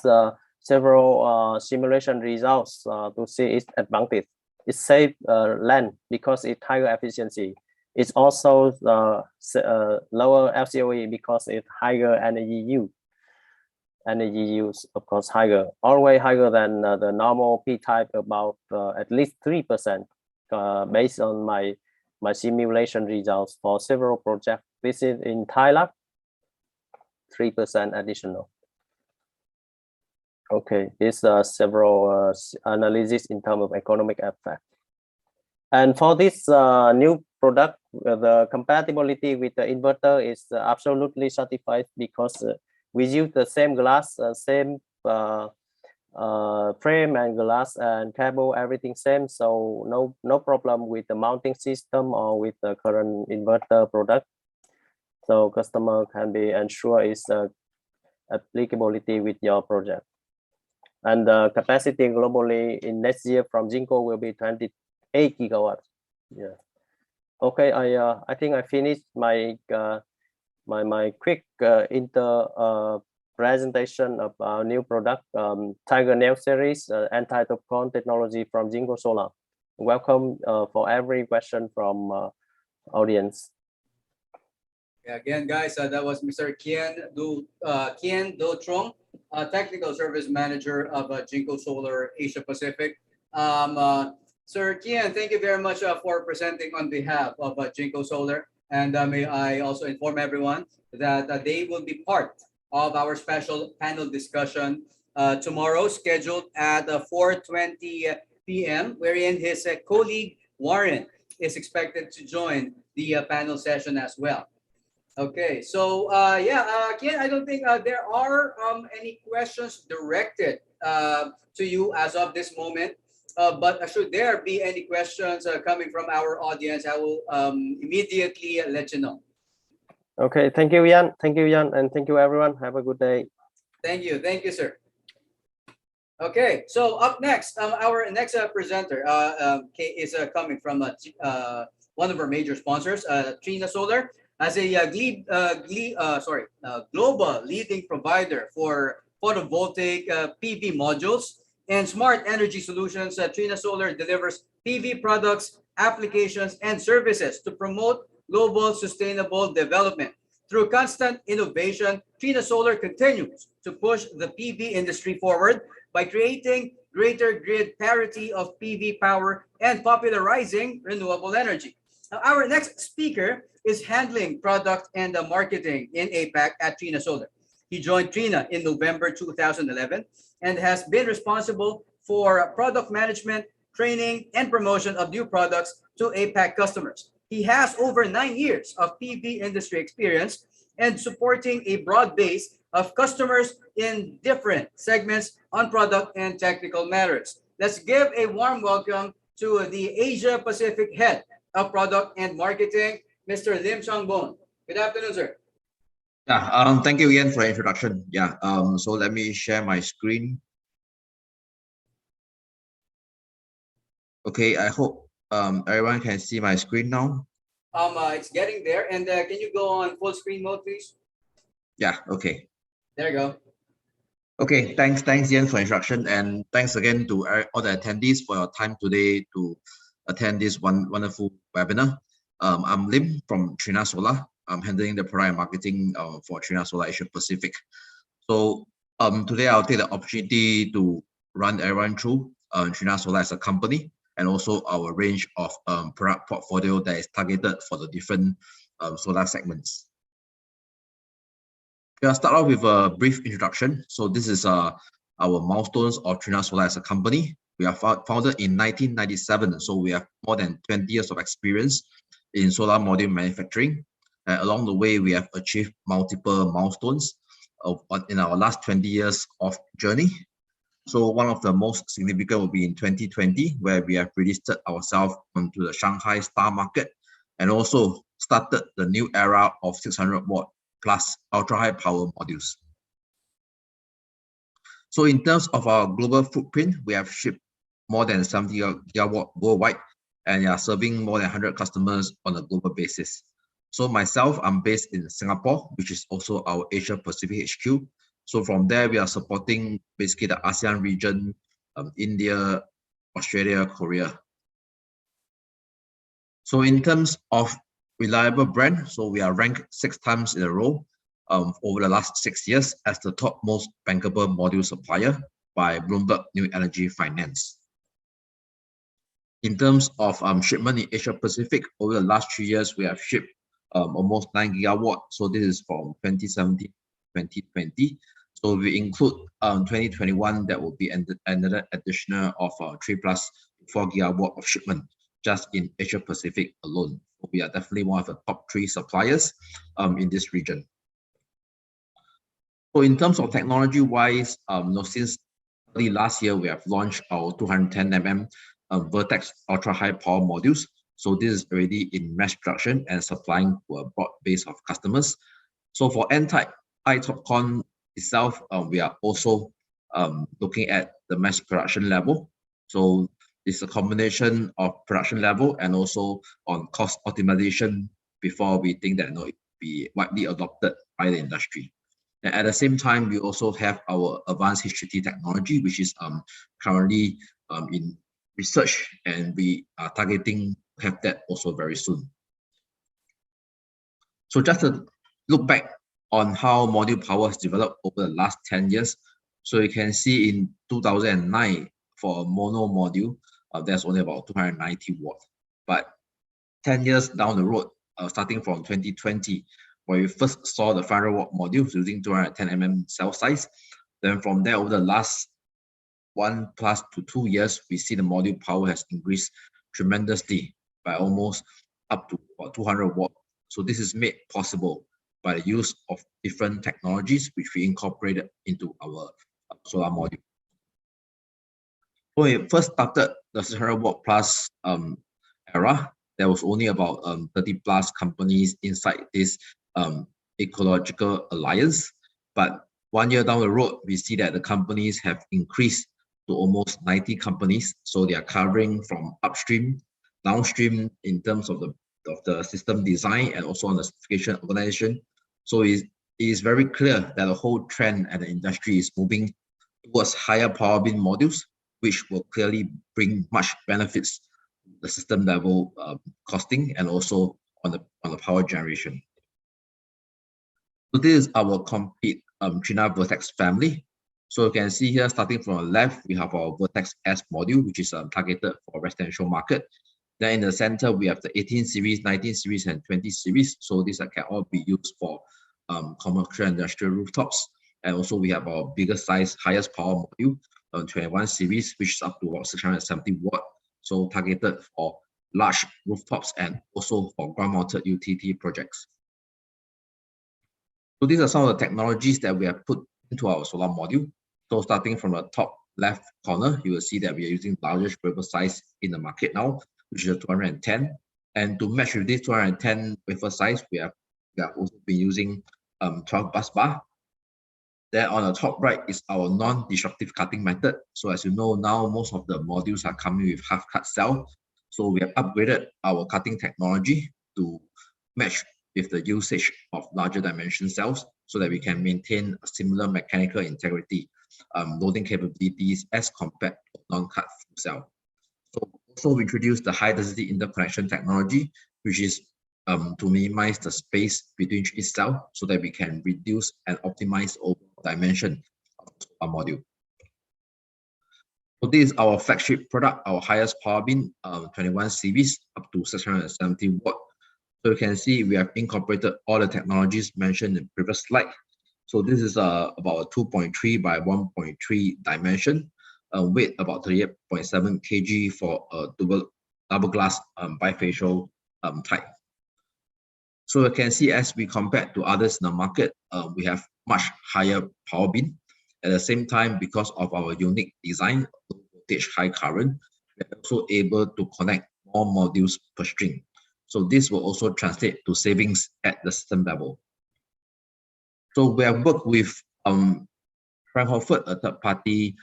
several simulation results to see its advantage. It saves land because it's higher efficiency. It's also lower LCOE because it's higher energy use. Energy use, of course, higher, always higher than the normal P-type, about at least 3%, based on my simulation results for several projects. This is in Thailand, 3% additional. Okay, these are several analysis in terms of economic effect. And for this new product, the compatibility with the inverter is absolutely certified because we use the same glass, same frame and glass and cable, everything same. So no problem with the mounting system or with the current inverter product. So customer can be ensured its applicability with your project. And the capacity globally in next year from Jinko will be 28 gigawatts. Yeah. Okay, I think I finished my my quick presentation of our new product, Tiger Nail series, anti-top-con technology from Jinko Solar. Welcome for every question from audience. Yeah, again, guys, that was Mr. Kien Do Trong, Technical Service Manager of Jinko Solar Asia Pacific. Sir Kien, thank you very much for presenting on behalf of Jinko Solar. And may I also inform everyone that they will be part of our special panel discussion tomorrow, scheduled at 4:20 p.m., wherein his colleague Warren is expected to join the panel session as well. Okay, so Kian, I don't think there are any questions directed to you as of this moment. But should there be any questions coming from our audience, I will immediately let you know. Okay, thank you, Yan. Thank you, Yan, and thank you, everyone. Have a good day. Thank you, sir. Okay, so up next, our next presenter is coming from one of our major sponsors, Trina Solar. As a global leading provider for photovoltaic PV modules and smart energy solutions, Trina Solar delivers PV products, applications, and services to promote global sustainable development. Through constant innovation, Trina Solar continues to push the PV industry forward by creating greater grid parity of PV power and popularizing renewable energy. Now, our next speaker is handling product and marketing in APAC at Trina Solar. He joined Trina in November 2011 and has been responsible for product management, training, and promotion of new products to APAC customers. He has over 9 years of PV industry experience and supporting a broad base of customers in different segments on product and technical matters. Let's give a warm welcome to the Asia Pacific Head of Product and Marketing, Mr. Lim Changbon. Good afternoon, sir. Yeah, thank you again for the introduction. Yeah, so let me share my screen. Okay, I hope everyone can see my screen now. It's getting there, and can you go on full screen mode, please? Yeah, okay. There you go. Okay, thanks Ian for the introduction, and thanks again to all the attendees for your time today to attend this wonderful webinar. I'm Lim from Trina Solar. I'm handling the product and marketing for Trina Solar Asia Pacific. So today I'll take the opportunity to run everyone through Trina Solar as a company, and also our range of product portfolio that is targeted for the different solar segments. I'll start off with a brief introduction. So this is our milestones of Trina Solar as a company. We are founded in 1997, so we have more than 20 years of experience in solar module manufacturing. Along the way, we have achieved multiple milestones in our last 20 years of journey. So one of the most significant will be in 2020, where we have registered ourselves onto the Shanghai Star Market and also started the new era of 600 watt plus ultra high power modules. So in terms of our global footprint, we have shipped more than 70 gigawatt worldwide and are serving more than 100 customers on a global basis. So myself, I'm based in Singapore, which is also our Asia Pacific HQ. So from there, we are supporting basically the ASEAN region, India, Australia, Korea. So in terms of reliable brand, so we are ranked 6 times in a row over the last 6 years as the top most bankable module supplier by Bloomberg New Energy Finance. In terms of shipment in Asia Pacific, over the last 3 years, we have shipped almost 9 gigawatt. So this is from 2017 2020. So we include 2021, that will be another additional of 3 plus 4 gigawatt of shipment just in Asia Pacific alone. We are definitely one of the top 3 suppliers in this region. So in terms of technology wise, since early last year, we have launched our 210 mm Vertex ultra high power modules. So this is already in mass production and supplying to a broad base of customers. So for N-type iTopCon itself, we are also looking at the mass production level. So it's a combination of production level and also on cost optimization before we think that it be widely adopted by the industry. And at the same time, we also have our advanced HTT technology, which is currently in research, and we are targeting to have that also very soon. So just to look back on how module power has developed over the last 10 years. So you can see in 2009, for a mono module, there's only about 290 watts. But 10 years down the road, starting from 2020, where we first saw the 500 watt modules using 210 mm cell size. Then from there, over the last 1+ to 2 years, we see the module power has increased tremendously by almost up to about 200 watts. So this is made possible by the use of different technologies which we incorporated into our solar module. When we first started the 600 watt plus era, there was only about 30+ companies inside this ecological alliance. But 1 year down the road, we see that the companies have increased to almost 90 companies. So they are covering from upstream, downstream in terms of the system design and also on the certification organization. So it is very clear that the whole trend at the industry is moving towards higher power bin modules, which will clearly bring much benefits the system level costing and also on the power generation. So this is our complete Trina Vertex family. So you can see here, starting from the left, we have our Vertex S module, which is targeted for residential market. Then in the center, we have the 18 series, 19 series, and 20 series. So these can all be used for commercial and industrial rooftops. And also we have our biggest size, highest power module, 21 series, which is up to about 670 watt. So targeted for large rooftops and also for ground-mounted utility projects. So these are some of the technologies that we have put into our solar module. So starting from the top left corner, you will see that we are using the largest wafer size in the market now, which is a 210. And to match with this 210 wafer size, we have also been using 12 bus bar. Then on the top right is our non-destructive cutting method. So as you know, now most of the modules are coming with half-cut cell. So we have upgraded our cutting technology to match with the usage of larger dimension cells so that we can maintain a similar mechanical integrity, loading capabilities as compared to non-cut cell. So also we introduced the high density interconnection technology, which is to minimize the space between each cell so that we can reduce and optimize overall dimension of our module. So this is our flagship product, our highest power bin, 21 series up to 670 watt. So you can see we have incorporated all the technologies mentioned in the previous slide. So this is about a 2.3 by 1.3 dimension, weight about 38.7 kg for a double glass bifacial type. So you can see as we compare to others in the market, we have much higher power bin. At the same time, because of our unique design, low voltage, high current, we're also able to connect more modules per string. So this will also translate to savings at the system level. So we have worked with Fraunhofer, a third-party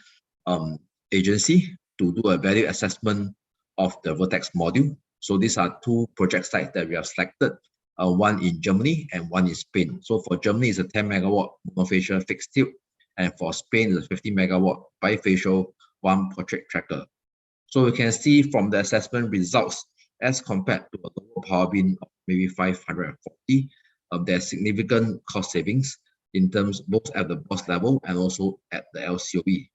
agency, to do a value assessment of the Vertex module. So these are two project sites that we have selected, one in Germany and one in Spain. So for Germany, it's a 10 megawatt monofacial fixed tube, and for Spain, it's a 50 megawatt bifacial one portrait tracker. So we can see from the assessment results, as compared to a lower power bin of maybe 540, there's significant cost savings in terms both at the box level and also at the LCOE.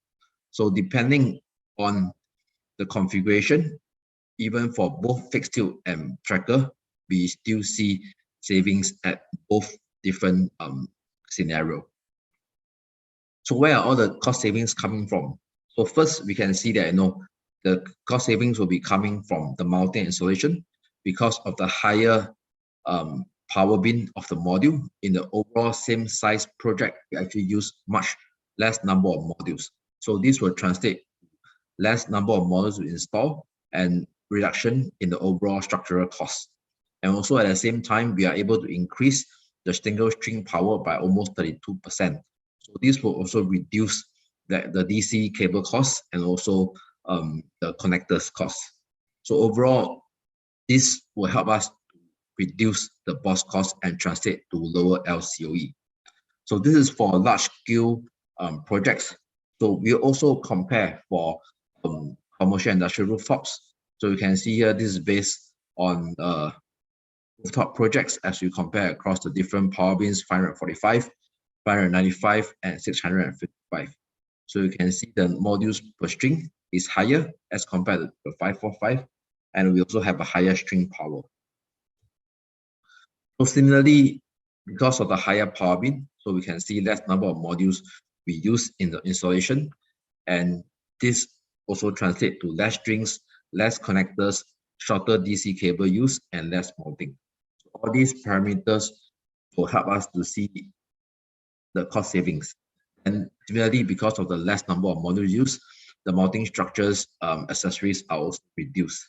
So depending on the configuration, even for both fixed tube and tracker, we still see savings at both different scenarios. So where are all the cost savings coming from? So first, we can see that the cost savings will be coming from the mounting installation because of the higher power bin of the module. In the overall same size project, we actually use much less number of modules. So this will translate less number of models to install and reduction in the overall structural cost. And also at the same time, we are able to increase the single string power by almost 32%. So this will also reduce the DC cable costs and also the connectors costs. So overall, this will help us reduce the BOS cost and translate to lower LCOE. So this is for large scale projects. So we also compare for commercial industrial rooftops. So you can see here, this is based on rooftop projects as we compare across the different power bins, 545, 595, and 655. So you can see the modules per string is higher as compared to the 545, and we also have a higher string power. So similarly, because of the higher power bin, so we can see less number of modules we use in the installation, and this also translates to less strings, less connectors, shorter DC cable use, and less mounting. So all these parameters will help us to see the cost savings. And similarly, because of the less number of modules used, the mounting structures, accessories are also reduced.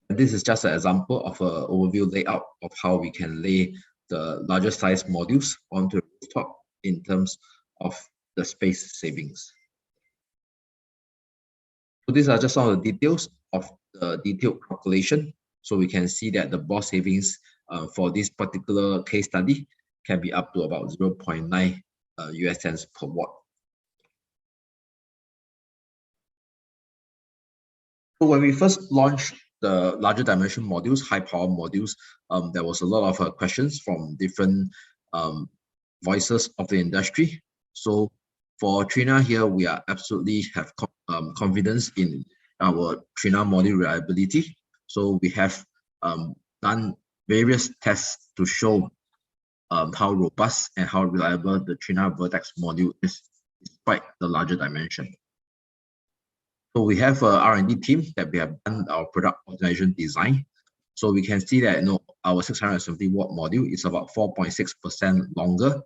And this is just an example of an overview layout of how we can lay the larger size modules onto the rooftop in terms of the space savings. So these are just some of the details of the detailed calculation. So we can see that the BOS savings for this particular case study can be up to about 0.9 US cents per watt. So when we first launched the larger dimension modules, high power modules, there was a lot of questions from different voices of the industry. So for Trina here, we are absolutely have confidence in our Trina module reliability. So we have done various tests to show how robust and how reliable the Trina Vertex module is despite the larger dimension. So we have a R&D team that we have done our product optimization design. So we can see that our 670 watt module is about 4.6% longer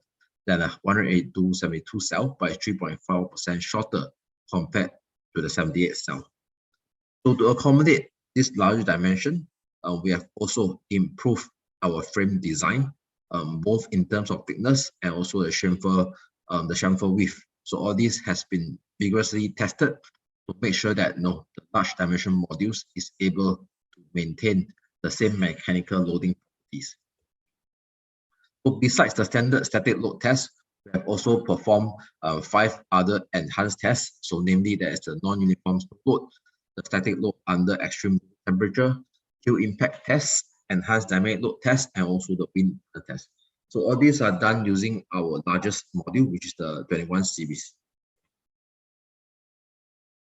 than a 182/72 cell, but 3.5% shorter compared to the 78 cell. So to accommodate this larger dimension, we have also improved our frame design, both in terms of thickness and also the chamfer width. So all this has been vigorously tested to make sure that the large dimension modules is able to maintain the same mechanical loading properties. So besides the standard static load test, we have also performed 5 other enhanced tests. So namely, there is the non-uniform load, the static load under extreme temperature, Q impact test, enhanced dynamic load test, and also the wind test. So all these are done using our largest module, which is the 21 series.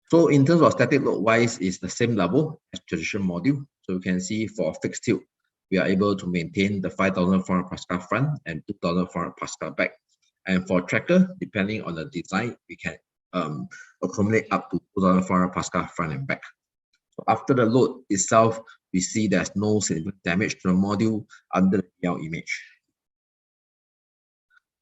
So in terms of static load wise, it's the same level as traditional module. So you can see for fixed tilt, we are able to maintain the 5,400 Pascal front and 2,400 Pascal back. And for tracker, depending on the design, we can accumulate up to 2,400 Pascal front and back. So after the load itself, we see there's no significant damage to the module under the PL image.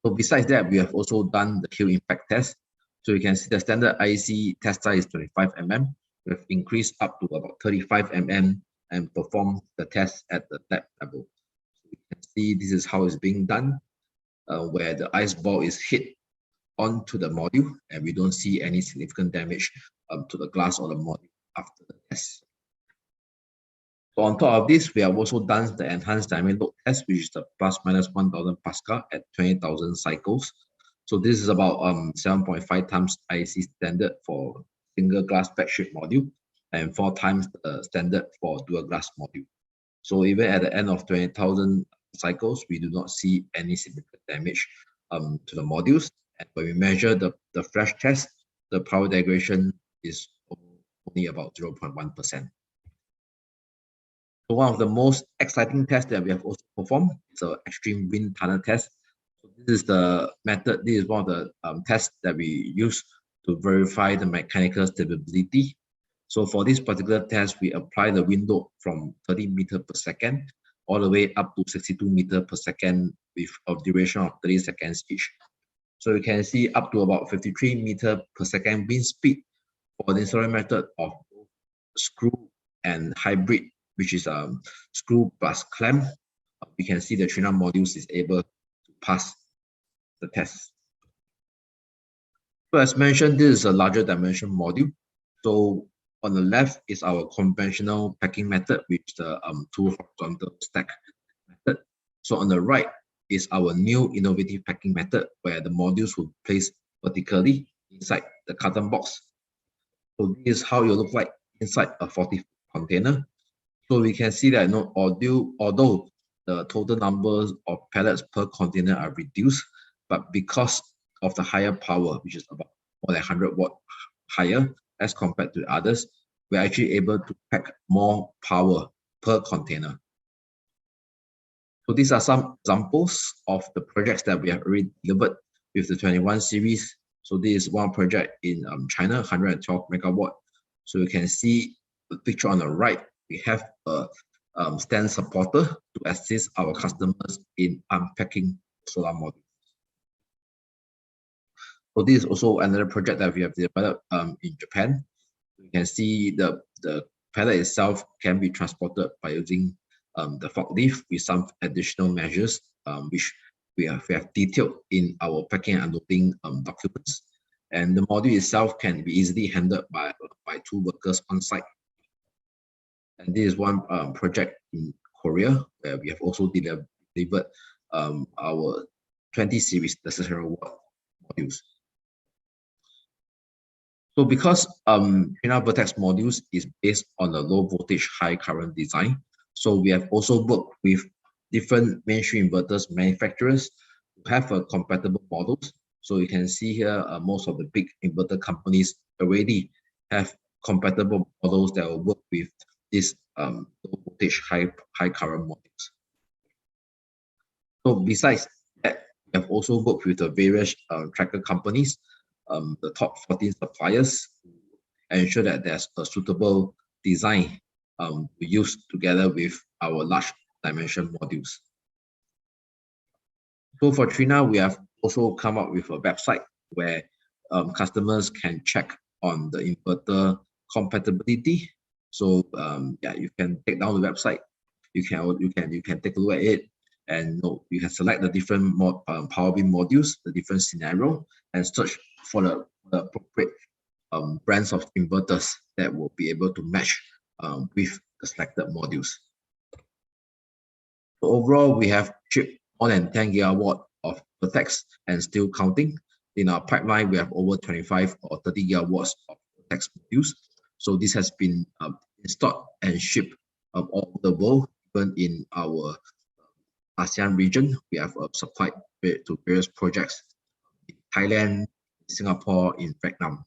So besides that, we have also done the Q impact test. So you can see the standard IC test size is 25 mm. We have increased up to about 35 mm and performed the test at the lab level. So you can see this is how it's being done, where the ice ball is hit onto the module and we don't see any significant damage to the glass or the module after the test. So on top of this, we have also done the enhanced dynamic load test, which is the plus minus 1,000 Pascal at 20,000 cycles. So this is about 7.5 times IC standard for single glass backsheet module and 4 times the standard for dual glass module. So even at the end of 20,000 cycles, we do not see any significant damage to the modules. And when we measure the flash test, the power degradation is only about 0.1%. So one of the most exciting tests that we have also performed is an extreme wind tunnel test. So this is the method, this is one of the tests that we use to verify the mechanical stability. So for this particular test, we apply the wind load from 30 meters per second all the way up to 62 meters per second with a duration of 30 seconds each. So you can see up to about 53 meter per second wind speed for the installation method of screw and hybrid, which is screw plus clamp. We can see the Trina modules is able to pass the test. So as mentioned, this is a larger dimension module. So on the left is our conventional packing method, which is the two horizontal stack method. So on the right is our new innovative packing method, where the modules will be placed vertically inside the carton box. So this is how it look like inside a 40 container. So we can see that although the total numbers of pallets per container are reduced, but because of the higher power, which is about more than 100 watt higher as compared to others, we're actually able to pack more power per container. So these are some examples of the projects that we have already delivered with the 21 series. So this is one project in China, 112 megawatt. So you can see the picture on the right. We have a stand supporter to assist our customers in unpacking solar modules. So this is also another project that we have developed in Japan. You can see the pallet itself can be transported by using the forklift with some additional measures, which we have detailed in our packing and unloading documents. And the module itself can be easily handled by 2 workers on site. And this is one project in Korea where we have also delivered our 20 series necessary watt modules. So because Trina Vertex modules is based on a low voltage, high current design, so we have also worked with different mainstream inverters manufacturers to have compatible models. So you can see here most of the big inverter companies already have compatible models that will work with this low voltage, high current modules. So besides that, we have also worked with the various tracker companies, the top 14 suppliers, and ensure that there's a suitable design to use together with our large dimension modules. So for Trina, we have also come up with a website where customers can check on the inverter compatibility. So yeah, you can take down the website. You can take a look at it, and you can select the different power beam modules, the different scenario, and search for the appropriate brands of inverters that will be able to match with the selected modules. So overall, we have shipped more than 10 gigawatt of Vertex and still counting. In our pipeline, we have over 25 or 30 gigawatts of Vertex modules. So this has been installed and shipped all over the world, even in our ASEAN region. We have supplied to various projects in Thailand, Singapore, in Vietnam.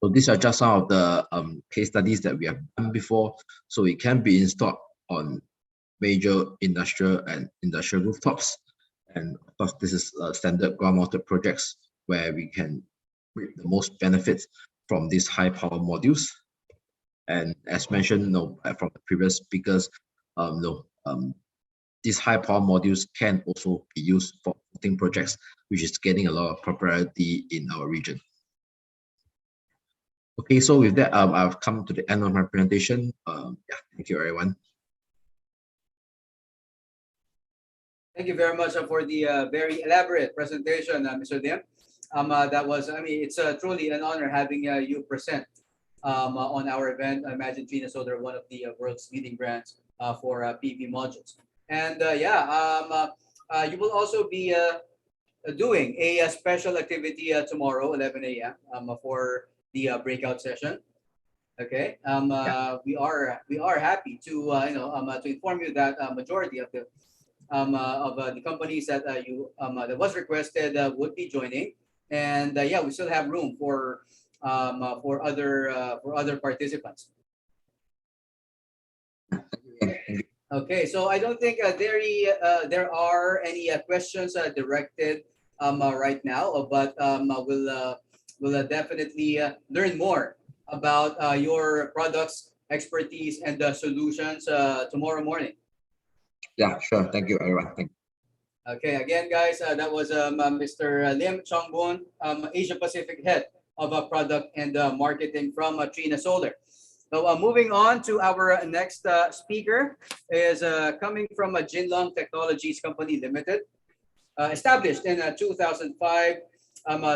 So these are just some of the case studies that we have done before. So it can be installed on major industrial and industrial rooftops. And of course, this is standard ground-mounted projects where we can reap the most benefits from these high-power modules. And as mentioned, from the previous speakers, these high-power modules can also be used for floating projects, which is getting a lot of popularity in our region. Okay, so with that, I've come to the end of my presentation. Yeah, thank you, everyone. Thank you very much for the very elaborate presentation, Mr. Lim. That was, I mean, it's truly an honor having you present on our event. I imagine Trina Solar, one of the world's leading brands for PV modules. And you will also be doing a special activity tomorrow, 11 a.m. For the breakout session. Okay. We are happy to to inform you that majority of the companies that that was requested would be joining, and yeah, we still have room for other participants. Okay, so I don't think there are any questions directed right now, but we'll definitely learn more about your products, expertise, and solutions tomorrow morning. Yeah, sure. Thank you, everyone. Thank you. Okay, again, guys, that was Mr. Lim Chongbun, Asia Pacific Head of Product and Marketing from Trina Solar. So moving on to our next speaker is coming from Jinlong Technologies Company Limited. Established in 2005,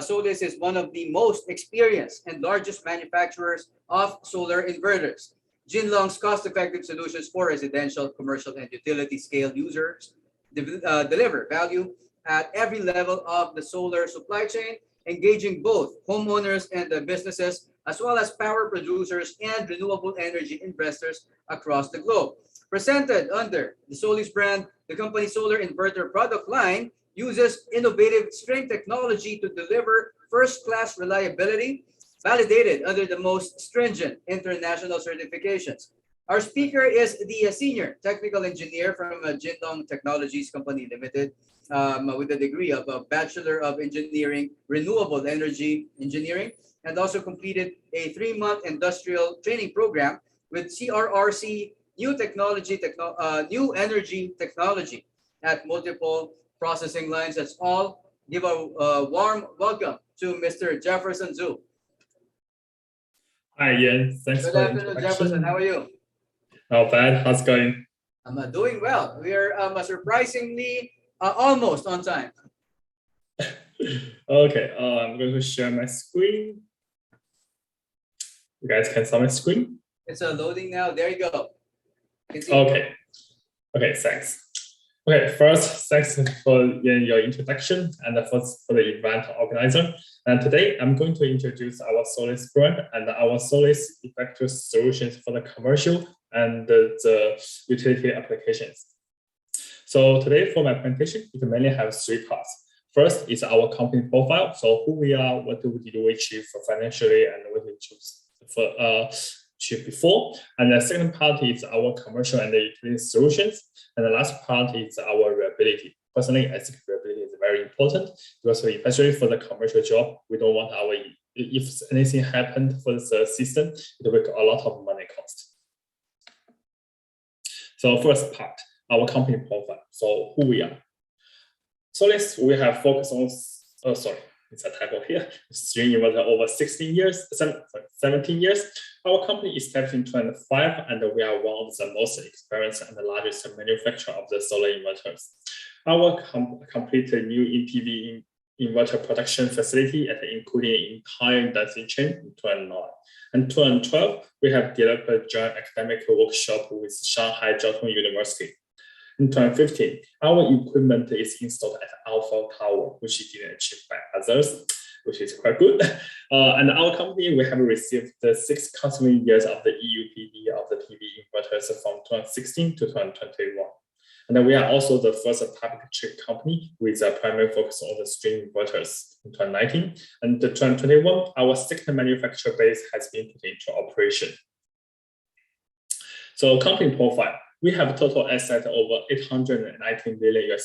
Solis is one of the most experienced and largest manufacturers of solar inverters. Jinlong's cost-effective solutions for residential, commercial, and utility scale users deliver value at every level of the solar supply chain, engaging both homeowners and businesses, as well as power producers and renewable energy investors across the globe. Presented under the Solis brand, the company's solar inverter product line uses innovative string technology to deliver first-class reliability, validated under the most stringent international certifications. Our speaker is the Senior Technical Engineer from Jinlong Technologies Company Limited, with a degree of a Bachelor of Engineering, Renewable Energy Engineering, and also completed a 3-month industrial training program with CRRC New Energy Technology at multiple processing lines. That's all. Give a warm welcome to Mr. Jefferson Zhu. Hi, Ian. Thanks Good for the afternoon, introduction. Jefferson. How are you? Not bad. How's it going? I'm doing well. We are surprisingly almost on time. Okay, I'm going to share my screen. You guys can see my screen? It's loading now. There you go. Okay. Okay, thanks. Okay, first, thanks for your introduction and for the event organizer. And today, I'm going to introduce our Solis brand and our Solis effective solutions for the commercial and the utility applications. So today, for my presentation, it mainly has 3 parts. First is our company profile. So who we are, what did we achieve financially, and what we achieved before. And the second part is our commercial and utility solutions. And the last part is our reliability. Personally, I think reliability is very important because especially for the commercial job, we don't want if anything happened for the system, it will be a lot of money cost. So first part, our company profile. So who we are. Solis, we have focused on, it's a typo here. String inverter over 17 years. Our company is established in 2005, and we are one of the most experienced and the largest manufacturer of the solar inverters. Our completed new PV inverter production facility, including entire industry chain in 2009. In 2012, we have developed a joint academic workshop with Shanghai Jiao Tong University. In 2015, our equipment is installed at Alpha Tower, which is achieved by others, which is quite good. And our company, we have received the 6 consecutive years of the EUPD of the PV inverters from 2016 to 2021. And then we are also the first public traded company with a primary focus on the string inverters in 2019. And in 2021, our second manufacturer base has been put into operation. So company profile. We have a total asset over $819 million.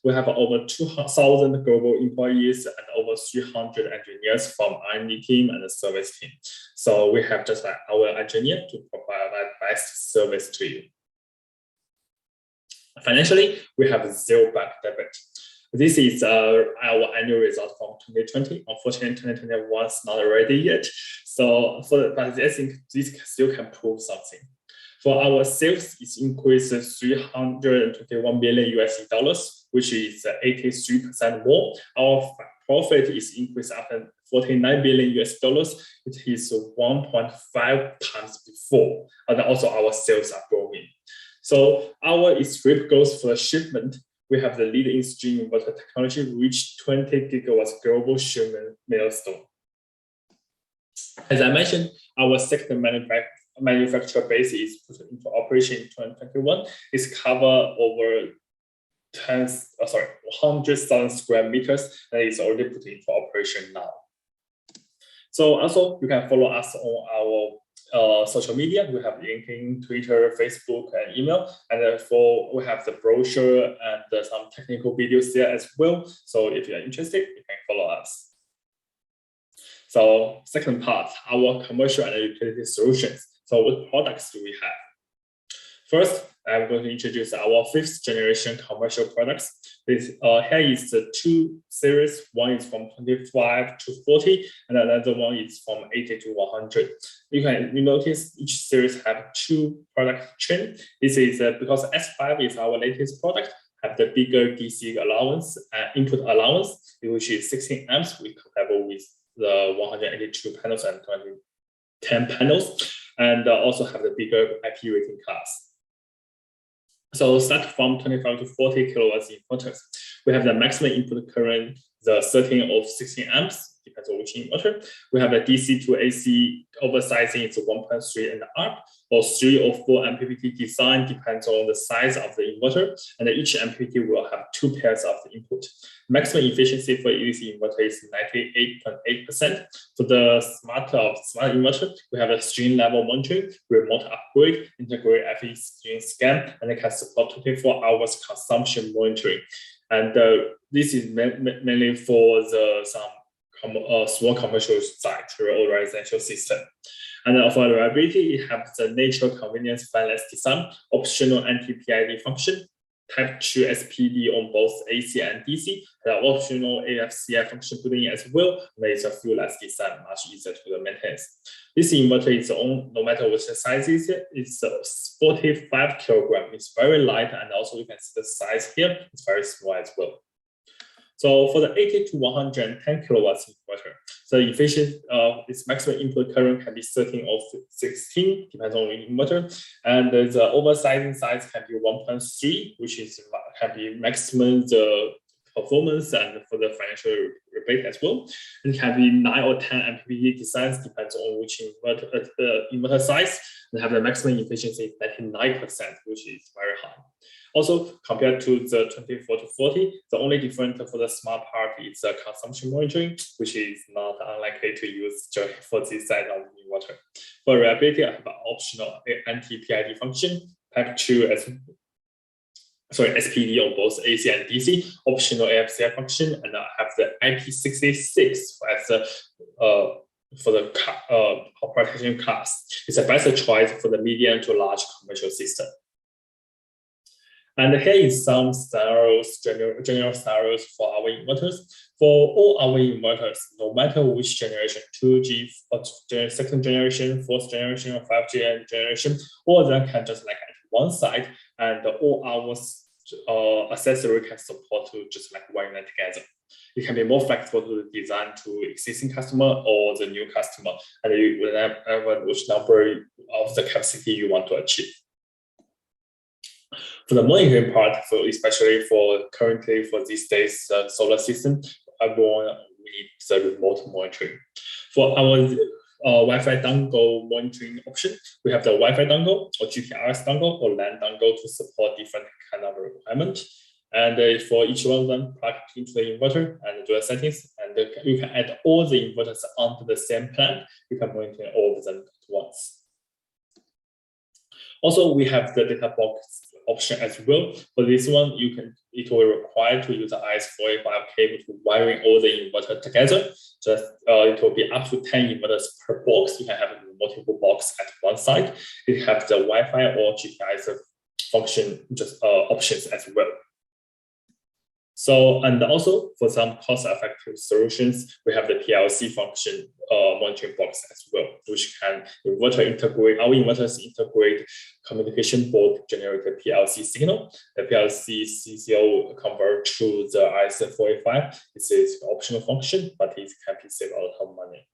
We have over 2,000 global employees and over 300 engineers from R&D team and the service team. So we have just like our engineer to provide best service to you. Financially, we have 0 bank debt. This is our annual result from 2020. Unfortunately, 2021 is not ready yet. So, but I think this still can prove something. For our sales, it's increased $321 million, which is 83% more. Our profit is increased up to $49 billion. It is 1.5 times before. And also our sales are growing. So our script goes for the shipment. We have the lead in string inverter technology, reached 20 gigawatts global shipment milestone. As I mentioned, our second manufacturer base is put into operation in 2021. It's cover over 100,000 square meters, and it's already put into operation now. So also you can follow us on our social media. We have LinkedIn, Twitter, Facebook, and email. And we have the brochure and some technical videos there as well. So if you're interested, you can follow us. So second part, our commercial and utility solutions. So what products do we have? First, I'm going to introduce our 5th generation commercial products. This here is the 2 series. One is from 25 to 40, and another one is from 80 to 100. You notice each series have 2 product chain. This is because S5 is our latest product, have the bigger DC allowance, input allowance, which is 16 amps, we compatible with the 182 panels and 10 panels, and also have the bigger IP rating class. So start from 25 to 40 kilowatts inverters. We have the maximum input current, the 13 of 16 amps, depends on which inverter. We have a DC to AC oversizing, it's 1.3 and up, or 3 or 4 MPPT design, depends on the size of the inverter. And each MPPT will have 2 pairs of the input. Maximum efficiency for EDC inverter is 98.8%. For the smart inverter, we have a string level monitoring, remote upgrade, integrate FE string scan, and it can support 24 hours consumption monitoring. And this is mainly for some small commercial sites or residential system. And for reliability, it has the natural convenience fanless design, optional anti-PID function, Type 2 SPD on both AC and DC, and optional AFCI function put in as well, makes a fuel-less design much easier to the maintenance. This inverter is on, no matter which size is it, it's 45 kilogram. It's very light, and also you can see the size here, it's very small as well. So for the 80 to 110 kilowatts inverter, so efficient, its maximum input current can be 13 or 16, depends on the inverter. And the oversizing size can be 1.3, which is can be maximum the performance and for the financial rebate as well. It can be 9 or 10 MPPT designs, depends on which inverter size, and have the maximum efficiency 99%, which is very high. Also, compared to the 24 to 40, the only difference for the smart part is the consumption monitoring, which is not unlikely to use for this side of the inverter. For reliability, I have an optional anti-PID function, Type 2 SPD on both AC and DC, optional AFCI function, and I have the IP66 as the for the operation class. It's the best choice for the medium to large commercial system. And here is some scenarios, general scenarios for our inverters. For all our inverters, no matter which generation, 2G, 2nd generation, 4th generation, or 5G generation, all of them can just like at one side, and all our accessory can support to just like wire them together. It can be more flexible to the design to existing customer or the new customer, and you will have which number of the capacity you want to achieve. For the monitoring part, especially for currently for these days solar system, we need the remote monitoring. For our Wi-Fi dongle monitoring option, we have the Wi-Fi dongle or GPRS dongle or LAN dongle to support different kind of requirement. And for each one of them, plug into the inverter and do the settings, and you can add all the inverters onto the same plan. You can monitor all of them at once. Also, we have the data box option as well. For this one, it will require to use the IS45 cable to wiring all the inverter together. Just it will be up to 10 inverters per box. You can have multiple boxes at one side. It has the Wi-Fi or GPS function options as well. So, and also for some cost-effective solutions, we have the PLC function monitoring box as well, which can our inverters integrate communication board generated PLC signal. The PLC CCO convert to the IS45. This is an optional function, but it can be save a lot of money.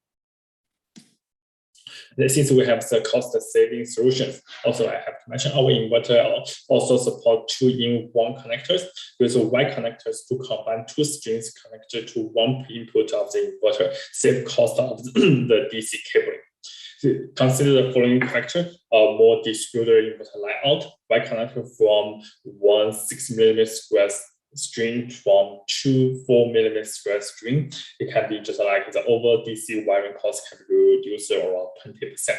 Since we have the cost-saving solutions, also I have to mention our inverter also support 2-in-1 connectors with Y connectors to combine 2 strings connected to 1 input of the inverter, save cost of the DC cabling. Consider the following factor: more distributed inverter layout, Y connector from 1 6mm square string from 2 4mm square string. It can be just like the overall DC wiring cost can be reduced around 20%.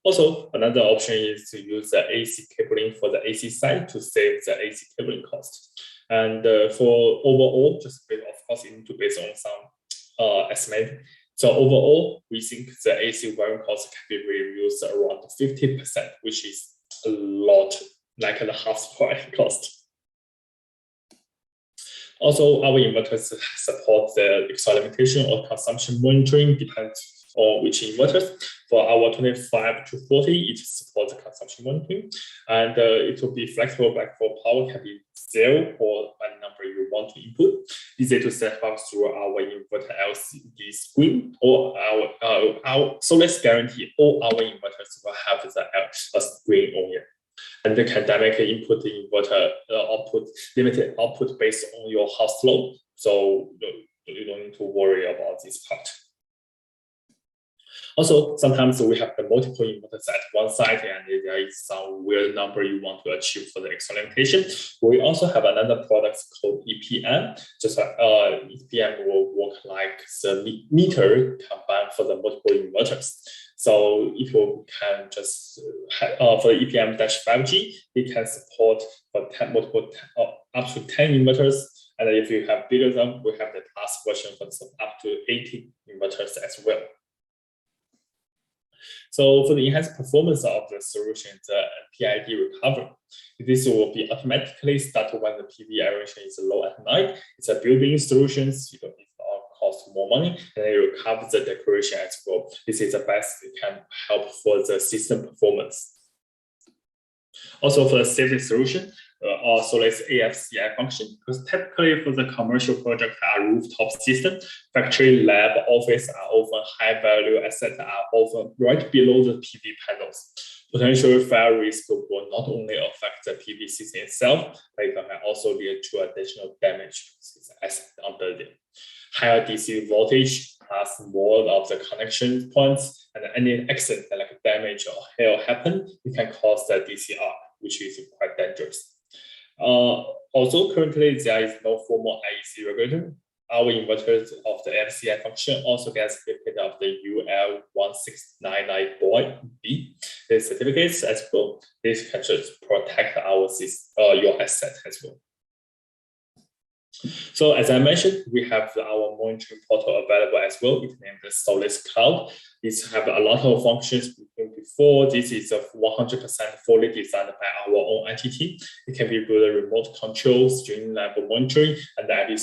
Also, another option is to use the AC cabling for the AC side to save the AC cabling cost. And for overall, just of course, you need to base on some estimate. So overall, we think the AC wiring cost can be reduced around 50%, which is a lot like the half price cost. Also, our inverters support the acceleration or consumption monitoring, depends on which inverters. For our 25 to 40, it supports the consumption monitoring, and it will be flexible. Back for power can be 0 or a number you want to input. Easy to set up through our inverter LCD screen, or our so let's guarantee all our inverters will have a screen on it. And the can dynamically input the inverter output, limited output based on your house load. So you don't need to worry about this part. Also, sometimes we have the multiple inverters at one site, and there is some weird number you want to achieve for the experimentation. We also have another product called EPM. Just EPM will work like the meter combined for the multiple inverters. So if you can just for the EPM-5G, it can support for up to 10 inverters. And if you have bigger than, we have the plus version for up to 80 inverters as well. So for the enhanced performance of the solution, the PID recovery, this will be automatically started when the PV aeration is low at night. It's a built-in solution, so it cost more money, and it recovers the decoration as well. This is the best it can help for the system performance. Also for the safety solution, so it's AFCI function, because typically for the commercial project are rooftop system, factory, lab, office are often high value assets are often right below the PV panels. Potential fire risk will not only affect the PV system itself, but it may also lead to additional damage to the asset under them. Higher DC voltage plus more of the connection points, and any accident like damage or hail happen, it can cause the DC arc, which is quite dangerous. Also, currently there is no formal IEC regulator. Our inverters of the FCI function also gets certificate of the UL1699B. The certificates as well. This can just protect our your asset as well. So as I mentioned, we have our monitoring portal available as well. It's named the Solis Cloud. It has a lot of functions before. This is a 100% fully designed by our own entity. It can be with remote control, stream level monitoring, and IV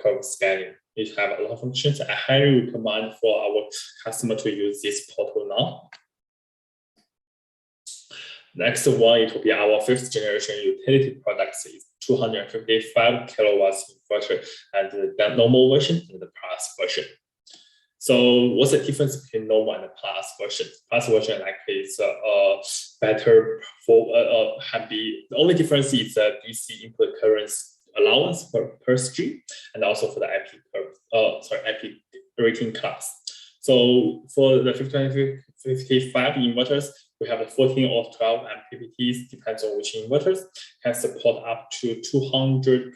curve scanning. It has a lot of functions. I highly recommend for our customer to use this portal now. Next one, it will be our 5th generation utility product. Is 255 kilowatts inverter, and the normal version and the plus version. So what's the difference between normal and the plus version? Plus version likely is better for the only difference is the DC input current allowance per stream, and also for the IP IP rating class. So for the 55 inverters, we have 14 or 12 MPPTs, depends on which inverters, can support up to 200%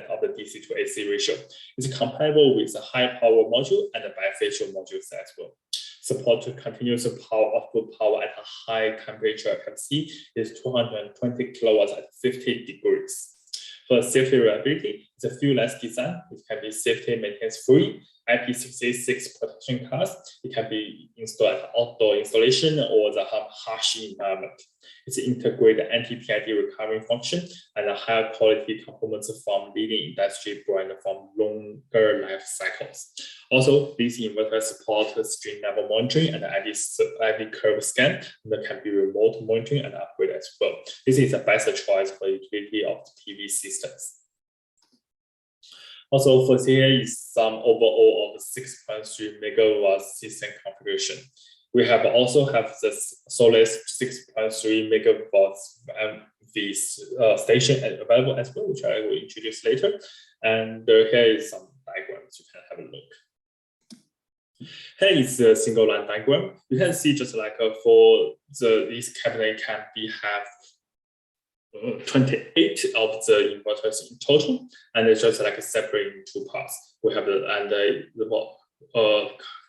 of the DC to AC ratio. It's compatible with a high power module and the bifacial modules as well. Support to continuous power output power at a high temperature FC is 220 kilowatts at 50 degrees. For safety reliability, it's a fuel-less design. It can be safety maintenance free. IP66 protection class. It can be installed at outdoor installation or the harsh environment. It's integrated anti-PID recovery function and a higher quality components from leading industry brand from longer life cycles. Also, these inverters support stream level monitoring and IV curve scan, and can be remote monitoring and upgrade as well. This is the best choice for utility of PV systems. Also, for here is some overall of the 6.3 megawatt system configuration. We have also have the Solis 6.3 megawatts MV station available as well, which I will introduce later. And here is some diagrams you can have a look. Here is a single line diagram. You can see just like for this cabinet can be have 28 of the inverters in total, and it's just like separate in two parts. We have the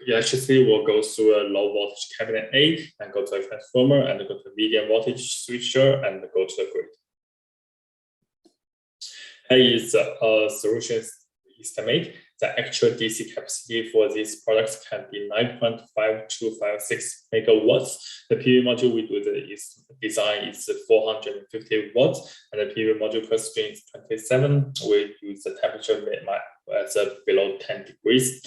electricity will go through a low voltage cabinet A and go to a transformer and go to medium voltage switcher and go to the grid. Here is a solution estimate. the actual DC capacity for these products can be 9.5256 megawatts. The PV module we do is design is 450 watts, and the PV module per string is 27. We use the temperature as below 10 degrees.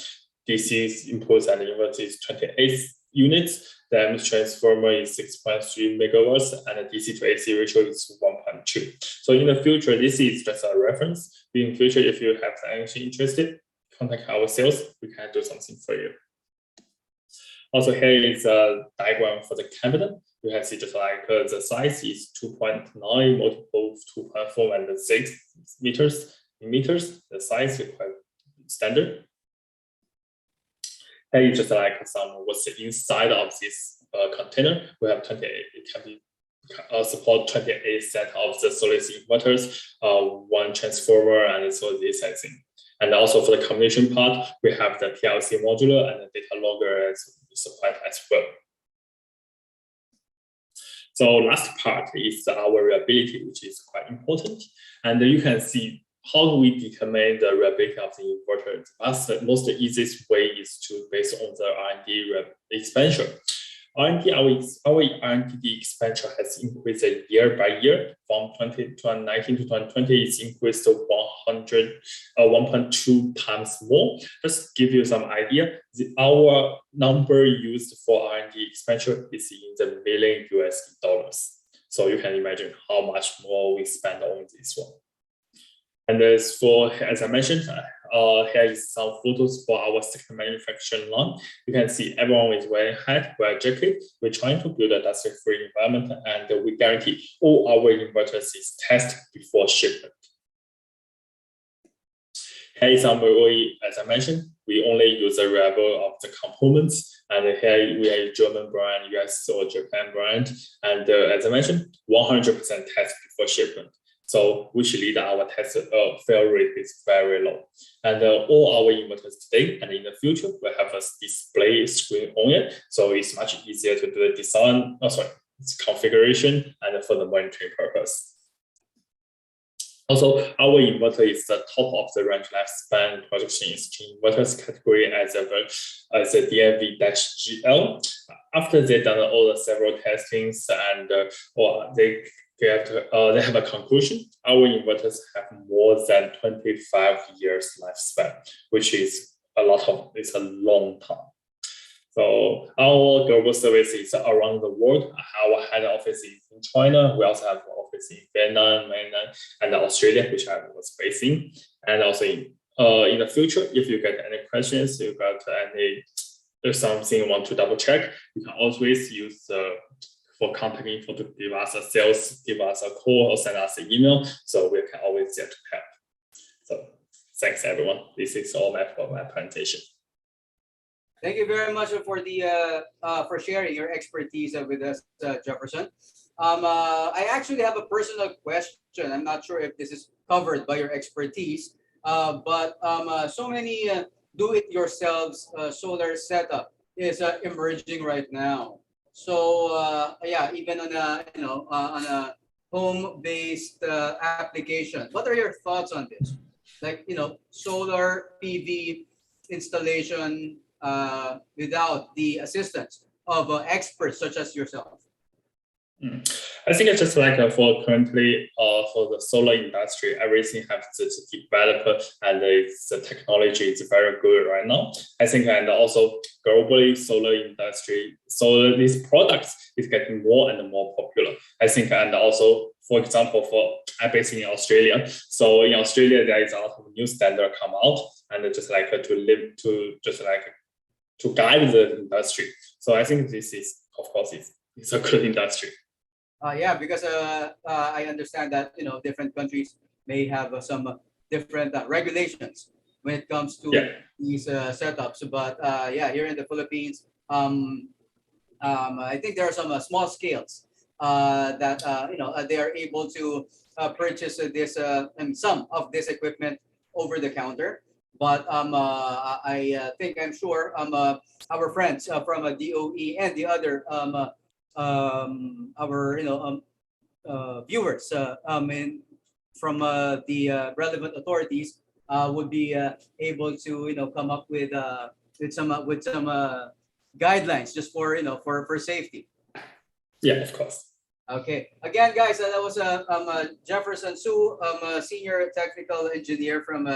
DC inputs and inverter is 28 units. The MS transformer is 6.3 megawatts, and the DC to AC ratio is 1.2. So in the future, this is just a reference. In future, if you have anything interested, contact our sales. We can do something for you. Also, here is a diagram for the cabinet. You can see just like the size is 2.9 multiple 2.4 and 6 meters. In meters, the size is quite standard. Here is just like what's inside of this container. We have 28. It can be support 28 set of the solar inverters, one transformer, and so this I think. And also for the combination part, we have the PLC modular and the data logger as supplied as well. So last part is our reliability, which is quite important. And you can see how do we determine the reliability of the inverter. The most easiest way is to based on the R&D expenditure. R&D, our R&D expenditure has increased year by year. From 2019 to 2020, it's increased 1.2 times more. Just to give you some idea, our number used for R&D expenditure is in the million US dollars. So you can imagine how much more we spend on this one. And as I mentioned, here is some photos for our second manufacturing line. You can see everyone is wearing hat, wearing jacket. We're trying to build a dust-free environment, and we guarantee all our inverters is tested before shipment. Here is our way, as I mentioned, we only use a reliable of the components, and here we are a German brand, US or Japan brand, and as I mentioned, 100% test before shipment. So which lead our test fail rate is very low. And all our inverters today and in the future will have a display screen on it. So it's much easier to do the design, it's configuration and for the monitoring purpose. Also, our inverter is the top of the range lifespan projection inverters category as a DNV-GL. After they've done all the several testings and they have a conclusion. Our inverters have more than 25 years lifespan, which is it's a long time. So our global service is around the world. Our head office is in China. We also have an office in Vietnam, mainland, and Australia, which I was based in. And also in the future, if you get any questions, you got there's something you want to double check, you can always use for contacting to give us a sales, give us a call or send us an email. So we can always get to help. So thanks everyone. This is all for my presentation. Thank you very much for sharing your expertise with us, Jefferson. I actually have a personal question. I'm not sure if this is covered by your expertise, but so many do-it-yourselves solar setup is emerging right now. So yeah, even on a home-based application, what are your thoughts on this? Like solar PV installation without the assistance of experts such as yourself. I think it's just like for currently for the solar industry, everything has to develop and the technology is very good right now. I think, and also globally solar industry, so these products is getting more and more popular. I think, and also for example, I'm based in Australia. So in Australia, there is a lot of new standard come out and just like to guide the industry. So I think this is, of course, it's a good industry. Yeah, because I understand that different countries may have some different regulations when it comes to these setups. But yeah, here in the Philippines, I think there are some small scales that they are able to purchase this and some of this equipment over the counter. But I'm sure our friends from DOE and the other our viewers from the relevant authorities would be able to come up with some guidelines just for for safety. Yeah, of course. Okay. Again, guys, that was Jefferson Su, a senior technical engineer from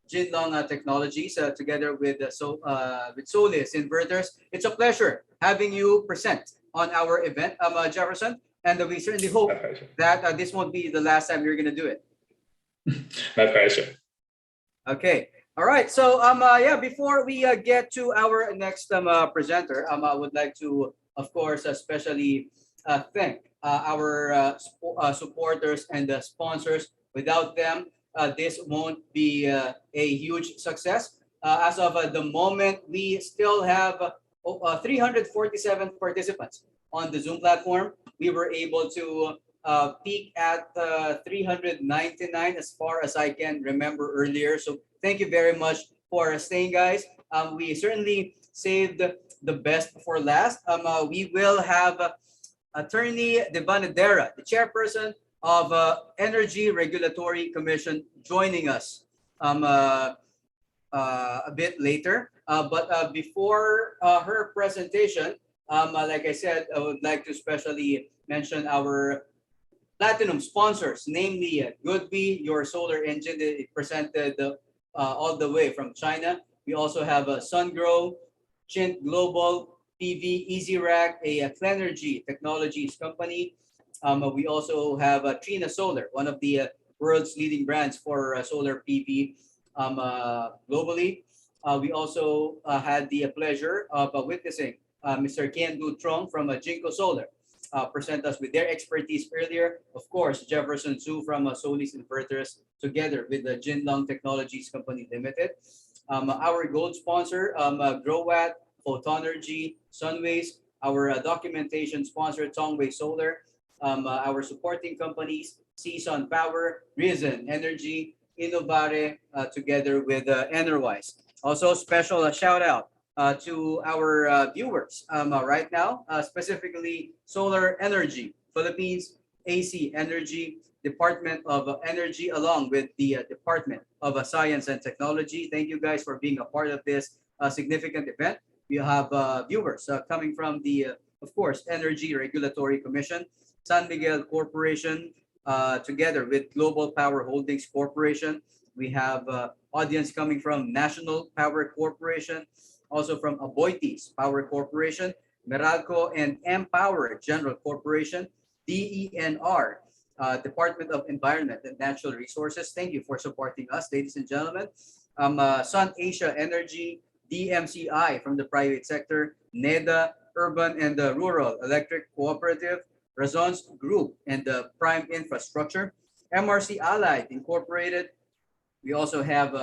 Jinlong Technologies, together with with Solis Inverters. It's a pleasure having you present on our event, Jefferson, and we certainly hope that this won't be the last time you're going to do it. My pleasure. Okay. All right. So yeah, before we get to our next presenter, I would like to, of course, especially thank our supporters and sponsors. Without them, this won't be a huge success. As of the moment, we still have 347 participants on the Zoom platform. We were able to peak at 399 as far as I can remember earlier. So thank you very much for staying, guys. We certainly saved the best for last. We will have Attorney De Banadera, the chairperson of Energy Regulatory Commission, joining us a bit later. But before her presentation, like I said, I would like to especially mention our platinum sponsors, namely Goodby, your solar engine, they presented all the way from China. We also have SunGrow, Chint Global, PV, EasyRack, a Clenergy Technologies company. We also have Trina Solar, one of the world's leading brands for solar PV globally. We also had the pleasure of witnessing Mr. Ken Du Trong from Jinko Solar present us with their expertise earlier. Of course, Jefferson Su from Solis Inverters, together with the Jinlong Technologies Company Limited. Our gold sponsor, Growat, Photonergy, Sunways, our documentation sponsor, Tongway Solar, our supporting companies, Season Power, Risen Energy, Innovare, together with Enerwise. Also, special shout out to our viewers right now, specifically Solar Energy, Philippines, AC Energy, Department of Energy, along with the Department of Science and Technology. Thank you guys for being a part of this significant event. We have viewers coming from the, of course, Energy Regulatory Commission, San Miguel Corporation, together with Global Power Holdings Corporation. We have audience coming from National Power Corporation, also from Aboitiz Power Corporation, Meralco and Empower General Corporation, DENR, Department of Environment and Natural Resources. Thank you for supporting us, ladies and gentlemen. Sun Asia Energy, DMCI from the private sector, NEDA, Urban and Rural Electric Cooperative, Razons Group and the Prime Infrastructure, MRC Allied Incorporated. We also have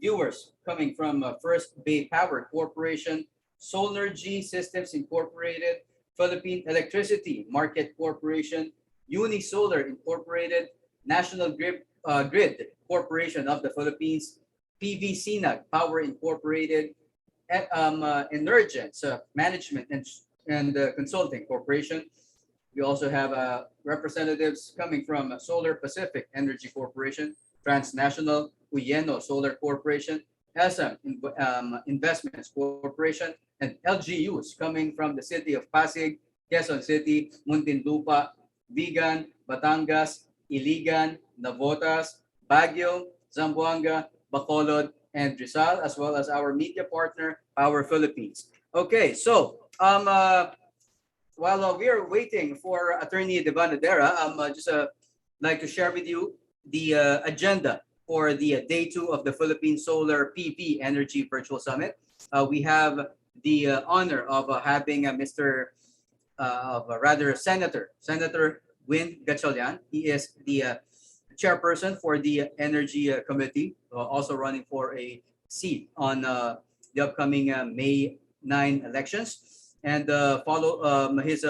viewers coming from First Bay Power Corporation, Solargy Systems Incorporated, Philippine Electricity Market Corporation, Unisolar Incorporated, National Grid Corporation of the Philippines, PVCNAG Power Incorporated, Energence Management and Consulting Corporation. We also have representatives coming from Solar Pacific Energy Corporation, Transnational Uyeno Solar Corporation, SM Investments Corporation, and LGUs coming from the city of Pasig, Quezon City, Muntinlupa, Vigan, Batangas, Iligan, Navotas, Baguio, Zamboanga, Bacolod, and Rizal, as well as our media partner, Power Philippines. Okay, so while we are waiting for Attorney De Banadera, just like to share with you the agenda for the day 2 of the Philippine Solar PV Energy Virtual Summit. We have the honor of having Senator Win Gatchalian. He is the chairperson for the Energy Committee, also running for a seat on the upcoming May 9 elections. And follow his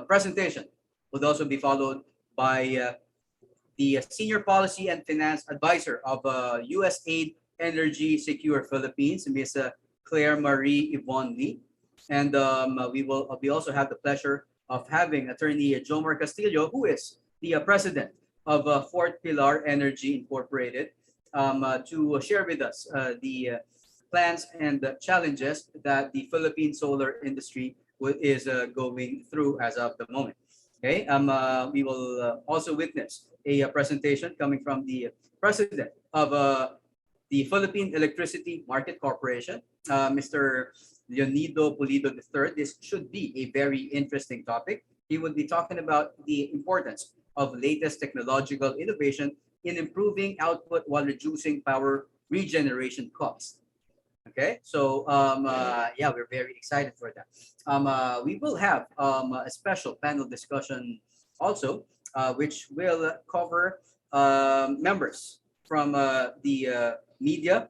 presentation would also be followed by the Senior Policy and Finance Advisor of USAID Energy Secure Philippines, Ms. Claire Marie Yvonne Lee. And we also have the pleasure of having Attorney Jomar Castillo, who is the President of Fort Pilar Energy Incorporated, to share with us the plans and the challenges that the Philippine solar industry is going through as of the moment. Okay, we will also witness a presentation coming from the president of the Philippine Electricity Market Corporation, Mr. Leonido Pulido III. This should be a very interesting topic. He would be talking about the importance of latest technological innovation in improving output while reducing power regeneration costs. Okay, so yeah, we're very excited for that. We will have a special panel discussion also, which will cover members from the media,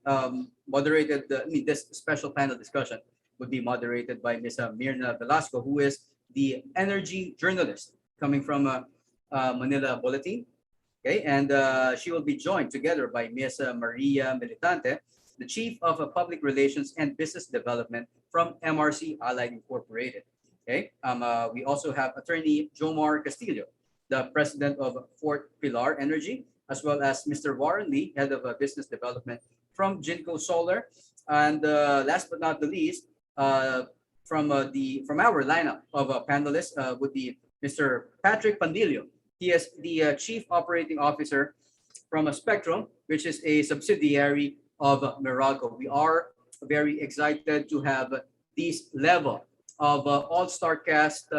moderated. This special panel discussion would be moderated by Ms. Mirna Velasco, who is the energy journalist coming from Manila Bulletin. Okay, and she will be joined together by Ms. Maria Militante, the Chief of Public Relations and Business Development from MRC Allied Incorporated. Okay, we also have Attorney Jomar Castillo, the President of Fort Pilar Energy, as well as Mr. Warren Lee, Head of Business Development from Jinko Solar, and last but not the least, from our lineup of panelists would be Mr. Patrick Pandillo. He is the Chief Operating Officer from a Spectrum, which is a subsidiary of Meralco. We are very excited to have this level of all-star cast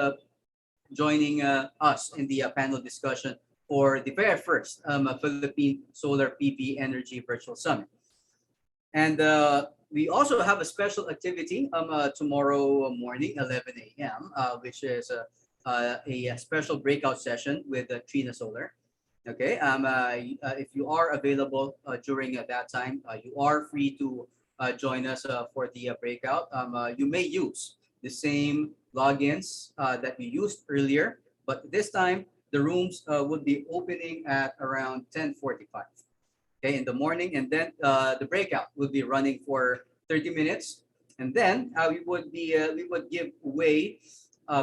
joining us in the panel discussion for the very first Philippine Solar PV Energy Virtual Summit. And we also have a special activity tomorrow morning, 11 a.m., which is a special breakout session with Trina Solar. Okay, if you are available during that time, you are free to join us for the breakout. You may use the same logins that you used earlier, but this time the rooms would be opening at around 10:45. Okay, in the morning, and then the breakout will be running for 30 minutes, and then we would give way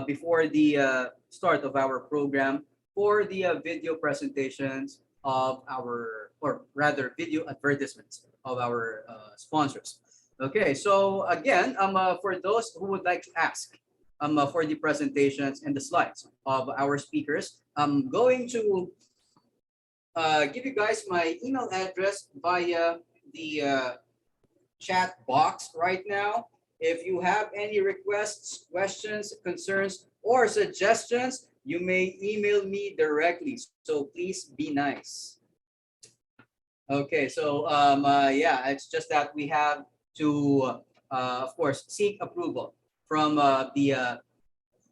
before the start of our program for the video presentations of our, or rather video advertisements of our sponsors. Okay, so again, for those who would like to ask for the presentations and the slides of our speakers, I'm going to give you guys my email address via the chat box right now. If you have any requests, questions, concerns, or suggestions, you may email me directly. So please be nice. Okay, so yeah, it's just that we have to, of course, seek approval from the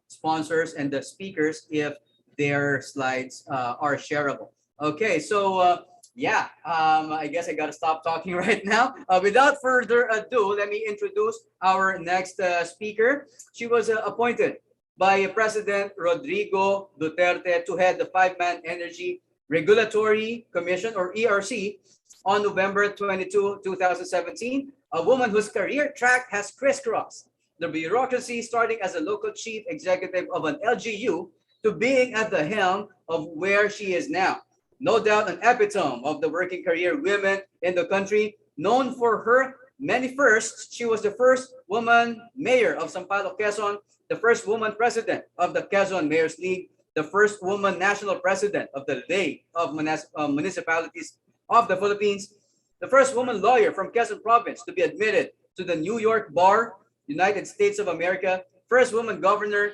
sponsors and the speakers if their slides are shareable. Okay, so yeah, I guess I gotta stop talking right now. Without further ado, let me introduce our next speaker. She was appointed by President Rodrigo Duterte to head the five-man Energy Regulatory Commission, or ERC, on November 22, 2017, a woman whose career track has crisscrossed the bureaucracy, starting as a local chief executive of an LGU to being at the helm of where she is now. No doubt an epitome of the working career women in the country, known for her many firsts. She was the first woman mayor of Sampaloc, Quezon, the first woman president of the Quezon Mayors League, the first woman national president of the League of Municipalities of the Philippines, the first woman lawyer from Quezon Province to be admitted to the New York Bar, United States of America, first woman government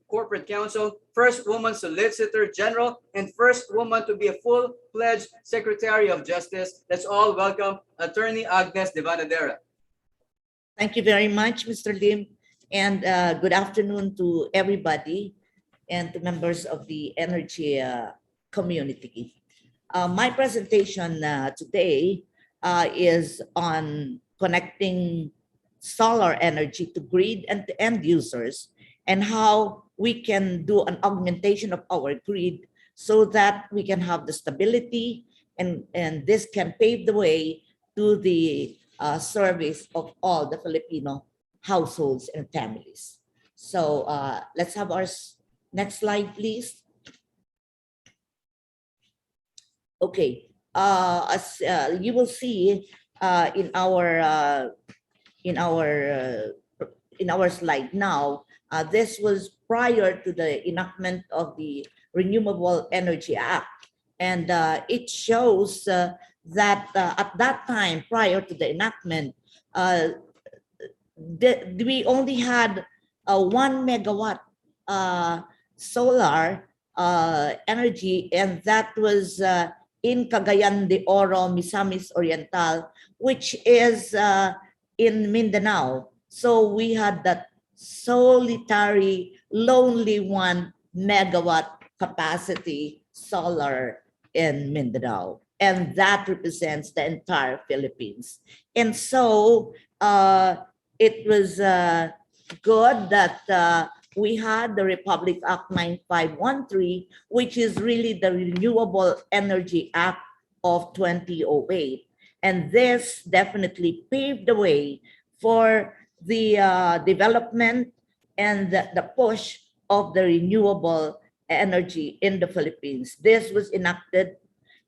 corporate counsel, first woman solicitor general, and first woman to be a full-fledged secretary of justice. Let's all welcome Attorney Agnes de Vanadera. Thank you very much, Mr. Lim, and good afternoon to everybody and to members of the energy community. My presentation today is on connecting solar energy to grid and to end users, and how we can do an augmentation of our grid so that we can have the stability, and this can pave the way to the service of all the Filipino households and families. So let's have our next slide, please. Okay, as you will see in our slide now, this was prior to the enactment of the Renewable Energy Act, and it shows that at that time, prior to the enactment, we only had 1 megawatt solar energy, and that was in Cagayan de Oro, Misamis Oriental, which is in Mindanao. So we had that solitary, lonely 1 megawatt capacity solar in Mindanao. And that represents the entire Philippines. And so it was good that we had the Republic Act 9513, which is really the Renewable Energy Act of 2008. And this definitely paved the way for the development and the push of the renewable energy in the Philippines. This was enacted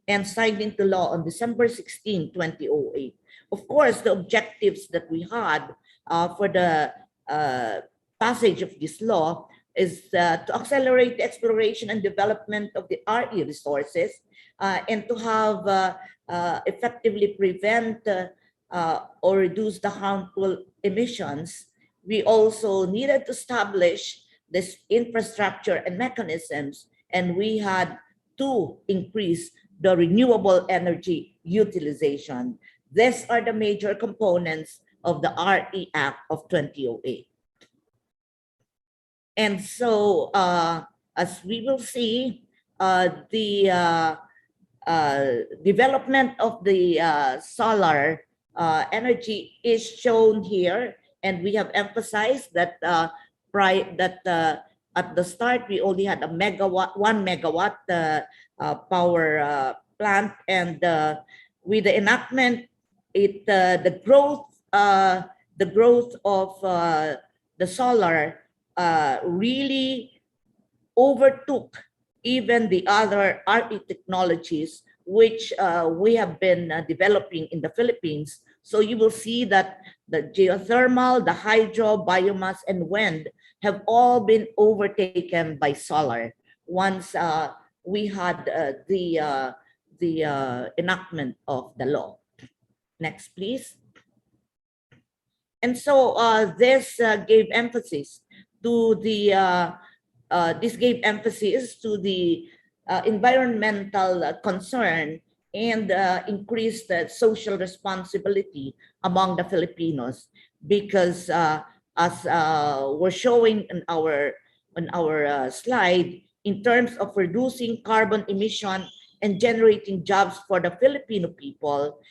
and signed into law on December 16, 2008. Of course, the objectives that we had for the passage of this law is to accelerate the exploration and development of the RE resources and to have effectively prevent or reduce the harmful emissions. We also needed to establish this infrastructure and mechanisms, and we had to increase the renewable energy utilization. These are the major components of the RE Act of 2008. And so, as we will see, the development of the solar energy is shown here, and we have emphasized that at the start we only had 1 megawatt power plant, and with the enactment, the growth of the solar really overtook even the other RE technologies which we have been developing in the Philippines. So you will see that the geothermal, the hydro, biomass, and wind have all been overtaken by solar once we had the enactment of the law. Next, please. And so this gave emphasis to the environmental concern and increased social responsibility among the Filipinos, because as we're showing in our slide, in terms of reducing carbon emission and generating jobs for the Filipino people,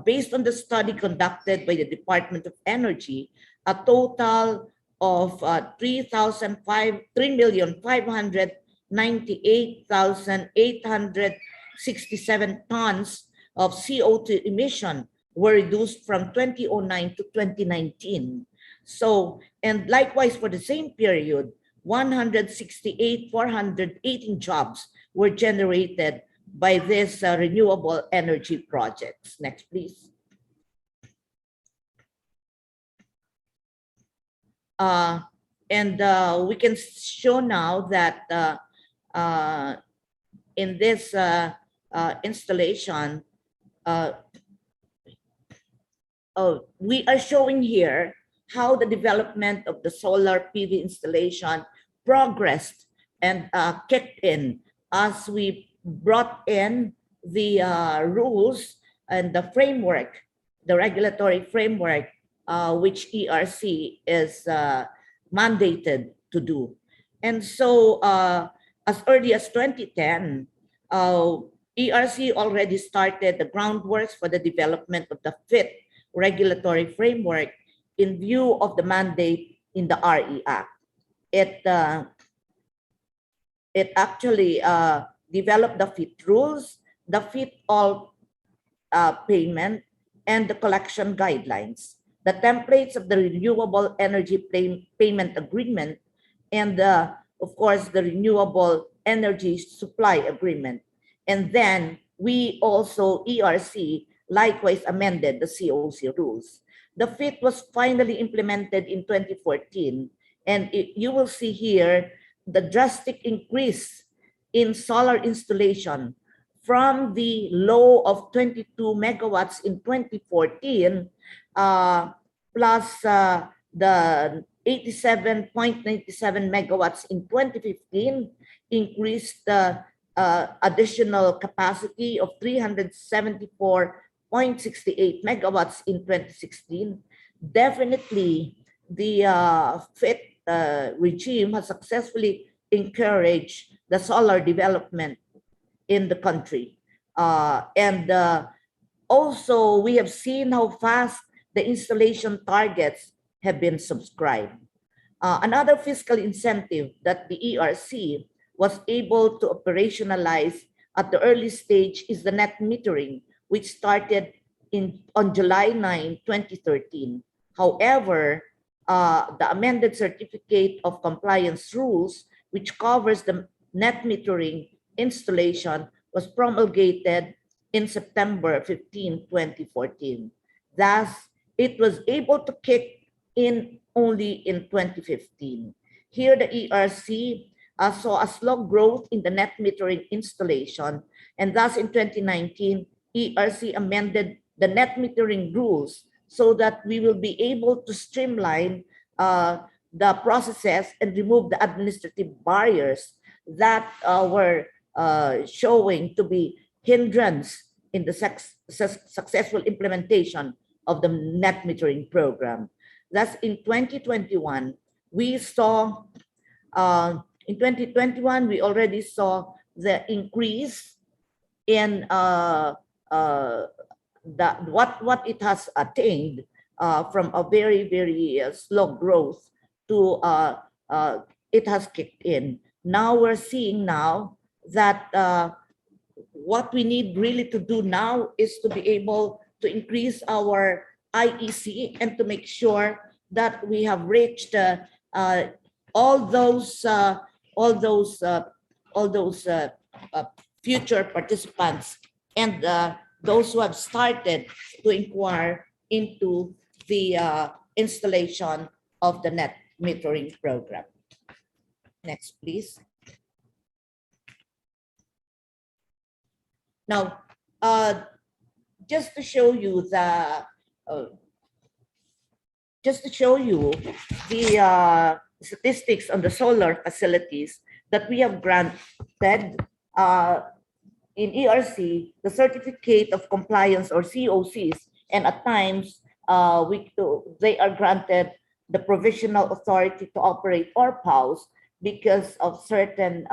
based on the study conducted by the Department of Energy, a total of 3,598,867 tons of CO2 emission were reduced from 2009 to 2019. So, and likewise for the same period, 168,418 jobs were generated by this renewable energy projects. Next, please. And we can show now that in this installation, we are showing here how the development of the solar PV installation progressed and kicked in as we brought in the rules and the framework, the regulatory framework, which ERC is mandated to do. And so as early as 2010, ERC already started the groundworks for the development of the fifth regulatory framework in view of the mandate in the RE Act. It actually developed the FIT rules, the FIT all payment, and the collection guidelines, the templates of the renewable energy payment agreement, and of course the renewable energy supply agreement. And then we also, ERC, likewise amended the COC rules. The FIT was finally implemented in 2014, and you will see here the drastic increase in solar installation from the low of 22 megawatts in 2014 plus the 87.97 megawatts in 2015 increased the additional capacity of 374.68 megawatts in 2016. Definitely, the FIT regime has successfully encouraged the solar development in the country. Also, we have seen how fast the installation targets have been subscribed. Another fiscal incentive that the ERC was able to operationalize at the early stage is the net metering, which started on July 9, 2013. However, the amended certificate of compliance rules, which covers the net metering installation, was promulgated in September 15, 2014. Thus, it was able to kick in only in 2015. Here, the ERC saw a slow growth in the net metering installation, and thus in 2019, ERC amended the net metering rules so that we will be able to streamline the processes and remove the administrative barriers that were showing to be hindrance in the successful implementation of the net metering program. Thus, in 2021, we saw, we already saw the increase in what it has attained from a very, very slow growth to it has kicked in. Now we're seeing now that what we need really to do now is to be able to increase our IEC and to make sure that we have reached all those future participants and those who have started to inquire into the installation of the net metering program. Next, please. Now, just to show you the statistics on the solar facilities that we have granted in ERC, the certificate of compliance or COCs, and at times they are granted the provisional authority to operate or POWs because of certain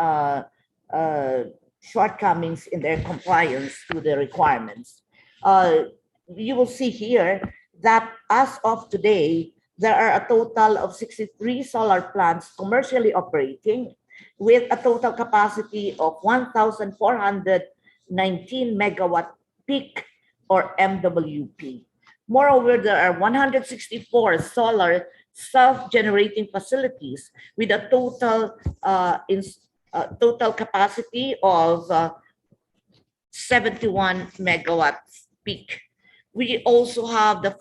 shortcomings in their compliance to the requirements. You will see here that as of today, there are a total of 63 solar plants commercially operating with a total capacity of 1,419 megawatt peak or MWP. Moreover, there are 164 solar self-generating facilities with a total capacity of 71 megawatts peak. We also have the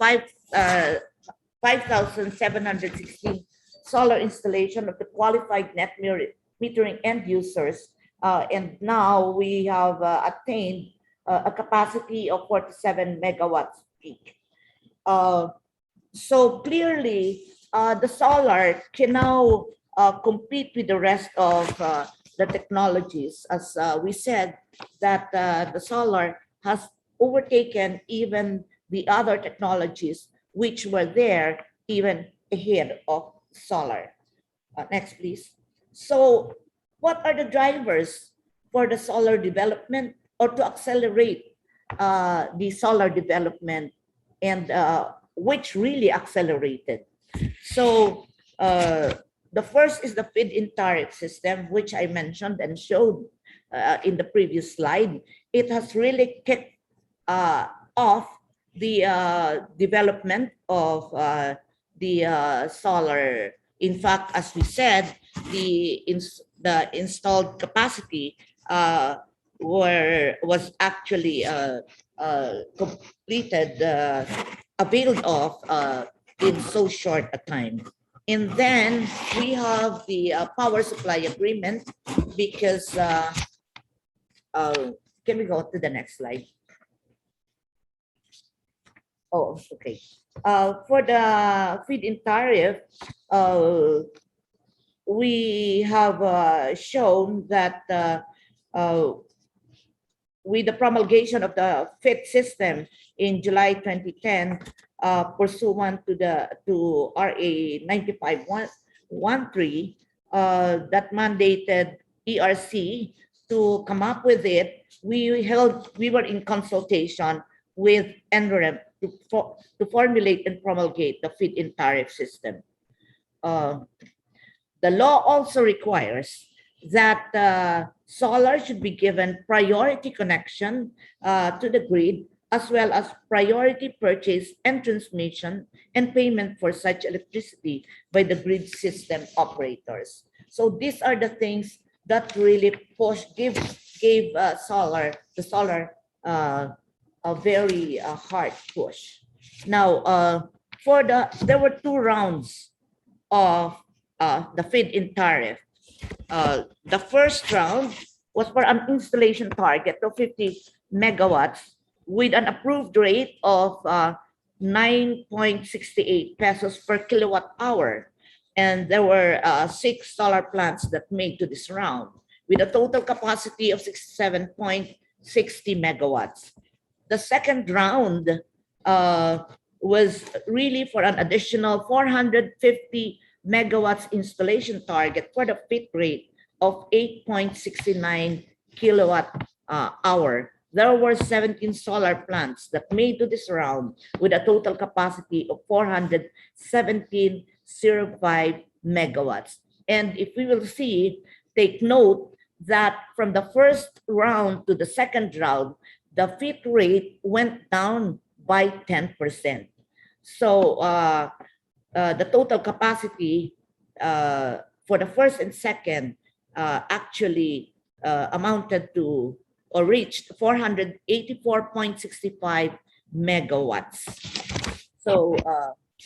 5,716 solar installation of the qualified net metering end users, and now we have attained a capacity of 47 megawatts peak. So clearly, the solar can now compete with the rest of the technologies. As we said, that the solar has overtaken even the other technologies which were there even ahead of solar. Next, please. So what are the drivers for the solar development or to accelerate the solar development, and which really accelerated? So the first is the feed-in tariff system, which I mentioned and showed in the previous slide. It has really kicked off the development of the solar. In fact, as we said, the installed capacity was actually completed, availed of in so short a time. And then we have the power supply agreement because, can we go to the next slide? Oh, okay. For the feed-in tariff, we have shown that with the promulgation of the FIT system in July 2010, pursuant to RA 9513, that mandated ERC to come up with it. We were in consultation with NREM to formulate and promulgate the feed-in tariff system. The law also requires that solar should be given priority connection to the grid, as well as priority purchase and transmission and payment for such electricity by the grid system operators. So these are the things that really gave solar a very hard push. Now, there were two rounds of the feed-in tariff. The first round was for an installation target of 50 megawatts with an approved rate of 9.68 pesos per kilowatt hour. And there were 6 solar plants that made to this round with a total capacity of 67.60 megawatts. The second round was really for an additional 450 megawatts installation target for the fit rate of 8.69 kilowatt hour. There were 17 solar plants that made to this round with a total capacity of 417.05 megawatts. And if we will see, take note that from the first round to the second round, the fit rate went down by 10%. So the total capacity for the first and second actually amounted to or reached 484.65 megawatts. So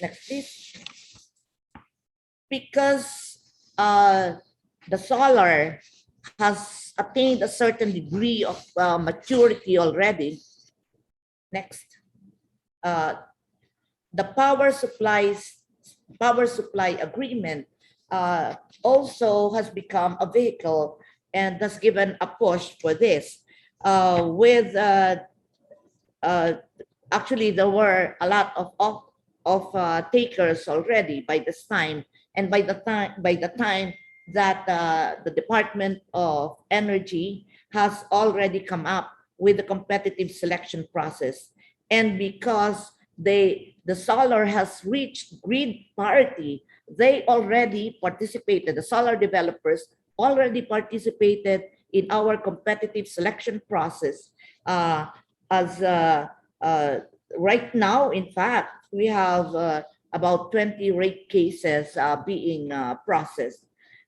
next please. Because the solar has attained a certain degree of maturity already. Next. The power supply agreement also has become a vehicle and has given a push for this. Actually, there were a lot of takers already by this time, and by the time that the Department of Energy has already come up with a competitive selection process, and because the solar has reached grid parity, they already participated, the solar developers already participated in our competitive selection process. Right now, in fact, we have about 20 rate cases being processed.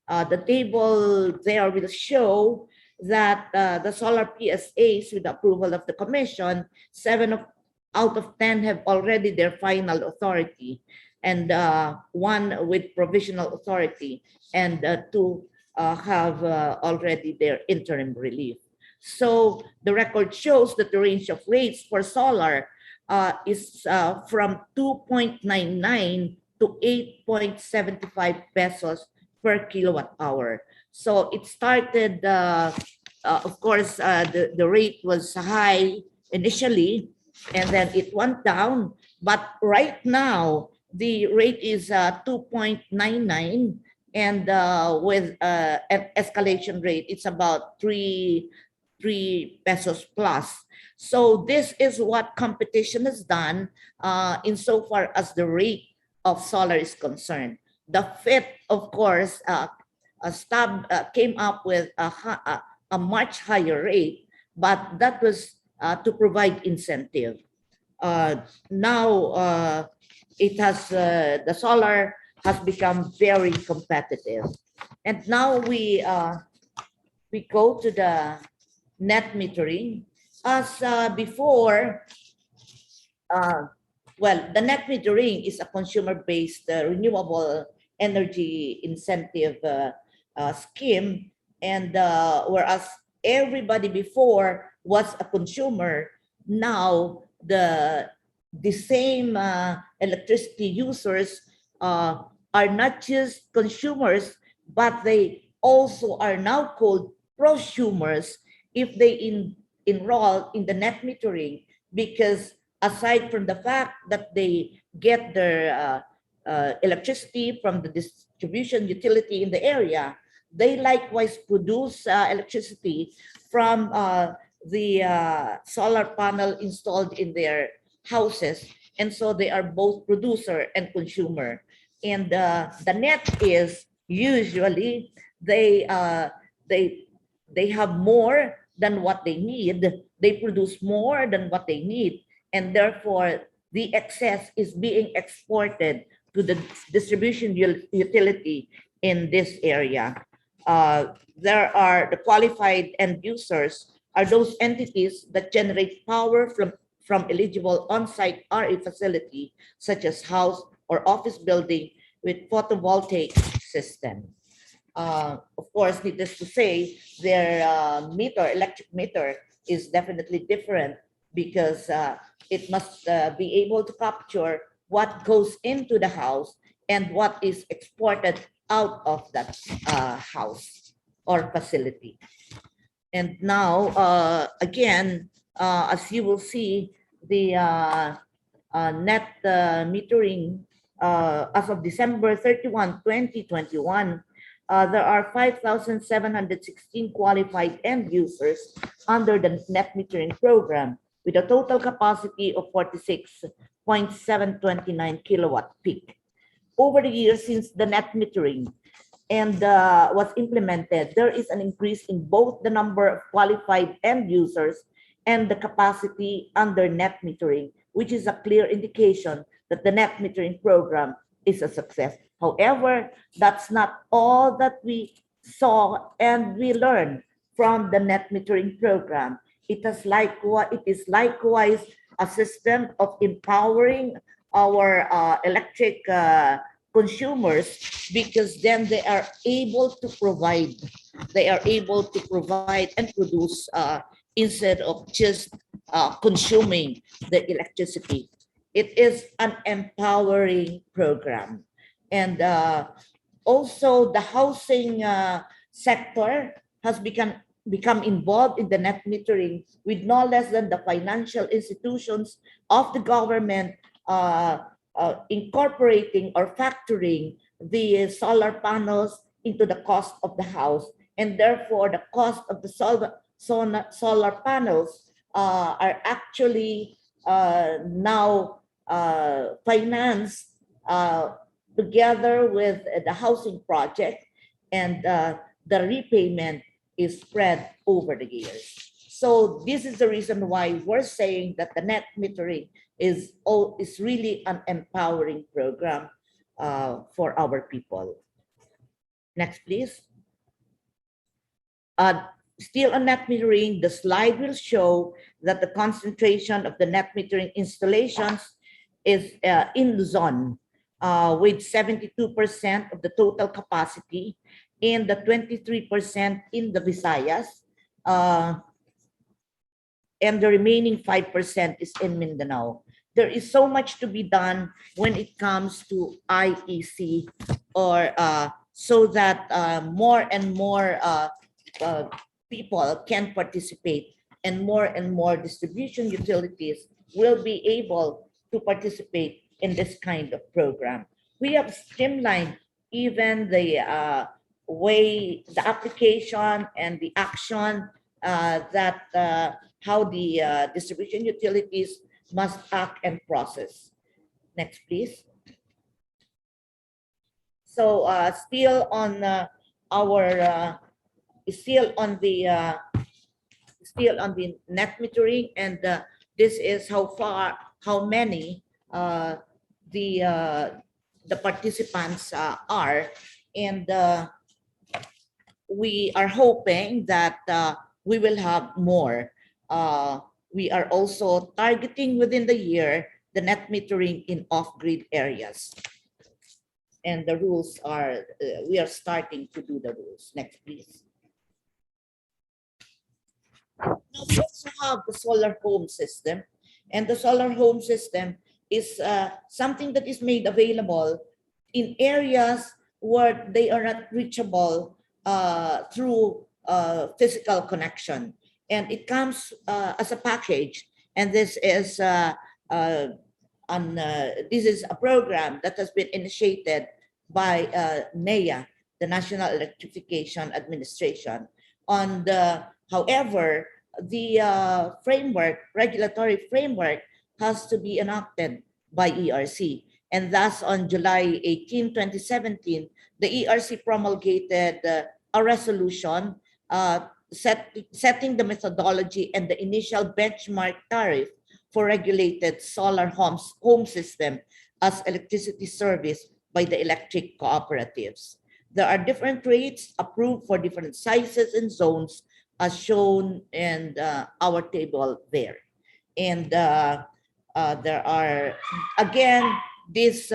The table there will show that the solar PSAs, with the approval of the Commission, 7 out of 10 have already their final authority, and 1 with provisional authority, and 2 have already their interim relief. So the record shows that the range of rates for solar is from 2.99 to 8.75 pesos per kilowatt hour. So it started, of course, the rate was high initially, and then it went down. But right now, the rate is 2.99, and with an escalation rate, it's about 3 pesos plus. So this is what competition has done insofar as the rate of solar is concerned. The FIT, of course, came up with a much higher rate, but that was to provide incentive. Now it has the solar has become very competitive, and now we go to the net metering. As before, well, the net metering is a consumer-based renewable energy incentive scheme, and whereas everybody before was a consumer, now the same electricity users are not just consumers, but they also are now called prosumers if they enroll in the net metering, because aside from the fact that they get their electricity from the distribution utility in the area, they likewise produce electricity from the solar panel installed in their houses. And so they are both producer and consumer. And the net is usually they have more than what they need. They produce more than what they need, and therefore the excess is being exported to the distribution utility in this area. There are the qualified end users are those entities that generate power from eligible on-site RE facility, such as house or office building with photovoltaic system. Of course, needless to say, their electric meter, is definitely different because it must be able to capture what goes into the house and what is exported out of that house or facility. And now, again, as you will see, the net metering as of December 31, 2021, there are 5,716 qualified end users under the net metering program with a total capacity of 46.729 kilowatt peak. Over the years since the net metering and was implemented, there is an increase in both the number of qualified end users and the capacity under net metering, which is a clear indication that the net metering program is a success. However, that's not all that we saw and we learned from the net metering program. It is likewise a system of empowering our electric consumers, because then they are able to provide and produce instead of just consuming the electricity. It is an empowering program. And also the housing sector has become involved in the net metering with no less than the financial institutions of the government incorporating or factoring the solar panels into the cost of the house. And therefore, the cost of the solar panels are actually now financed together with the housing project, and the repayment is spread over the years. So this is the reason why we're saying that the net metering is really an empowering program for our people. Next, please. Still on net metering, the slide will show that the concentration of the net metering installations is in Luzon, with 72% of the total capacity and the 23% in the Visayas, and the remaining 5% is in Mindanao. There is so much to be done when it comes to IEC, or so that more and more people can participate, and more distribution utilities will be able to participate in this kind of program. We have streamlined even the way, the application and the action that how the distribution utilities must act and process. Next, please. So still on the net metering, and this is how many the participants are, and we are hoping that we will have more. We are also targeting within the year the net metering in off-grid areas. And the rules are, we are starting to do the rules. Next, please. Now, we also have the solar home system. And the solar home system is something that is made available in areas where they are not reachable through physical connection. And it comes as a package. And this is this is a program that has been initiated by NEA, the National Electrification Administration. However, the regulatory framework has to be enacted by ERC. And thus on July 18, 2017, the ERC promulgated a resolution setting the methodology and the initial benchmark tariff for regulated solar home system as electricity service by the electric cooperatives. There are different rates approved for different sizes and zones as shown in our table there. And there are, again, this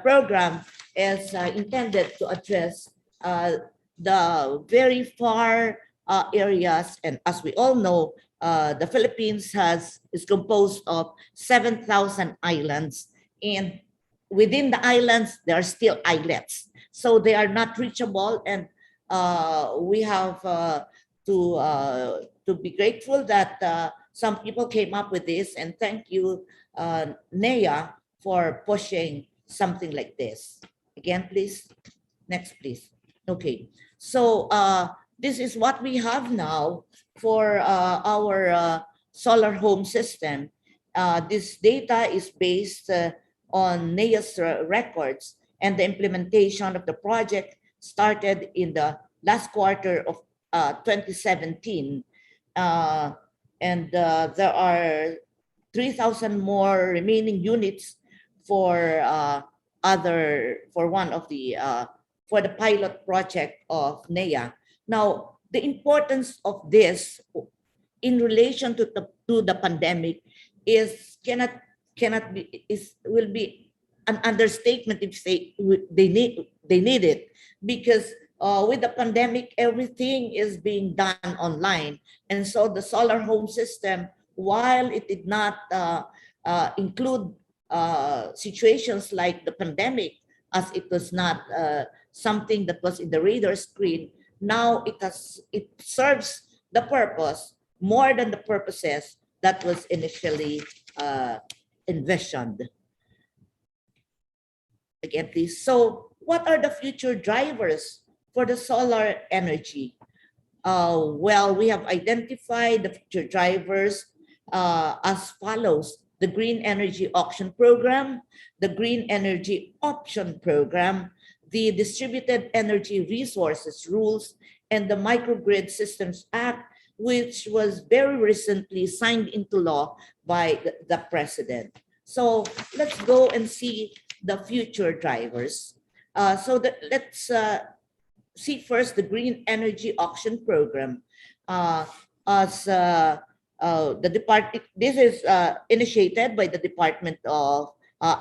program is intended to address the very far areas. And as we all know, the Philippines is composed of 7,000 islands, and within the islands there are still islets, so they are not reachable. And we have to be grateful that some people came up with this, and thank you, NEA, for pushing something like this. Again, please. Next, please. Okay, so this is what we have now for our solar home system. This data is based on NEA's records, and the implementation of the project started in the last quarter of 2017. And there are 3,000 more remaining units for for the pilot project of NEA. Now, the importance of this in relation to the pandemic will be an understatement if they need it, because with the pandemic, everything is being done online. And so the solar home system, while it did not include situations like the pandemic, as it was not something that was in the radar screen, now it serves the purpose more than the purposes that was initially envisioned. Again, please. So what are the future drivers for the solar energy? Well, we have identified the future drivers as follows: the Green Energy Auction Program, the Green Energy Option Program, the Distributed Energy Resources Rules, and the Microgrid Systems Act, which was very recently signed into law by the President. So let's go and see the future drivers. Let's see first the Green Energy Auction Program. This is initiated by the Department of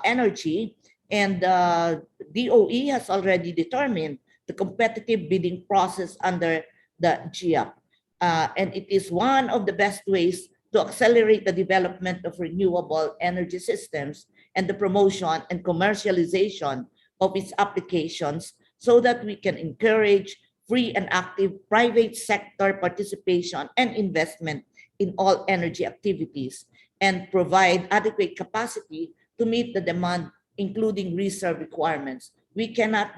Energy, and DOE has already determined the competitive bidding process under the GIAP. And it is one of the best ways to accelerate the development of renewable energy systems and the promotion and commercialization of its applications, so that we can encourage free and active private sector participation and investment in all energy activities, and provide adequate capacity to meet the demand, including reserve requirements. We cannot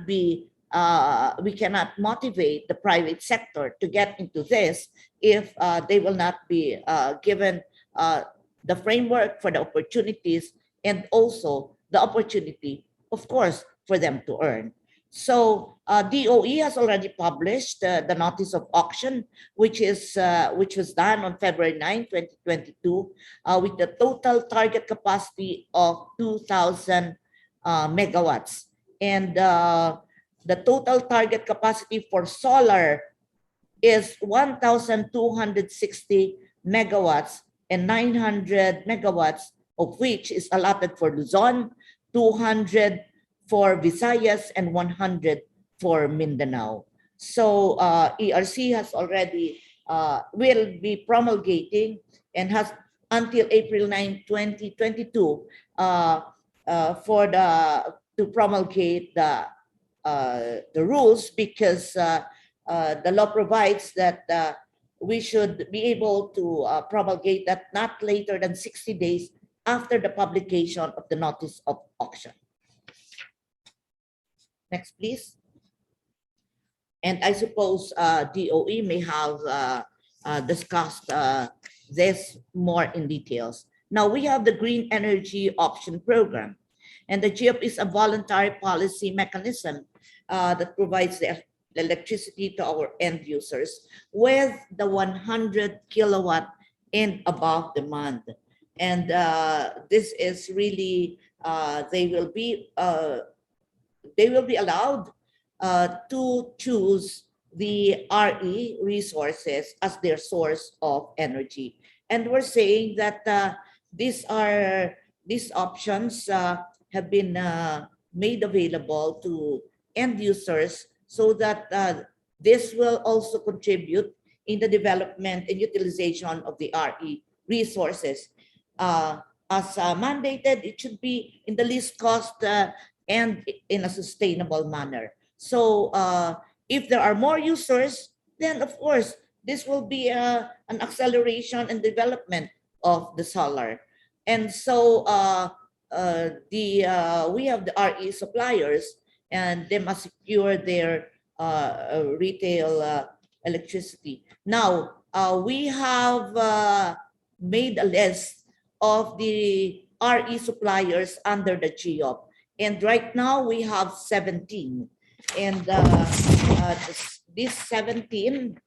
motivate the private sector to get into this if they will not be given the framework for the opportunities, and also the opportunity, of course, for them to earn. So DOE has already published the notice of auction, which was done on February 9, 2022, with the total target capacity of 2,000 megawatts. And the total target capacity for solar is 1,260 megawatts, and 900 megawatts of which is allotted for Luzon, 200 for Visayas, and 100 for Mindanao. So ERC has already will be promulgating and has until April 9, 2022 for to promulgate the rules, because the law provides that we should be able to promulgate that not later than 60 days after the publication of the notice of auction. Next, please. And I suppose DOE may have discussed this more in details. Now we have the Green Energy Option Program, and the GEOP is a voluntary policy mechanism that provides the electricity to our end users with the 100 kilowatt and above demand. And this is really, they will be allowed to choose the RE resources as their source of energy. And we're saying that these options have been made available to end users, so that this will also contribute in the development and utilization of the RE resources. As mandated, it should be in the least cost and in a sustainable manner. So if there are more users, then of course, this will be an acceleration and development of the solar. And so we have the RE suppliers, and they must secure their retail electricity. Now, we have made a list of the RE suppliers under the GEOP. And right now we have 17. And these 17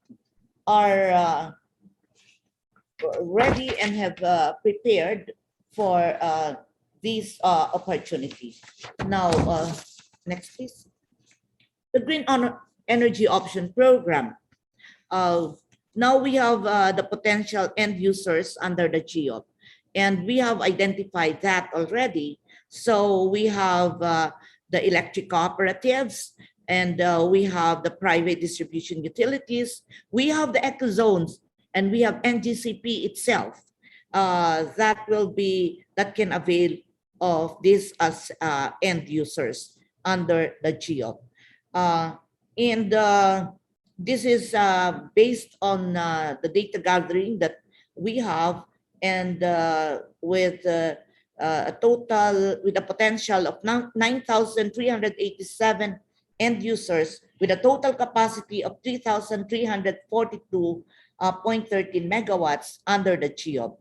are ready and have prepared for these opportunities. Now, next please. The Green Energy Option Program. Now we have the potential end users under the GEOP, and we have identified that already. So we have the electric cooperatives, and we have the private distribution utilities. We have the eco zones, and we have NGCP itself that can avail of this as end users under the GEOP. And this is based on the data gathering that we have, and with a potential of 9,387 end users with a total capacity of 3,342.13 megawatts under the GEOP.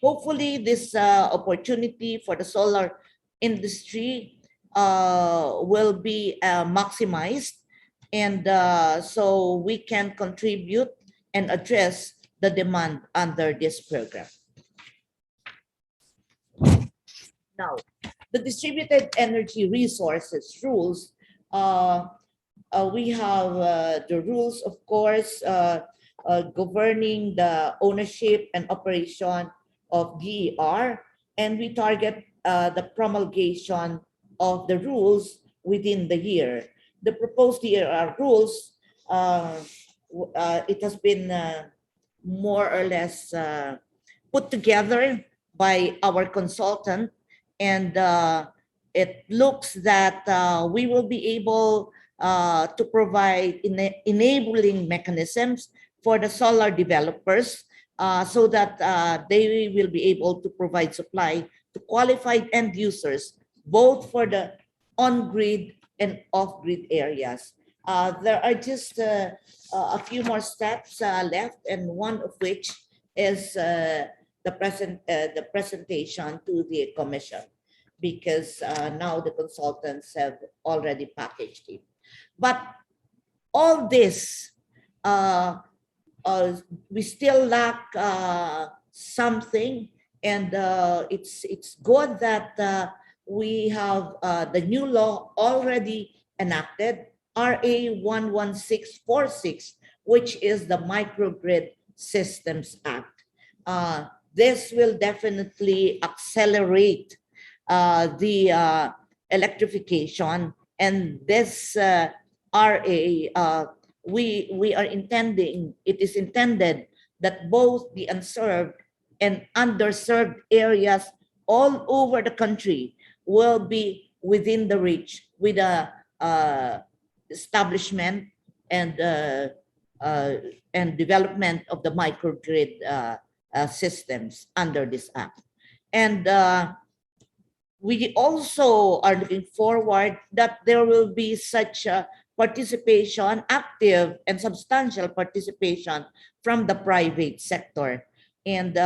Hopefully, this opportunity for the solar industry will be maximized, and so we can contribute and address the demand under this program. Now, the distributed energy resources rules, we have the rules, of course, governing the ownership and operation of DER, and we target the promulgation of the rules within the year. The proposed DER rules, it has been more or less put together by our consultant, and it looks that we will be able to provide enabling mechanisms for the solar developers so that they will be able to provide supply to qualified end users, both for the on-grid and off-grid areas. There are just a few more steps left, and one of which is the presentation to the commission, because now the consultants have already packaged it. But all this, we still lack something, and it's good that we have the new law already enacted, RA 11646, which is the Microgrid Systems Act. This will definitely accelerate the electrification, and this RA, we are intending, it is intended that both the unserved and underserved areas all over the country will be within the reach with a establishment and development of the microgrid systems under this act. And we also are looking forward that there will be such participation, active and substantial participation from the private sector. And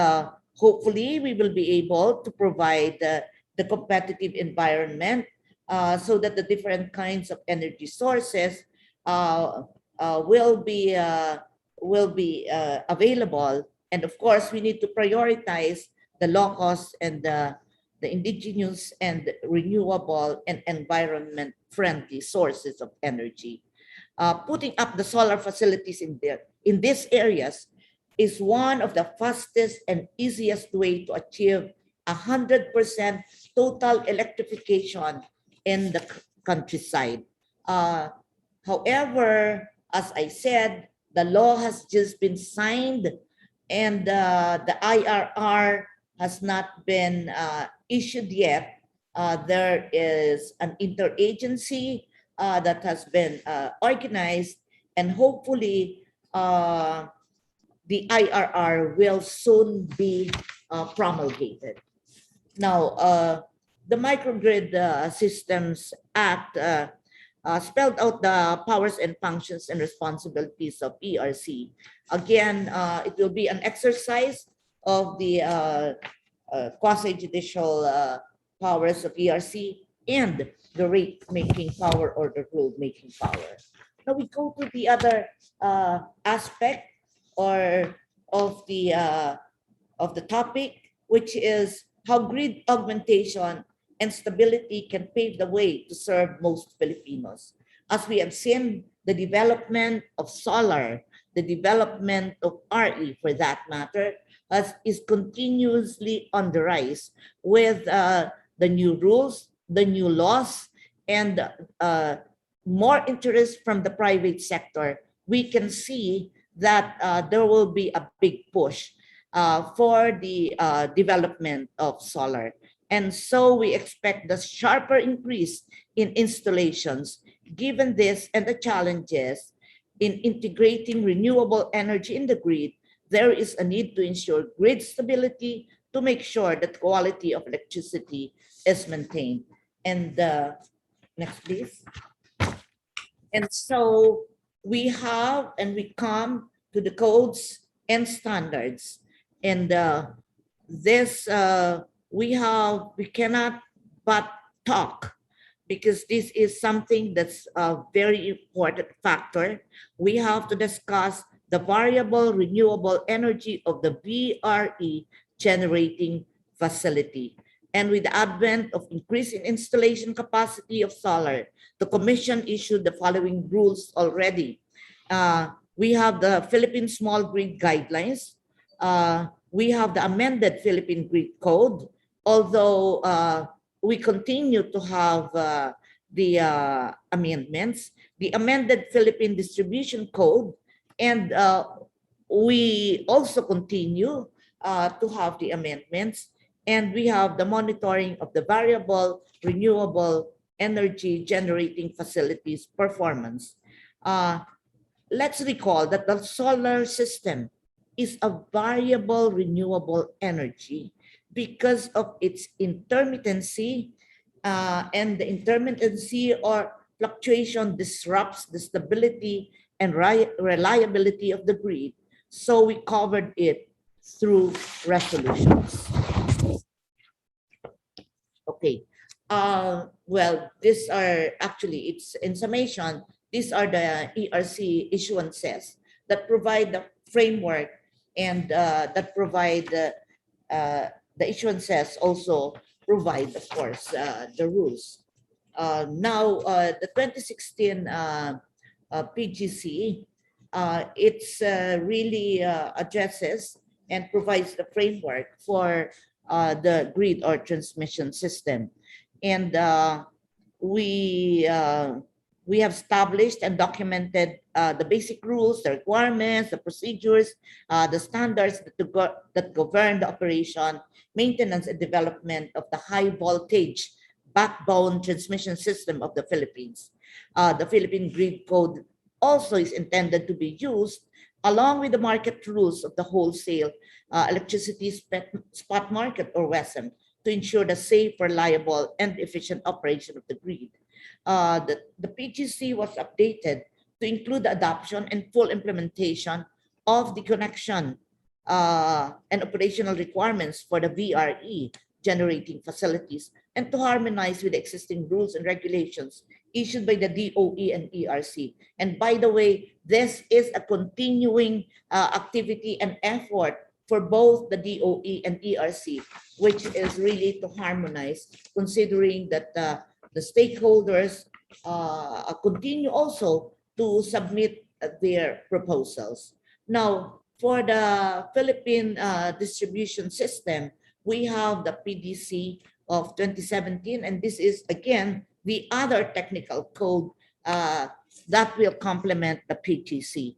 hopefully we will be able to provide the competitive environment so that the different kinds of energy sources will be available. And of course, we need to prioritize the low cost and the indigenous and renewable and environment friendly sources of energy. Putting up the solar facilities in these areas is one of the fastest and easiest way to achieve 100% total electrification in the countryside. However, as I said, the law has just been signed and the IRR has not been issued yet. There is an interagency that has been organized, and hopefully the IRR will soon be promulgated. Now, the Microgrid Systems Act spelled out the powers and functions and responsibilities of ERC. Again, it will be an exercise of the quasi-judicial powers of ERC and the rate-making power or the rule-making power. Now we go to the other aspect or of the topic, which is how grid augmentation and stability can pave the way to serve most Filipinos. As we have seen, the development of solar, the development of RE for that matter, is continuously on the rise with the new rules, the new laws, and more interest from the private sector. We can see that there will be a big push for the development of solar. And so we expect the sharper increase in installations. Given this and the challenges in integrating renewable energy in the grid, there is a need to ensure grid stability to make sure that quality of electricity is maintained. And next, please. And so we have and we come to the codes and standards. And this we cannot but talk, because this is something that's a very important factor. We have to discuss the variable renewable energy of the VRE generating facility. And with the advent of increasing installation capacity of solar, the Commission issued the following rules already. We have the Philippine Small Grid Guidelines. We have the amended Philippine Grid Code, although we continue to have the amendments, the amended Philippine Distribution Code, and we also continue to have the amendments, and we have the monitoring of the variable renewable energy generating facilities performance. Let's recall that the solar system is a variable renewable energy because of its intermittency, and the intermittency or fluctuation disrupts the stability and reliability of the grid. So we covered it through resolutions. Okay. Well, these are actually, it's in summation, these are the ERC issuances that provide the framework, and that provide the issuances also provide, of course, the rules. Now, the 2016 PGC It's really addresses and provides the framework for the grid or transmission system. And we uh, we have established and documented the basic rules, the requirements, the procedures, the standards that govern the operation, maintenance, and development of the high voltage backbone transmission system of the Philippines. The Philippine Grid Code also is intended to be used along with the market rules of the wholesale electricity spot market or WESM to ensure the safe, reliable, and efficient operation of the grid. The PGC was updated to include the adoption and full implementation of the connection and operational requirements for the VRE generating facilities and to harmonize with the existing rules and regulations issued by the DOE and ERC. And by the way, this is a continuing activity and effort for both the DOE and ERC, which is really to harmonize, considering that the stakeholders continue also to submit their proposals. Now, for the Philippine distribution system, we have the PDC of 2017, and this is again the other technical code that will complement the PTC.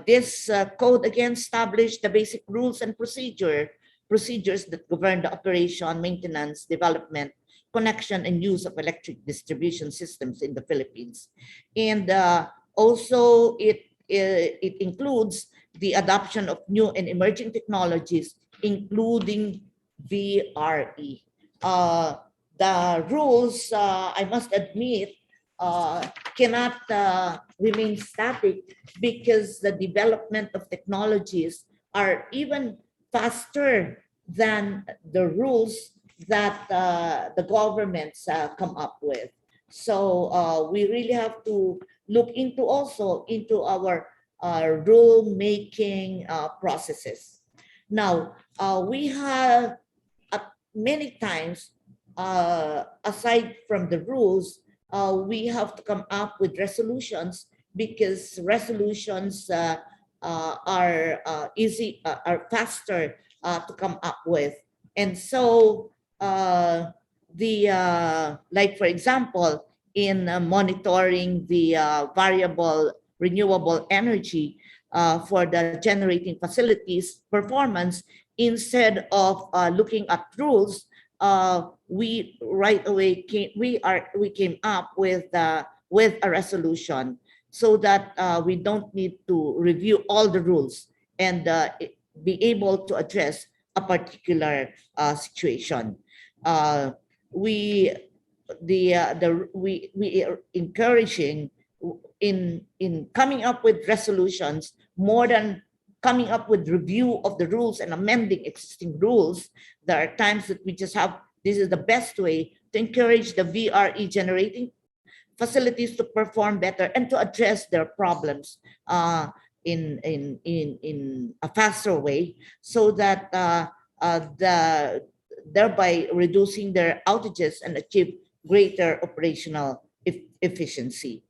This code again established the basic rules and procedures that govern the operation, maintenance, development, connection, and use of electric distribution systems in the Philippines. And also it includes the adoption of new and emerging technologies, including VRE. The rules, I must admit, cannot remain static because the development of technologies are even faster than the rules that the governments come up with. So we really have to look into also into our rule making processes. Now, we have many times, aside from the rules, we have to come up with resolutions because resolutions are faster to come up with. And so like for example, in monitoring the variable renewable energy for the generating facilities performance, instead of looking at rules, we right away came up with a resolution so that we don't need to review all the rules and be able to address a particular situation. We are encouraging in coming up with resolutions more than coming up with review of the rules and amending existing rules. There are times that we just have, this is the best way to encourage the VRE generating facilities to perform better and to address their problems in a faster way, so that thereby reducing their outages and achieve greater operational efficiency.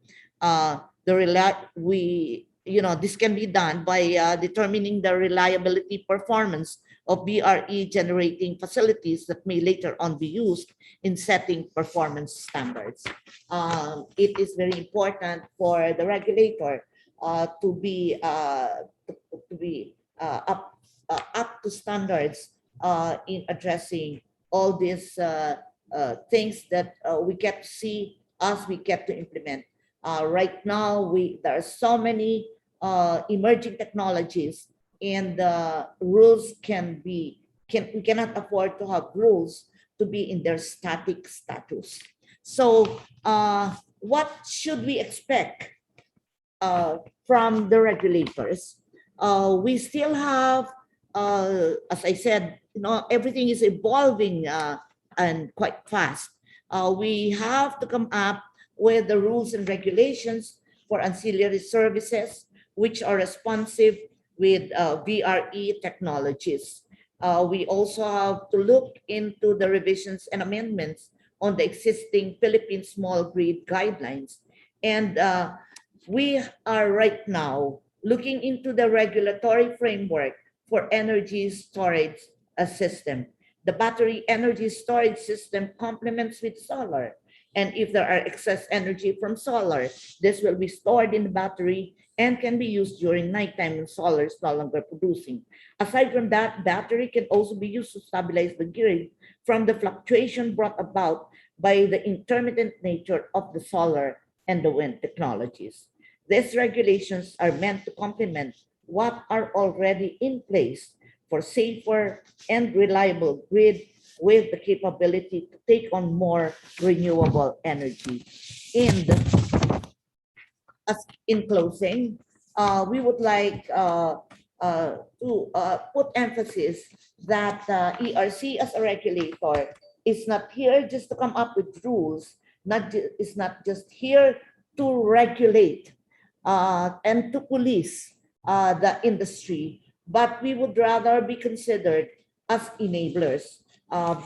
This can be done by determining the reliability performance of BRE generating facilities that may later on be used in setting performance standards. It is very important for the regulator to be up to standards in addressing all these things that we get to see as we get to implement. Right now, there are so many emerging technologies, and rules we cannot afford to have rules to be in their static status. So what should we expect from the regulators? We still have, as I said, everything is evolving and quite fast. We have to come up with the rules and regulations for ancillary services, which are responsive with VRE technologies. We also have to look into the revisions and amendments on the existing Philippine small grid guidelines. And we are right now looking into the regulatory framework for energy storage system. The battery energy storage system complements with solar. And if there are excess energy from solar, this will be stored in the battery and can be used during nighttime when solar is no longer producing. Aside from that, battery can also be used to stabilize the grid from the fluctuation brought about by the intermittent nature of the solar and the wind technologies. These regulations are meant to complement what are already in place for safer and reliable grid with the capability to take on more renewable energy. And in closing, we would like to put emphasis that ERC as a regulator is not here just to come up with rules, is not just here to regulate and to police the industry, but we would rather be considered as enablers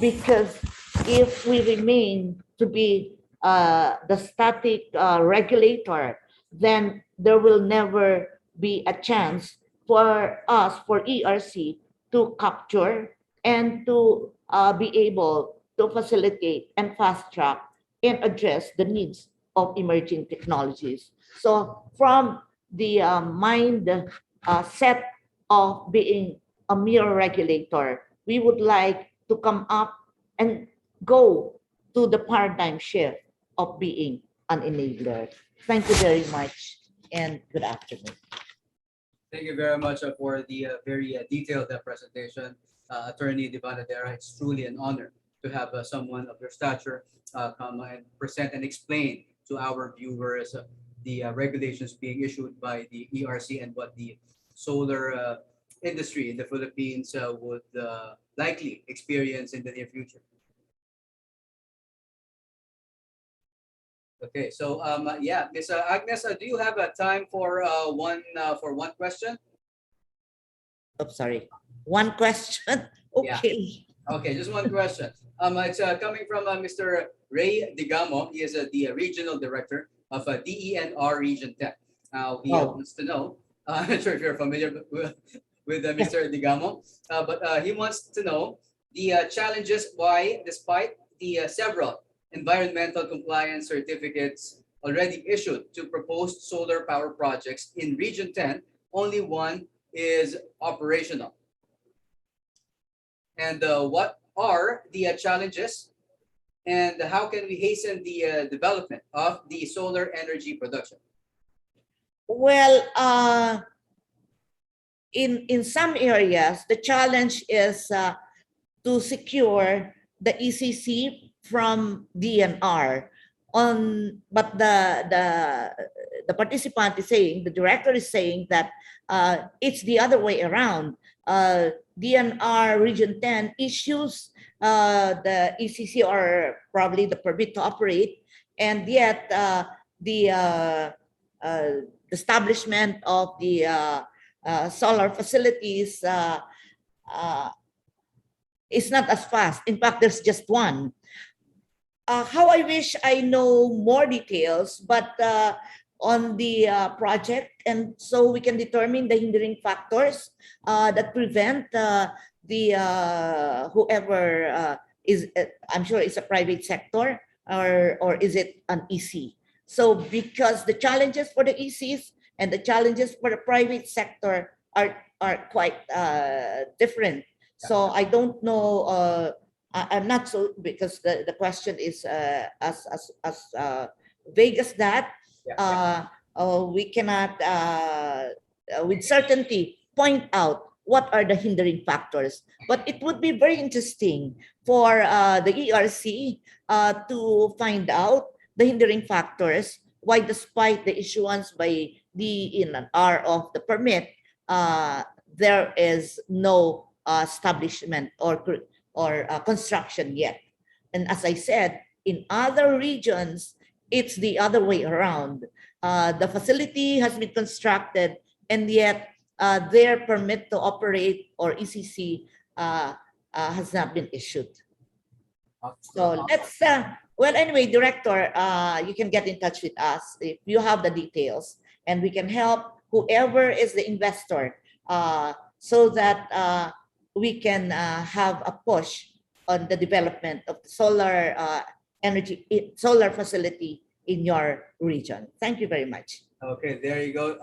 because if we remain to be the static regulator, then there will never be a chance for us, for ERC, to capture and to be able to facilitate and fast track and address the needs of emerging technologies. So from the mind set of being a mere regulator, we would like to come up and go to the paradigm shift of being an enabler. Thank you very much and good afternoon. Thank you very much for the very detailed presentation, Attorney Divanadera. It's truly an honor to have someone of your stature come and present and explain to our viewers the regulations being issued by the ERC and what the solar industry in the Philippines would likely experience in the near future. Okay, so yeah, Ms. Agnes, do you have time for one question? Oh, sorry. One question? Okay. Yeah. Okay, just one question. It's coming from Mr. Ray Digamo. He is the regional director of DENR Region 10. He wants to know, I'm not sure if you're familiar with Mr. Digamo, but he wants to know the challenges why, despite the several environmental compliance certificates already issued to proposed solar power projects in Region 10, only one is operational. And what are the challenges and how can we hasten the development of the solar energy production? Well, in some areas, the challenge is to secure the ECC from DNR. But the participant is saying, the director is saying that it's the other way around. DNR Region 10 issues the ECC or probably the permit to operate, and yet the establishment of the solar facilities is not as fast. In fact, there's just one. How I wish I know more details, but on the project, and so we can determine the hindering factors that prevent the whoever is, I'm sure it's a private sector or is it an EC? So because the challenges for the ECs and the challenges for the private sector are quite different. So I don't know. I'm not so, because the question is as vague as that. We cannot with certainty point out what are the hindering factors. But it would be very interesting for the ERC to find out the hindering factors, why despite the issuance by the DENR of the permit, there is no establishment or construction yet. And as I said, in other regions, it's the other way around. The facility has been constructed and yet their permit to operate or ECC has not been issued. So let's, well, anyway, Director, you can get in touch with us if you have the details. and we can help whoever is the investor, so that we can have a push on the development of the solar solar facility in your region. Thank you very much. Okay, there you go.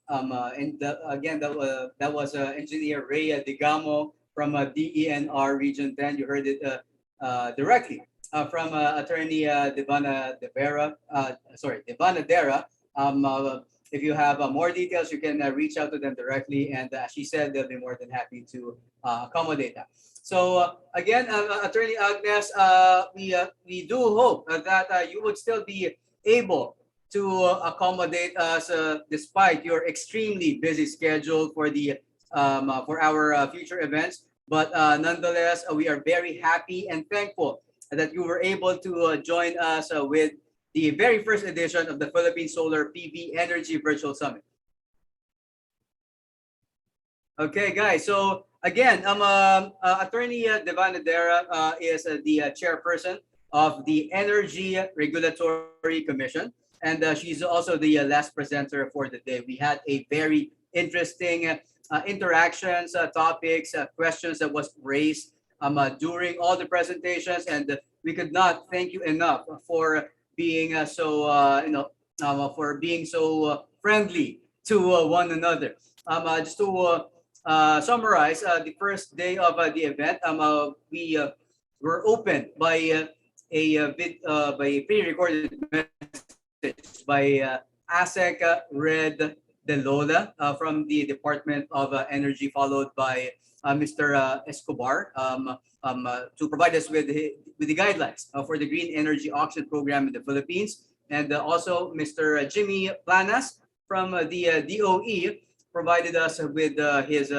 Again, that was Engineer Ray Digamo from DENR Region 10. You heard it directly from Attorney Devana Dera. If you have more details, you can reach out to them directly, and she said they'll be more than happy to accommodate that. So again, Attorney Agnes, we do hope that you would still be able to accommodate us despite your extremely busy schedule for the for our future events. But nonetheless, we are very happy and thankful that you were able to join us with the very first edition of the Philippine Solar PV Energy Virtual Summit. Okay, guys. So again, Attorney Devana Dera is the chairperson of the Energy Regulatory Commission, and she's also the last presenter for the day. We had a very interesting interactions, topics, questions that was raised during all the presentations, and we could not thank you enough for being for being so friendly to one another. Just to summarize, the first day of the event, we were opened by a pre-recorded message by ASEC Red De Lola from the Department of Energy, followed by Mr. Escobar to provide us with the guidelines for the Green Energy Auction Program in the Philippines. And also Mr. Jimmy Planas from the DOE provided us with his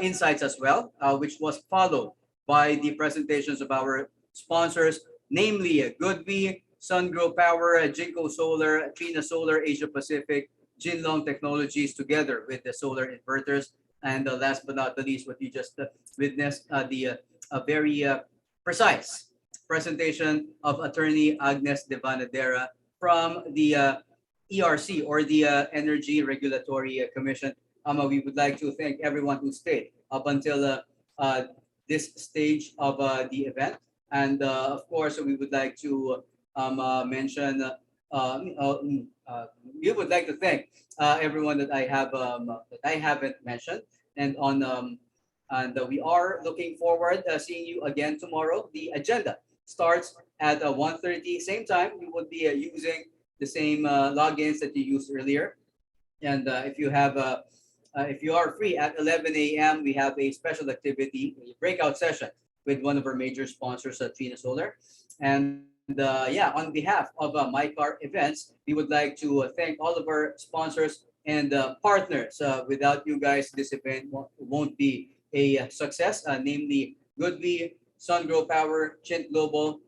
insights as well, which was followed by the presentations of our sponsors, namely Goodby, SunGrow Power, Jinko Solar, Trina Solar, Asia Pacific, Jinlong Technologies, together with the solar inverters. And last but not the least, what you just witnessed, the very precise presentation of Attorney Agnes Devana Dera from the ERC, or the Energy Regulatory Commission. We would like to thank everyone who stayed up until this stage of the event. And of course, we would like to mention, we would like to thank everyone that I haven't mentioned. And we are looking forward seeing you again tomorrow. The agenda starts at 1:30, same time. We would be using the same logins that you used earlier. And if you are free at 11 a.m., we have a special activity, a breakout session with one of our major sponsors, Trina Solar. And on behalf of MyCar Events, we would like to thank all of our sponsors and partners. Without you guys, this event won't be a success, namely Goodby, SunGrow Power, Chint Global,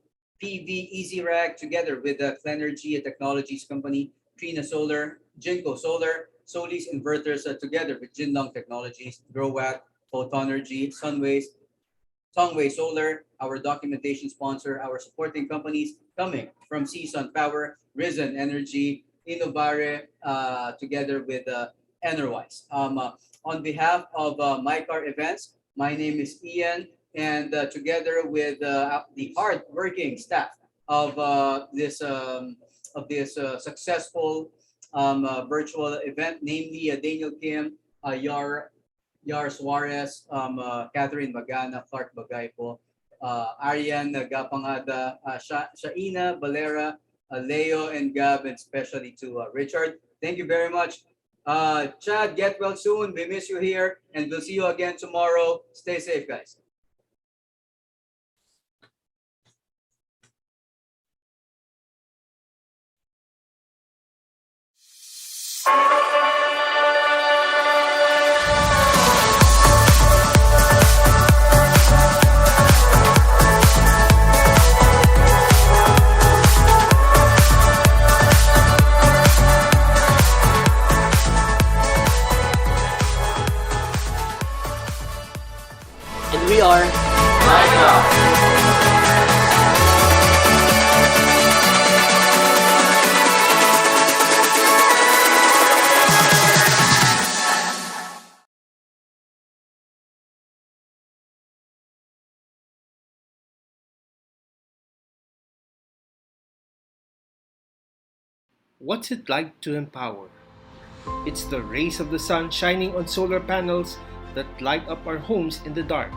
PV Easy Rack, together with the Clenergy Technologies Company, Trina Solar, Jinko Solar, Solis Inverters, together with Jinlong Technologies, Growwatt, Photonergy, Sunways, Tongway Solar, our documentation sponsor, our supporting companies coming from Season Power, Risen Energy, Innovare, together with Enerwise. On behalf of MyCar Events, my name is Ian, and together with the hard-working staff of this successful virtual event, namely Daniel Kim, Yar Suarez, Catherine Magana, Clark Bagaypo, Arian Gapangada, Shaina Valera, Leo and Gab, and especially to Richard. Thank you very much. Chad, get well soon. We miss you here, and we'll see you again tomorrow. Stay safe, guys. And we are MyCar. What's it like to empower? It's the rays of the sun shining on solar panels that light up our homes in the dark.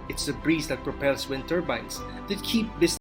It's the breeze that propels wind turbines that keep business